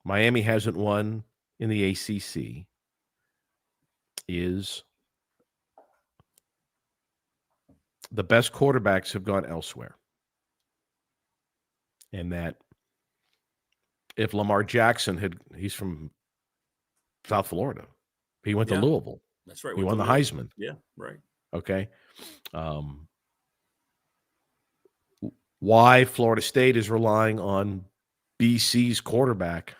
Miami hasn't won in the ACC is the best quarterbacks have gone elsewhere. And that if Lamar Jackson he's from South Florida. He went to Louisville. That's right. He won the Heisman. Yeah, right. Okay. Why Florida State is relying on BC's quarterback?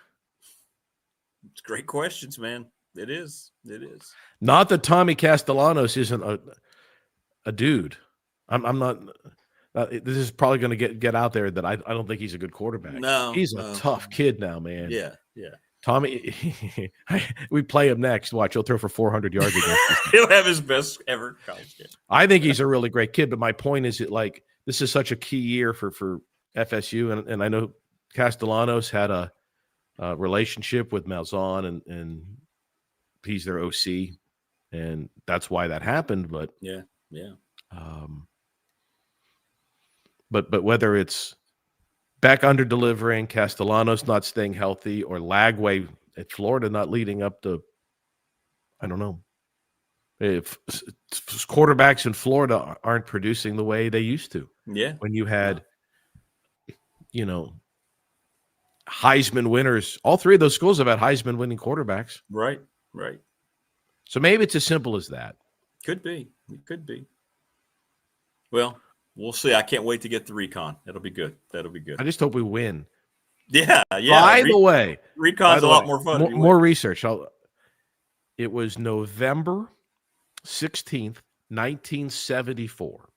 It's great questions, man. It is. Not that Tommy Castellanos isn't a dude. I'm not. This is probably going to get out there that I don't think he's a good quarterback. No, he's a tough kid now, man. Yeah. Tommy, we play him next. Watch, he'll throw for 400 yards against us. He'll have his best ever college game. I think he's a really great kid, but my point is that this is such a key year for FSU, and I know Castellanos had a relationship with Malzahn, and he's their OC, and that's why that happened. But yeah. But whether it's Beck under delivering, Castellanos not staying healthy, or Lagway at Florida not leading up to, I don't know. If quarterbacks in Florida aren't producing the way they used to. Yeah. When you had, Heisman winners, all 3 of those schools have had Heisman winning quarterbacks. Right. So maybe it's as simple as that. Could be. It could be. Well, we'll see. I can't wait to get the recon. That'll be good. I just hope we win. Yeah. By the way, recon's a lot more fun. More research. It was November 16th, 1974.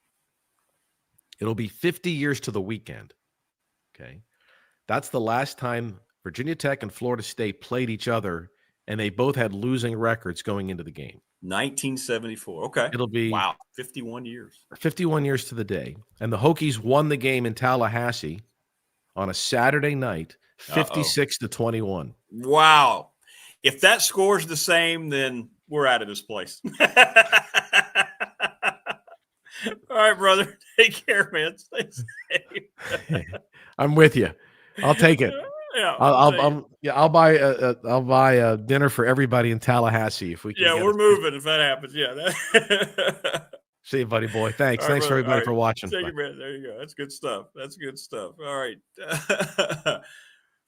It'll be 50 years to the weekend. Okay. That's the last time Virginia Tech and Florida State played each other, and they both had losing records going into the game. 1974. Okay. It'll be 51 years. 51 years to the day. And the Hokies won the game in Tallahassee on a Saturday night, 56-21. Wow. If that score's the same, then we're out of this place. All right, brother. Take care, man. Stay safe. I'm with you. I'll take it. Yeah, I'll buy a dinner for everybody in Tallahassee if we can. Yeah, we're moving if that happens. Yeah. See you, buddy boy. Thanks. All right, Thanks brother. everybody All for right. watching. Take it, man. There you go. That's good stuff. All right.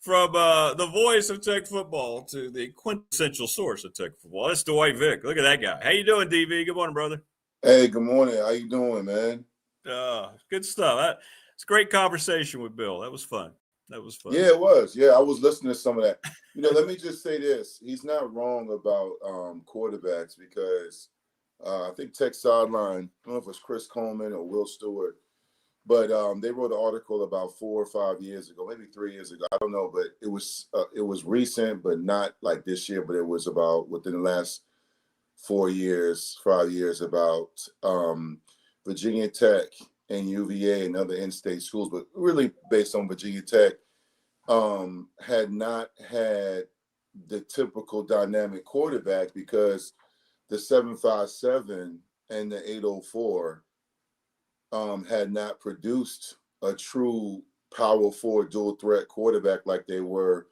From the voice of Tech football to the quintessential source of Tech football, that's Dwight Vick. Look at that guy. How you doing, DV? Good morning, brother. Hey, good morning. How you doing, man? Good stuff. It's a great conversation with Bill. That was fun. Yeah, it was. Yeah, I was listening to some of that. Let me just say this. He's not wrong about quarterbacks because I think Tech Sideline, I don't know if it was Chris Coleman or Will Stewart, but they wrote an article about 4 or 5 years ago, maybe 3 years ago. I don't know, but it was recent, but not like this year, but it was about within the last 5 years about Virginia Tech and UVA and other in-state schools, but really based on Virginia Tech, had not had the typical dynamic quarterback because the 757 and the 804 had not produced a true power forward dual threat quarterback like they were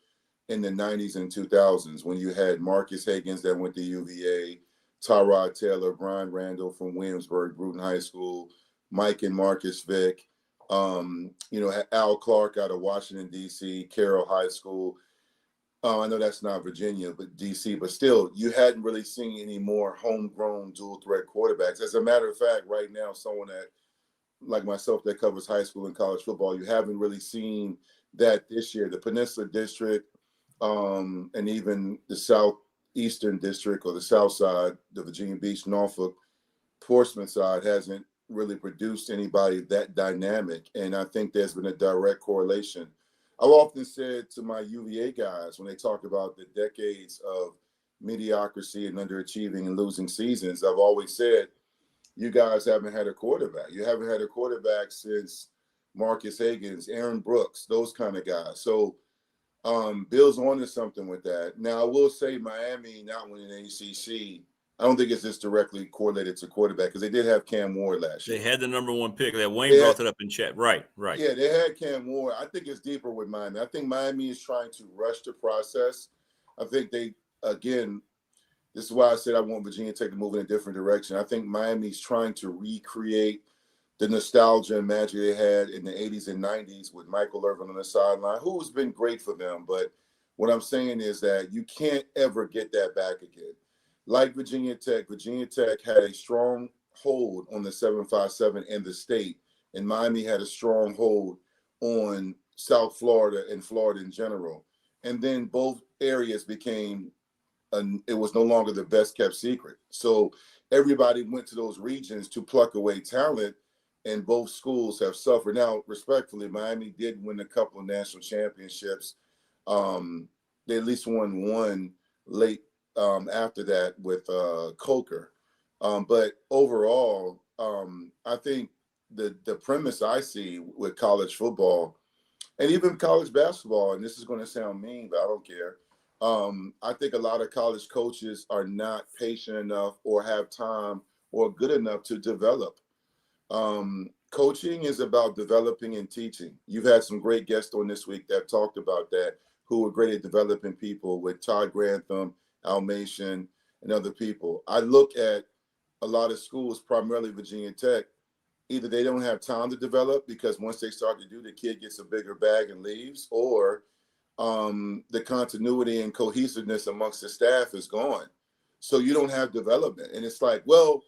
in the 90s and 2000s when you had Marcus Higgins that went to UVA, Tyrod Taylor, Brian Randall from Williamsburg, Bruton High School, Mike and Marcus Vick, Al Clark out of Washington, D.C., Carroll High School. I know that's not Virginia, but D.C., but still, you hadn't really seen any more homegrown dual threat quarterbacks. As a matter of fact, right now, someone that, like myself, that covers high school and college football, you haven't really seen that this year. The Peninsula District and even the Southeastern District or the South Side, the Virginia Beach, Norfolk, Portsmouth side hasn't really produced anybody that dynamic. And I think there's been a direct correlation. I've often said to my UVA guys when they talk about the decades of mediocrity and underachieving and losing seasons, I've always said, you guys haven't had a quarterback. You haven't had a quarterback since Marcus Higgins, Aaron Brooks, those kind of guys. So Bill's onto something with that. Now, I will say Miami not winning the ACC, I don't think it's just directly correlated to quarterback because they did have Cam Ward last year. They had the number one pick. Wayne brought it up in chat. Right. Yeah, they had Cam Ward. I think it's deeper with Miami. I think Miami is trying to rush the process. I think they, again, this is why I said I want Virginia Tech to move in a different direction. I think Miami's trying to recreate the nostalgia and magic they had in the 80s and 90s with Michael Irvin on the sideline, who's been great for them. But what I'm saying is that you can't ever get that back again. Like Virginia Tech had a strong hold on the 757 and the state, and Miami had a strong hold on South Florida and Florida in general. And then both areas became, it was no longer the best kept secret. So everybody went to those regions to pluck away talent, and both schools have suffered. Now, respectfully, Miami did win a couple of national championships. They at least won one late after that with Coker. But overall, I think the premise I see with college football and even college basketball, and this is going to sound mean, but I don't care. I think a lot of college coaches are not patient enough or have time or good enough to develop. Coaching is about developing and teaching. You've had some great guests on this week that talked about that, who were great at developing people with Todd Grantham, Almation, and other people. I look at a lot of schools, primarily Virginia Tech, either they don't have time to develop because once they start to do, the kid gets a bigger bag and leaves, or the continuity and cohesiveness amongst the staff is gone. So you don't have development. And it's like, well,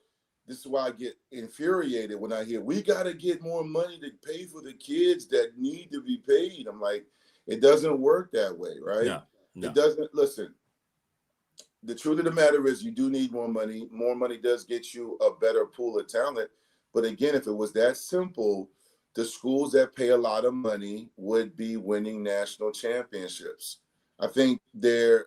this is why I get infuriated when I hear we got to get more money to pay for the kids that need to be paid. I'm like, it doesn't work that way, right? No. It doesn't. Listen, the truth of the matter is you do need more money. More money does get you a better pool of talent. But again, if it was that simple, the schools that pay a lot of money would be winning national championships. I think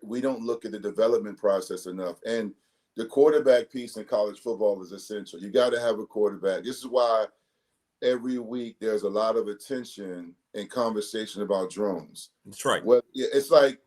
we don't look at the development process enough. And the quarterback piece in college football is essential. You got to have a quarterback. This is why every week there's a lot of attention and conversation about drones. That's right. Well, yeah, it's like,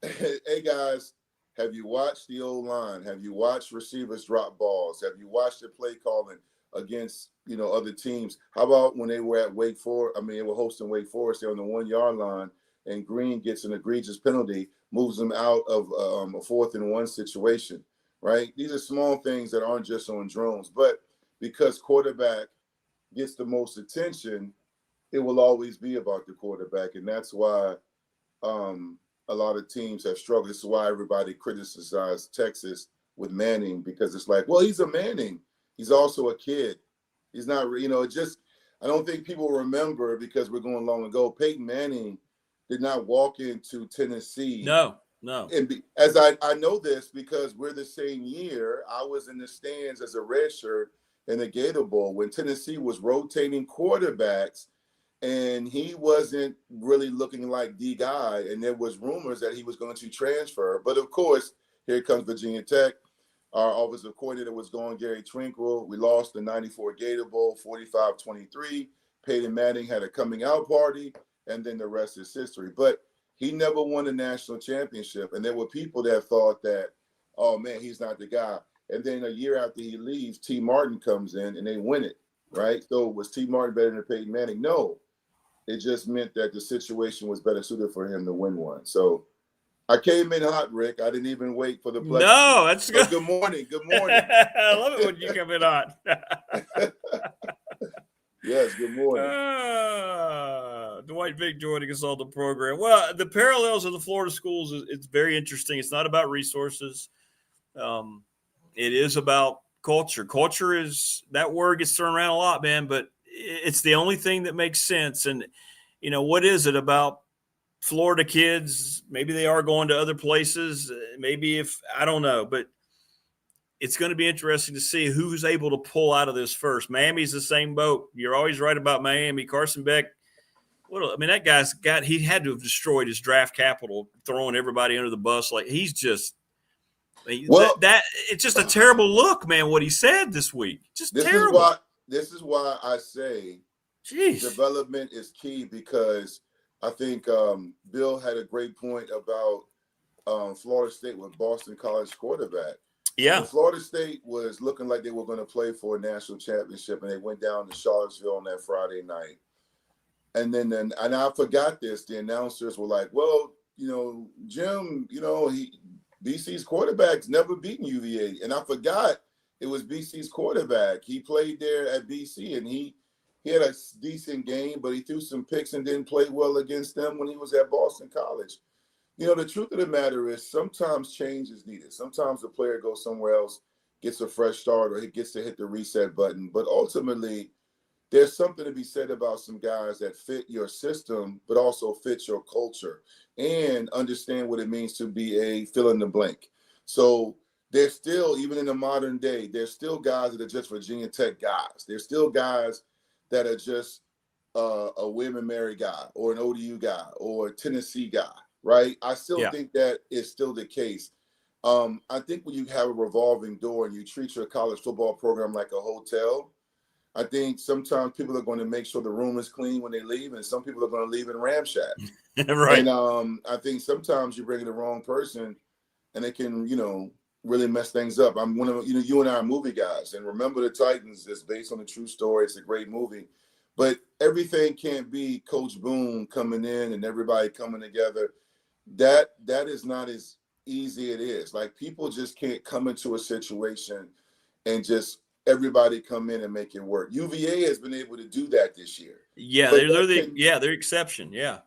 hey guys, Have you watched the O-line? Have you watched receivers drop balls? Have you watched the play calling against, other teams? How about when they were at Wake Forest? I mean, they were hosting Wake Forest. They're on the 1-yard line, and Green gets an egregious penalty, moves them out of a 4th and 1 situation, right? These are small things that aren't just on drones. But because quarterback gets the most attention, it will always be about the quarterback. And that's why a lot of teams have struggled. This is why everybody criticized Texas with Manning, because it's like, well, he's a Manning. He's also a kid. He's not, I don't think people remember, because we're going long ago. Peyton Manning did not walk into Tennessee. No. And as I know this because we're the same year. I was in the stands as a redshirt in the Gator Bowl when Tennessee was rotating quarterbacks, and he wasn't really looking like the guy. And there was rumors that he was going to transfer. But of course, here comes Virginia Tech. Our offensive coordinator was gone, Gary Twinkle. We lost the 94 Gator Bowl, 45-23. Peyton Manning had a coming out party, and then the rest is history. But he never won a national championship. And there were people that thought that, oh, man, he's not the guy. And then a year after he leaves, T. Martin comes in, and they win it, right? So was T. Martin better than Peyton Manning? No. It just meant that the situation was better suited for him to win one. So I came in hot, Rick. I didn't even wait for the play. No, that's good. Good morning. Good morning. I love it when you come in hot. Yes, good morning. Dwight Vick joining us on the program. Well, the parallels of the Florida schools, it's very interesting. It's not about resources. It is about culture. Culture is, that word gets thrown around a lot, man, but it's the only thing that makes sense. And, what is it about Florida kids? Maybe they are going to other places. Maybe I don't know, but it's going to be interesting to see who's able to pull out of this first. Miami's the same boat. You're always right about Miami. Carson Beck, that guy's he had to have destroyed his draft capital, throwing everybody under the bus. Like, he's just, it's just a terrible look, man, what he said this week. Just terrible. This is why I say development is key, because I think Bill had a great point about Florida State with Boston College quarterback. Yeah. When Florida State was looking like they were going to play for a national championship, and they went down to Charlottesville on that Friday night. And then and I forgot this, the announcers were like, well, Jim, BC's quarterback's never beaten UVA. And I forgot it was BC's quarterback. He played there at BC, and he had a decent game, but he threw some picks and didn't play well against them when he was at Boston College. The truth of the matter is sometimes change is needed. Sometimes the player goes somewhere else, gets a fresh start, or he gets to hit the reset button. But ultimately, there's something to be said about some guys that fit your system, but also fit your culture and understand what it means to be a fill in the blank. So there's still, even in the modern day, there's still guys that are just Virginia Tech guys. There's still guys that are just a William and Mary guy, or an ODU guy, or a Tennessee guy. Right. I still think that is still the case. I think when you have a revolving door and you treat your college football program like a hotel, I think sometimes people are going to make sure the room is clean when they leave, and some people are going to leave in ramshack. Right. And I think sometimes you bring in the wrong person, and it can, really mess things up. I'm one of, you and I are movie guys, and Remember the Titans is based on a true story. It's a great movie, but everything can't be Coach Boone coming in and everybody coming together. That is not as easy it is. Like, people just can't come into a situation and just everybody come in and make it work. UVA has been able to do that this year. Yeah, they're exception. Yeah.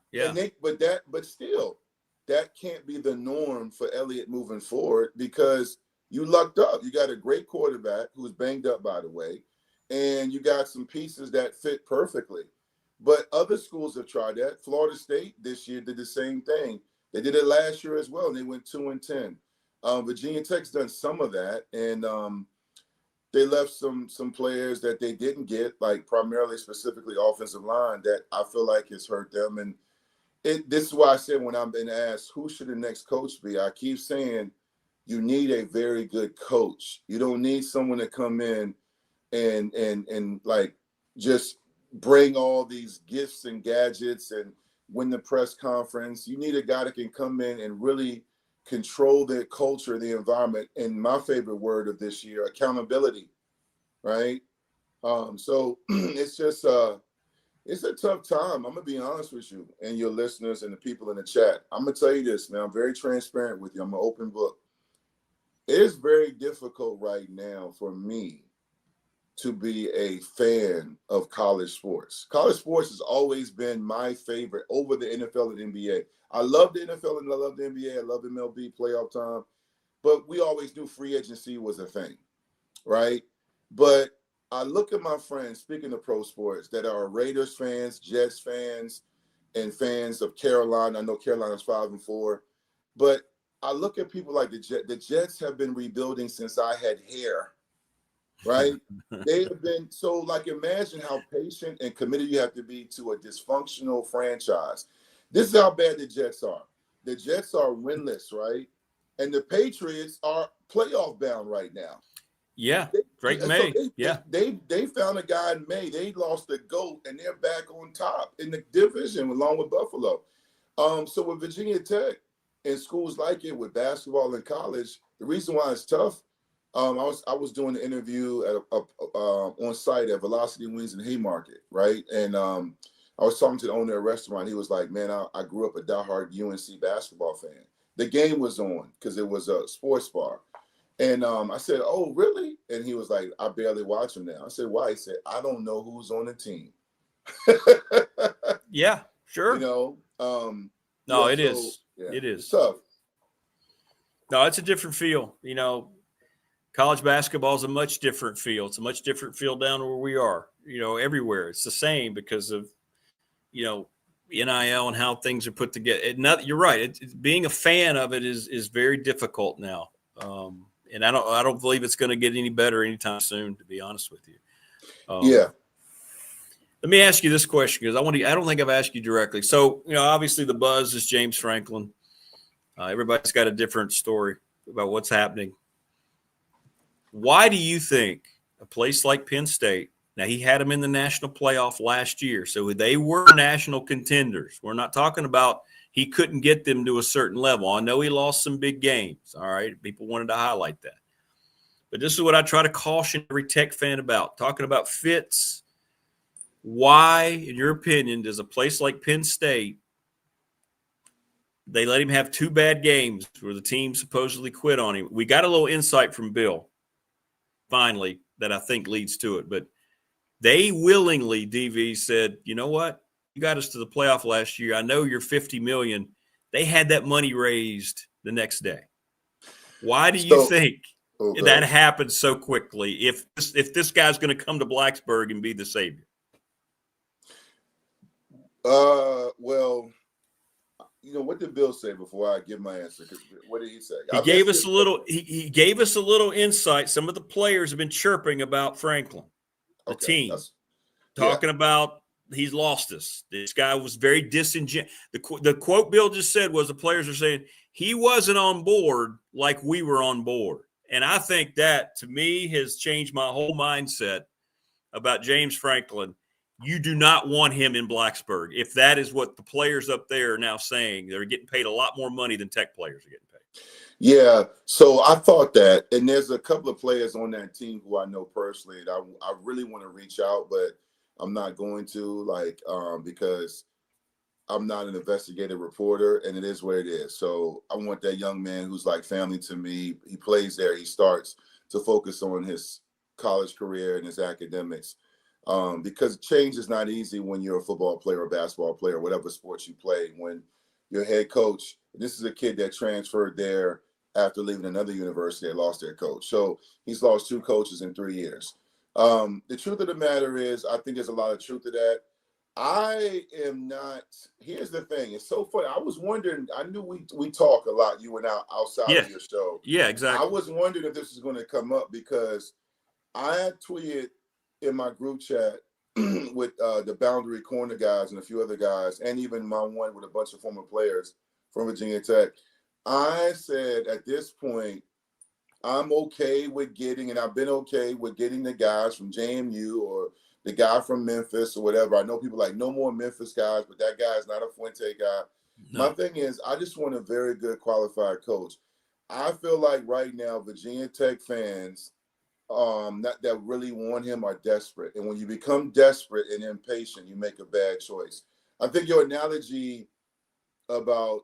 But still, that can't be the norm for Elliott moving forward, because you lucked up. You got a great quarterback who's banged up, by the way, and you got some pieces that fit perfectly. But other schools have tried that. Florida State this year did the same thing. They did it last year as well, and they went 2-10. Virginia Tech's done some of that, and they left some players that they didn't get, like primarily, specifically offensive line, that I feel like has hurt them. And this is why I said, when I'm being asked who should the next coach be, I keep saying you need a very good coach. You don't need someone to come in and like just bring all these gifts and gadgets and win the press conference. You need a guy that can come in and really control the culture, the environment, and my favorite word of this year, accountability, right? So it's just it's a tough time. I'm gonna be honest with you and your listeners and the people in the chat. I'm gonna tell you this, man. I'm very transparent with you. I'm an open book. It is very difficult right now for me to be a fan of college sports. College sports has always been my favorite over the NFL and NBA. I love the NFL and I love the NBA. I love MLB playoff time. But we always knew free agency was a thing, right? But I look at my friends, speaking of pro sports, that are Raiders fans, Jets fans, and fans of Carolina. I know Carolina's 5-4. But I look at people like the Jets. The Jets have been rebuilding since I had hair. Right? They have been so, like, imagine how patient and committed you have to be to a dysfunctional franchise. This is how bad the Jets are. The Jets are winless, right? And the Patriots are playoff bound right now. Yeah, Drake May. They found a guy in May. They lost the GOAT, and they're back on top in the division along with Buffalo. So with Virginia Tech and schools like it with basketball in college, the reason why it's tough. I was doing the interview on site at Velocity Wings in Haymarket, right? And I was talking to the owner of the restaurant. He was like, "Man, I grew up a diehard UNC basketball fan. The game was on because it was a sports bar." And I said, "Oh, really?" And he was like, "I barely watch them now." I said, "Why?" He said, "I don't know who's on the team." Yeah, sure. You know, no, yeah, it is. Yeah, it is it's tough. No, it's a different feel. You know, college basketball is a much different feel. It's a much different feel down where we are. You know, everywhere it's the same because of, you know, NIL and how things are put together. You're right. Being a fan of it is very difficult now, and I don't believe it's going to get any better anytime soon. To be honest with you. Yeah. Let me ask you this question because I don't think I've asked you directly. So, you know, obviously the buzz is James Franklin. Everybody's got a different story about what's happening. Why do you think a place like Penn State, now he had them in the national playoff last year, so they were national contenders. We're not talking about he couldn't get them to a certain level. I know he lost some big games, all right? People wanted to highlight that. But this is what I try to caution every Tech fan about, talking about fits. Why, in your opinion, does a place like Penn State, they let him have 2 bad games where the team supposedly quit on him? We got a little insight from Bill, finally, that I think leads to it. But they willingly, DV, said, you know what? You got us to the playoff last year. I know you're $50 million. They had that money raised the next day. Why do you think that happened so quickly if this guy's going to come to Blacksburg and be the savior? Well, you know, what did Bill say before I give my answer? Because what did he say? He gave us a little. He gave us a little insight. Some of the players have been chirping about Franklin, the team, talking about he's lost us. This guy was very disingenuous. The quote Bill just said was the players are saying he wasn't on board like we were on board, and I think that to me has changed my whole mindset about James Franklin. You do not want him in Blacksburg. If that is what the players up there are now saying, they're getting paid a lot more money than Tech players are getting paid. Yeah, so I thought that, and there's a couple of players on that team who I know personally that I really want to reach out, but I'm not going to, because I'm not an investigative reporter, and it is what it is. So I want that young man who's like family to me. He plays there. He starts to focus on his college career and his academics. Because change is not easy when you're a football player or basketball player, whatever sports you play. When your head coach, this is a kid that transferred there after leaving another university and lost their coach. So he's lost 2 coaches in 3 years. The truth of the matter is, I think there's a lot of truth to that. I am not. Here's the thing. It's so funny. I was wondering. I knew we talk a lot. You and I outside of your show. Yeah, exactly. I was wondering if this was going to come up because I had tweeted in my group chat with the Boundary Corner guys and a few other guys, and even my one with a bunch of former players from Virginia Tech. I said at this point, I'm okay with getting, and I've been okay with getting the guys from JMU or the guy from Memphis or whatever. I know people like no more Memphis guys, but that guy is not a Fuente guy. My thing is, I just want a very good qualified coach. I feel like right now, Virginia Tech fans that really want him are desperate. And when you become desperate and impatient, you make a bad choice. I think your analogy about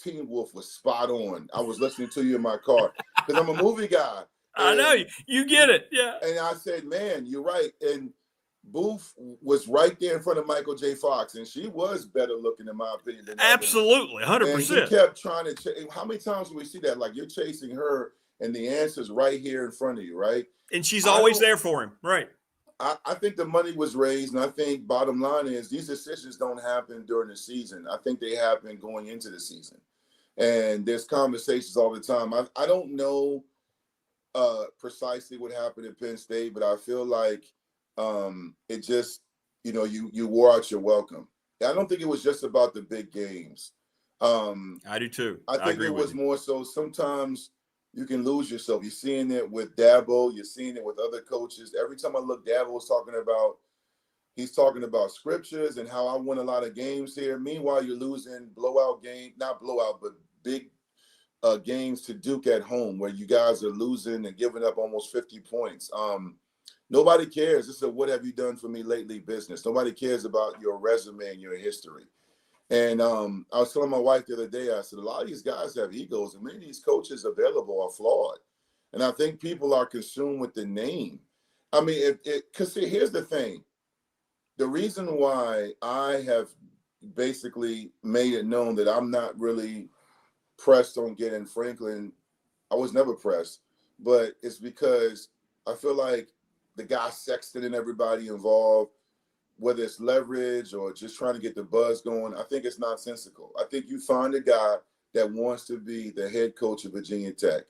Teen Wolf was spot on. I was listening to you in my car because I'm a movie guy. I know you get it. Yeah. And I said, man, you're right. And Booth was right there in front of Michael J. Fox, and she was better looking, in my opinion, than absolutely, 100%. And he kept trying to how many times do we see that? Like, you're chasing her, and the answer's right here in front of you, right? And she's always there for him, right? I think the money was raised, and I think bottom line is these decisions don't happen during the season. I think they happen going into the season. And there's conversations all the time. I don't know precisely what happened at Penn State, but I feel like it just, you wore out your welcome. I don't think it was just about the big games. I do too. I think it was more so sometimes you can lose yourself. You're seeing it with Dabo. You're seeing it with other coaches. Every time I look, Dabo's he's talking about scriptures and how I won a lot of games here. Meanwhile, you're losing not blowout, but big games to Duke at home where you guys are losing and giving up almost 50 points. Nobody cares. This is a what have you done for me lately business. Nobody cares about your resume and your history. And I was telling my wife the other day, I said, a lot of these guys have egos, and many of these coaches available are flawed. And I think people are consumed with the name. I mean, because here's the thing. The reason why I have basically made it known that I'm not really pressed on getting Franklin, I was never pressed, but it's because I feel like the guy sexting everybody involved, whether it's leverage or just trying to get the buzz going, I think it's nonsensical. I think you find a guy that wants to be the head coach of Virginia Tech.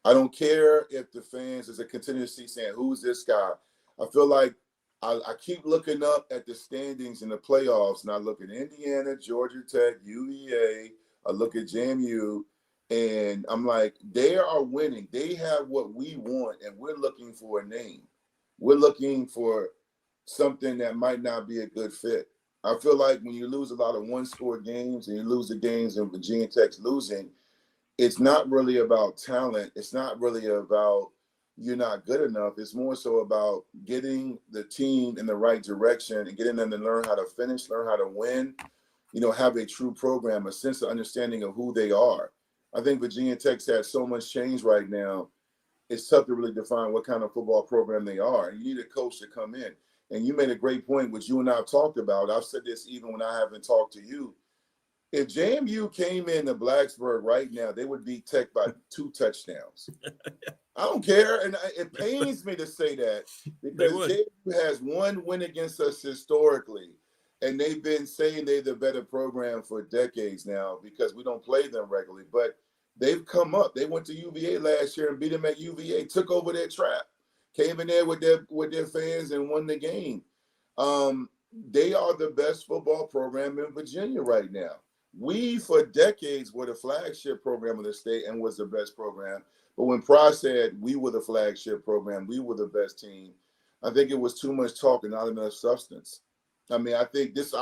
I don't care if the fans is a continuously saying, who's this guy? I feel like I keep looking up at the standings in the playoffs, and I look at Indiana, Georgia Tech, UVA, I look at JMU, and I'm like, they are winning. They have what we want, and we're looking for a name. We're looking for something that might not be a good fit. I feel like when you lose a lot of one-score games and you lose the games and Virginia Tech's losing, it's not really about talent. It's not really about you're not good enough. It's more so about getting the team in the right direction and getting them to learn how to finish, learn how to win, have a true program, a sense of understanding of who they are. I think Virginia Tech's had so much change right now. It's tough to really define what kind of football program they are. You need a coach to come in. And you made a great point, which you and I have talked about. I've said this even when I haven't talked to you. If JMU came into Blacksburg right now, they would beat Tech by 2 touchdowns. I don't care. And it pains me to say that because JMU has one win against us historically. And they've been saying they're the better program for decades now because we don't play them regularly. But they've come up. They went to UVA last year and beat them at UVA, took over their trap. Came in there with their fans and won the game. They are the best football program in Virginia right now. We, for decades, were the flagship program of the state and was the best program. But when Pry said we were the flagship program, we were the best team, I think it was too much talk and not enough substance. I mean, I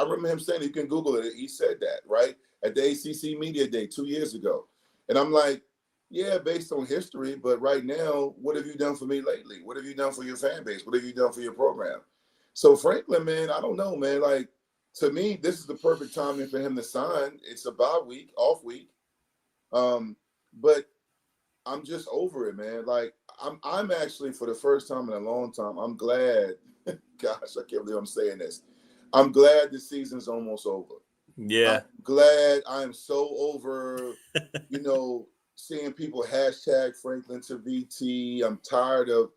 remember him saying, you can Google it, he said that, right? At the ACC Media Day 2 years ago. And I'm like, yeah, based on history, but right now, what have you done for me lately? What have you done for your fan base? What have you done for your program? So Franklin, man, I don't know, man. Like, to me, this is the perfect timing for him to sign. It's a bye week, off week. But I'm just over it, man. Like, I'm actually, for the first time in a long time, I'm glad. Gosh, I can't believe I'm saying this. I'm glad the season's almost over. Yeah. I'm glad. I am so over, seeing people hashtag Franklin to VT. I'm tired of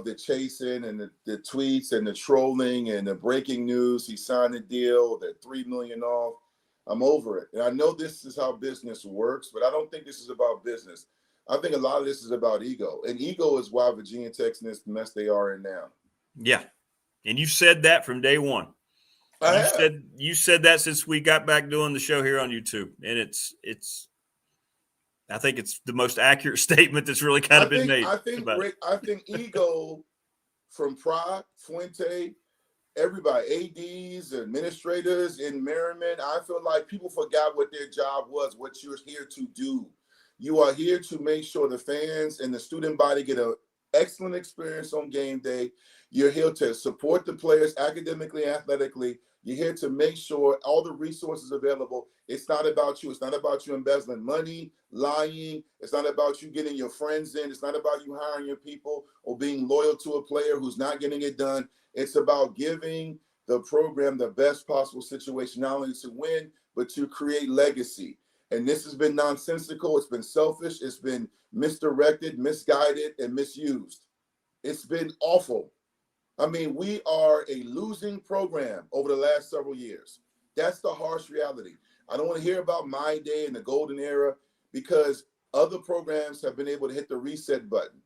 the chasing and the tweets and the trolling and the breaking news. He signed a deal, that $3 million off. I'm over it. And I know this is how business works, but I don't think this is about business. I think a lot of this is about ego. And ego is why Virginia Tech's in this mess they are in now. Yeah. And you said that from day one. You said that since we got back doing the show here on YouTube. And it's I think it's the most accurate statement that's really kind of been made. I think, Rick, ego from Pry, Fuente, everybody, ADs, administrators in Merriman, I feel like people forgot what their job was, what you're here to do. You are here to make sure the fans and the student body get an excellent experience on game day. You're here to support the players academically, athletically. You're here to make sure all the resources available. It's not about you. It's not about you embezzling money, lying. It's not about you getting your friends in. It's not about you hiring your people or being loyal to a player who's not getting it done. It's about giving the program the best possible situation, not only to win, but to create legacy. And this has been nonsensical. It's been selfish. It's been misdirected, misguided, and misused. It's been awful. I mean, we are a losing program over the last several years. That's the harsh reality. I don't want to hear about my day and the golden era because other programs have been able to hit the reset button.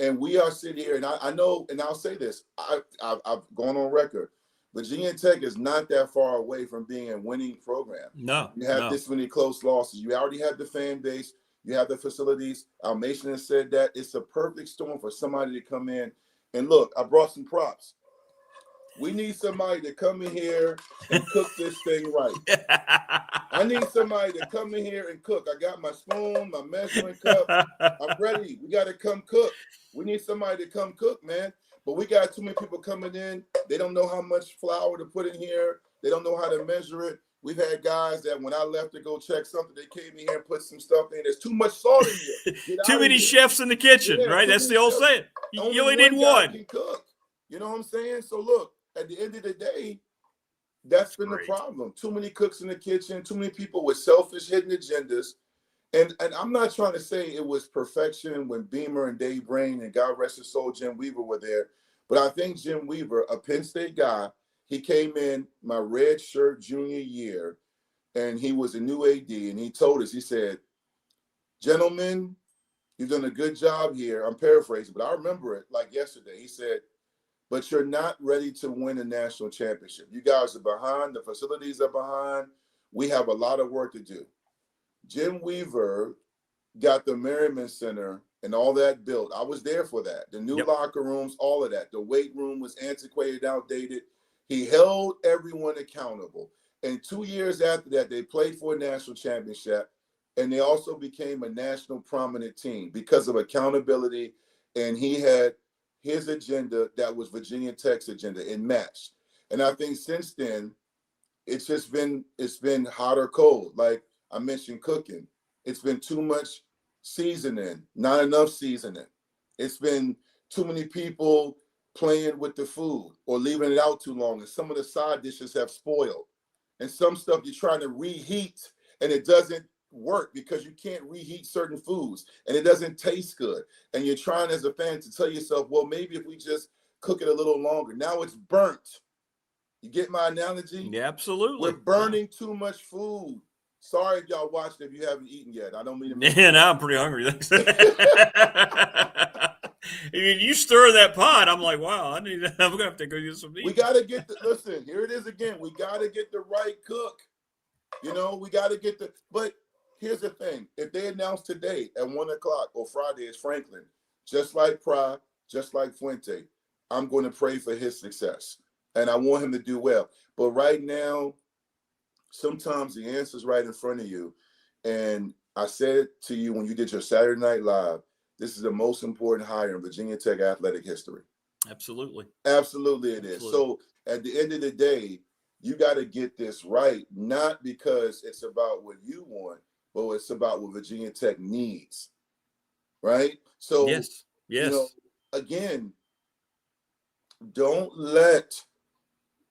And we are sitting here, and I know, and I'll say this, I've gone on record. Virginia Tech is not that far away from being a winning program. No. You have this many close losses. You already have the fan base. You have the facilities. Our Mason has said that. It's a perfect storm for somebody to come in. And look, I brought some props. We need somebody to come in here and cook this thing right. I need somebody to come in here and cook. I got my spoon, my measuring cup. I'm ready. We got to come cook. We need somebody to come cook, man. But we got too many people coming in. They don't know how much flour to put in here. They don't know how to measure it. We've had guys that when I left to go check something, they came in here and put some stuff in. There's too much salt in here. Too many chefs in the kitchen, right? That's the old saying. You only need one. Can cook. You know what I'm saying? So look, at the end of the day, that's been the problem. Too many cooks in the kitchen, too many people with selfish hidden agendas. And I'm not trying to say it was perfection when Beamer and Dave Brain and God rest his soul, Jim Weaver were there. But I think Jim Weaver, a Penn State guy, he came in my red shirt junior year, and he was a new AD, and he told us, he said, gentlemen, you've done a good job here. I'm paraphrasing, but I remember it like yesterday. He said, but you're not ready to win a national championship. You guys are behind. The facilities are behind. We have a lot of work to do. Jim Weaver got the Merriman Center and all that built. I was there for that. The new locker rooms, all of that. The weight room was antiquated, outdated. He held everyone accountable. And 2 years after that, they played for a national championship, and they also became a national prominent team because of accountability. And he had his agenda that was Virginia Tech's agenda. It matched. And I think since then, it's been hot or cold. Like I mentioned, cooking. It's been too much seasoning, not enough seasoning. It's been too many people playing with the food or leaving it out too long. And some of the side dishes have spoiled. And some stuff you're trying to reheat and it doesn't work because you can't reheat certain foods and it doesn't taste good. And you're trying as a fan to tell yourself, well, maybe if we just cook it a little longer. Now it's burnt. You get my analogy? Yeah, absolutely. We're burning too much food. Sorry if y'all watched it if you haven't eaten yet. I don't mean to. Yeah, now I'm pretty hungry. I mean, you stir that pot, I'm like, wow, I'm gonna have to go use some meat. We gotta get listen, here it is again. We gotta get the right cook. You know, we gotta get but here's the thing. If they announce today at 1:00 or Friday is Franklin, just like Pry, just like Fuente, I'm going to pray for his success. And I want him to do well. But right now, sometimes the answer's right in front of you. And I said it to you when you did your Saturday Night Live. This is the most important hire in Virginia Tech athletic history. Absolutely. Absolutely it is. So at the end of the day, you got to get this right, not because it's about what you want, but it's about what Virginia Tech needs. Right? So, yes. You know, again, don't let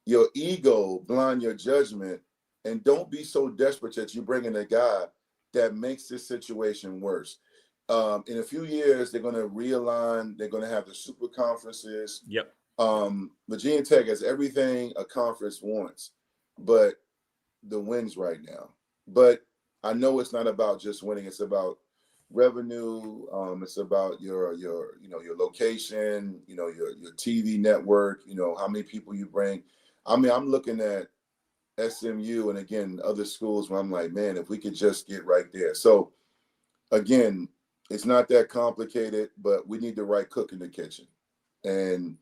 your ego blind your judgment, and don't be so desperate that you bring in a guy that makes this situation worse. In a few years, they're going to realign. They're going to have the super conferences. Yep. Virginia Tech has everything a conference wants, but the wins right now. But I know it's not about just winning. It's about revenue. It's about your location, your TV network, how many people you bring. I mean, I'm looking at SMU and again, other schools where I'm like, man, if we could just get right there. So again, it's not that complicated, but we need the right cook in the kitchen. And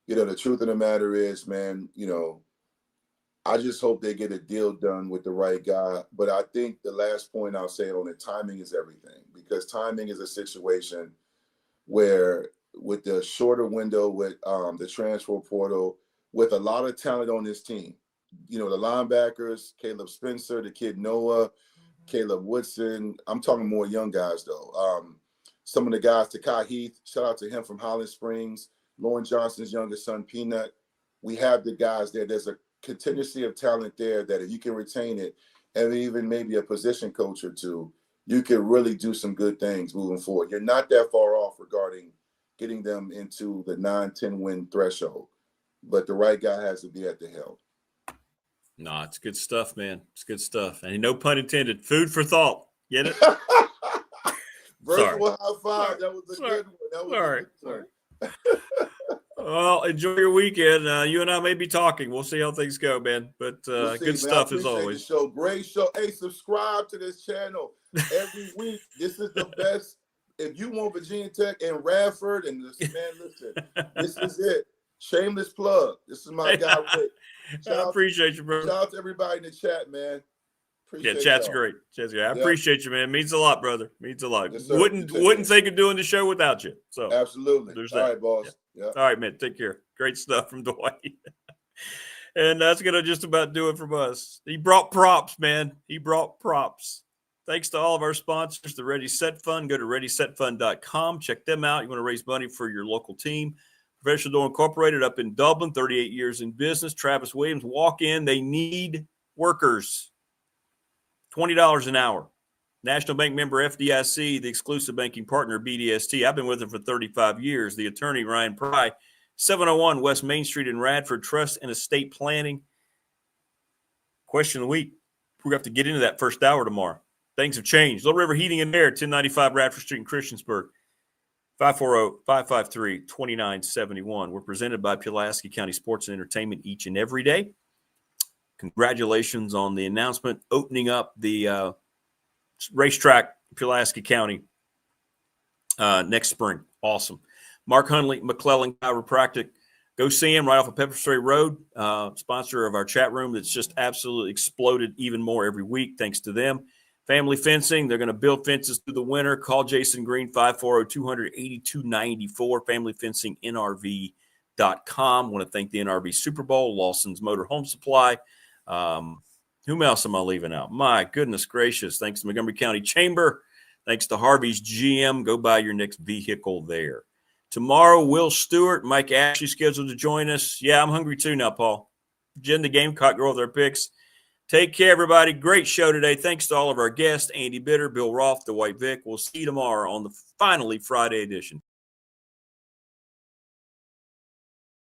the truth of the matter is, man, I just hope they get a deal done with the right guy. But I think the last point I'll say on it, timing is everything, because timing is a situation where with the shorter window, with the transfer portal, with a lot of talent on this team, the linebackers, Caleb Spencer, the kid Noah, Caleb Woodson. I'm talking more young guys, though. Some of the guys, Takai Heath, shout out to him from Holland Springs, Lauren Johnson's youngest son, Peanut. We have the guys there. There's a contingency of talent there that if you can retain it, and even maybe a position coach or two, you can really do some good things moving forward. You're not that far off regarding getting them into the 9-10 win threshold, but the right guy has to be at the helm. No, it's good stuff, man. It's good stuff. And no pun intended. Food for thought. Get it? Virtual high five. That was a good one. That was a good one. Well, enjoy your weekend. You and I may be talking. We'll see how things go, man. But good stuff as always. The show. Great show. Hey, subscribe to this channel every week. This is the best. If you want Virginia Tech and Radford, and listen, this is it. Shameless plug. This is my guy, Rick. I appreciate you, bro. Shout out to everybody in the chat, man. Chat's great. I appreciate you, man. It means a lot, brother. It means a lot. Yes, wouldn't think of doing the show without you. So absolutely. There's all that. Right, boss. Yeah. All right, man. Take care. Great stuff from Dwight. And that's gonna just about do it from us. He brought props, man. He brought props. Thanks to all of our sponsors, the Ready Set Fund. Go to ReadySetFund.com. Check them out. You want to raise money for your local team. Professional Door Incorporated up in Dublin, 38 years in business. Travis Williams, walk in. They need workers. $20 an hour. National Bank member FDIC, the exclusive banking partner of BDST. I've been with them for 35 years. The attorney, Ryan Pry, 701 West Main Street in Radford, Trust and Estate Planning. Question of the week. We're going to have to get into that first hour tomorrow. Things have changed. Little River Heating and Air, 1095 Radford Street in Christiansburg. 540-553-2971. We're presented by Pulaski County Sports and Entertainment each and every day. Congratulations on the announcement opening up the racetrack, Pulaski County, next spring. Awesome. Mark Hundley, McClelland Chiropractic. Go see him right off of Pepper Spray Road, sponsor of our chat room that's just absolutely exploded even more every week, thanks to them. Family Fencing, they're going to build fences through the winter. Call Jason Green, 540-200-8294, familyfencingnrv.com. Want to thank the NRV Super Bowl, Lawson's Motor Home Supply. Whom else am I leaving out? My goodness gracious. Thanks to Montgomery County Chamber. Thanks to Harvey's GM. Go buy your next vehicle there. Tomorrow, Will Stewart, Mike Ashley scheduled to join us. Yeah, I'm hungry too now, Paul. Jen, the Gamecock girl with their picks. Take care, everybody. Great show today. Thanks to all of our guests, Andy Bitter, Bill Roth, Dwight Vick. We'll see you tomorrow on the finally Friday edition.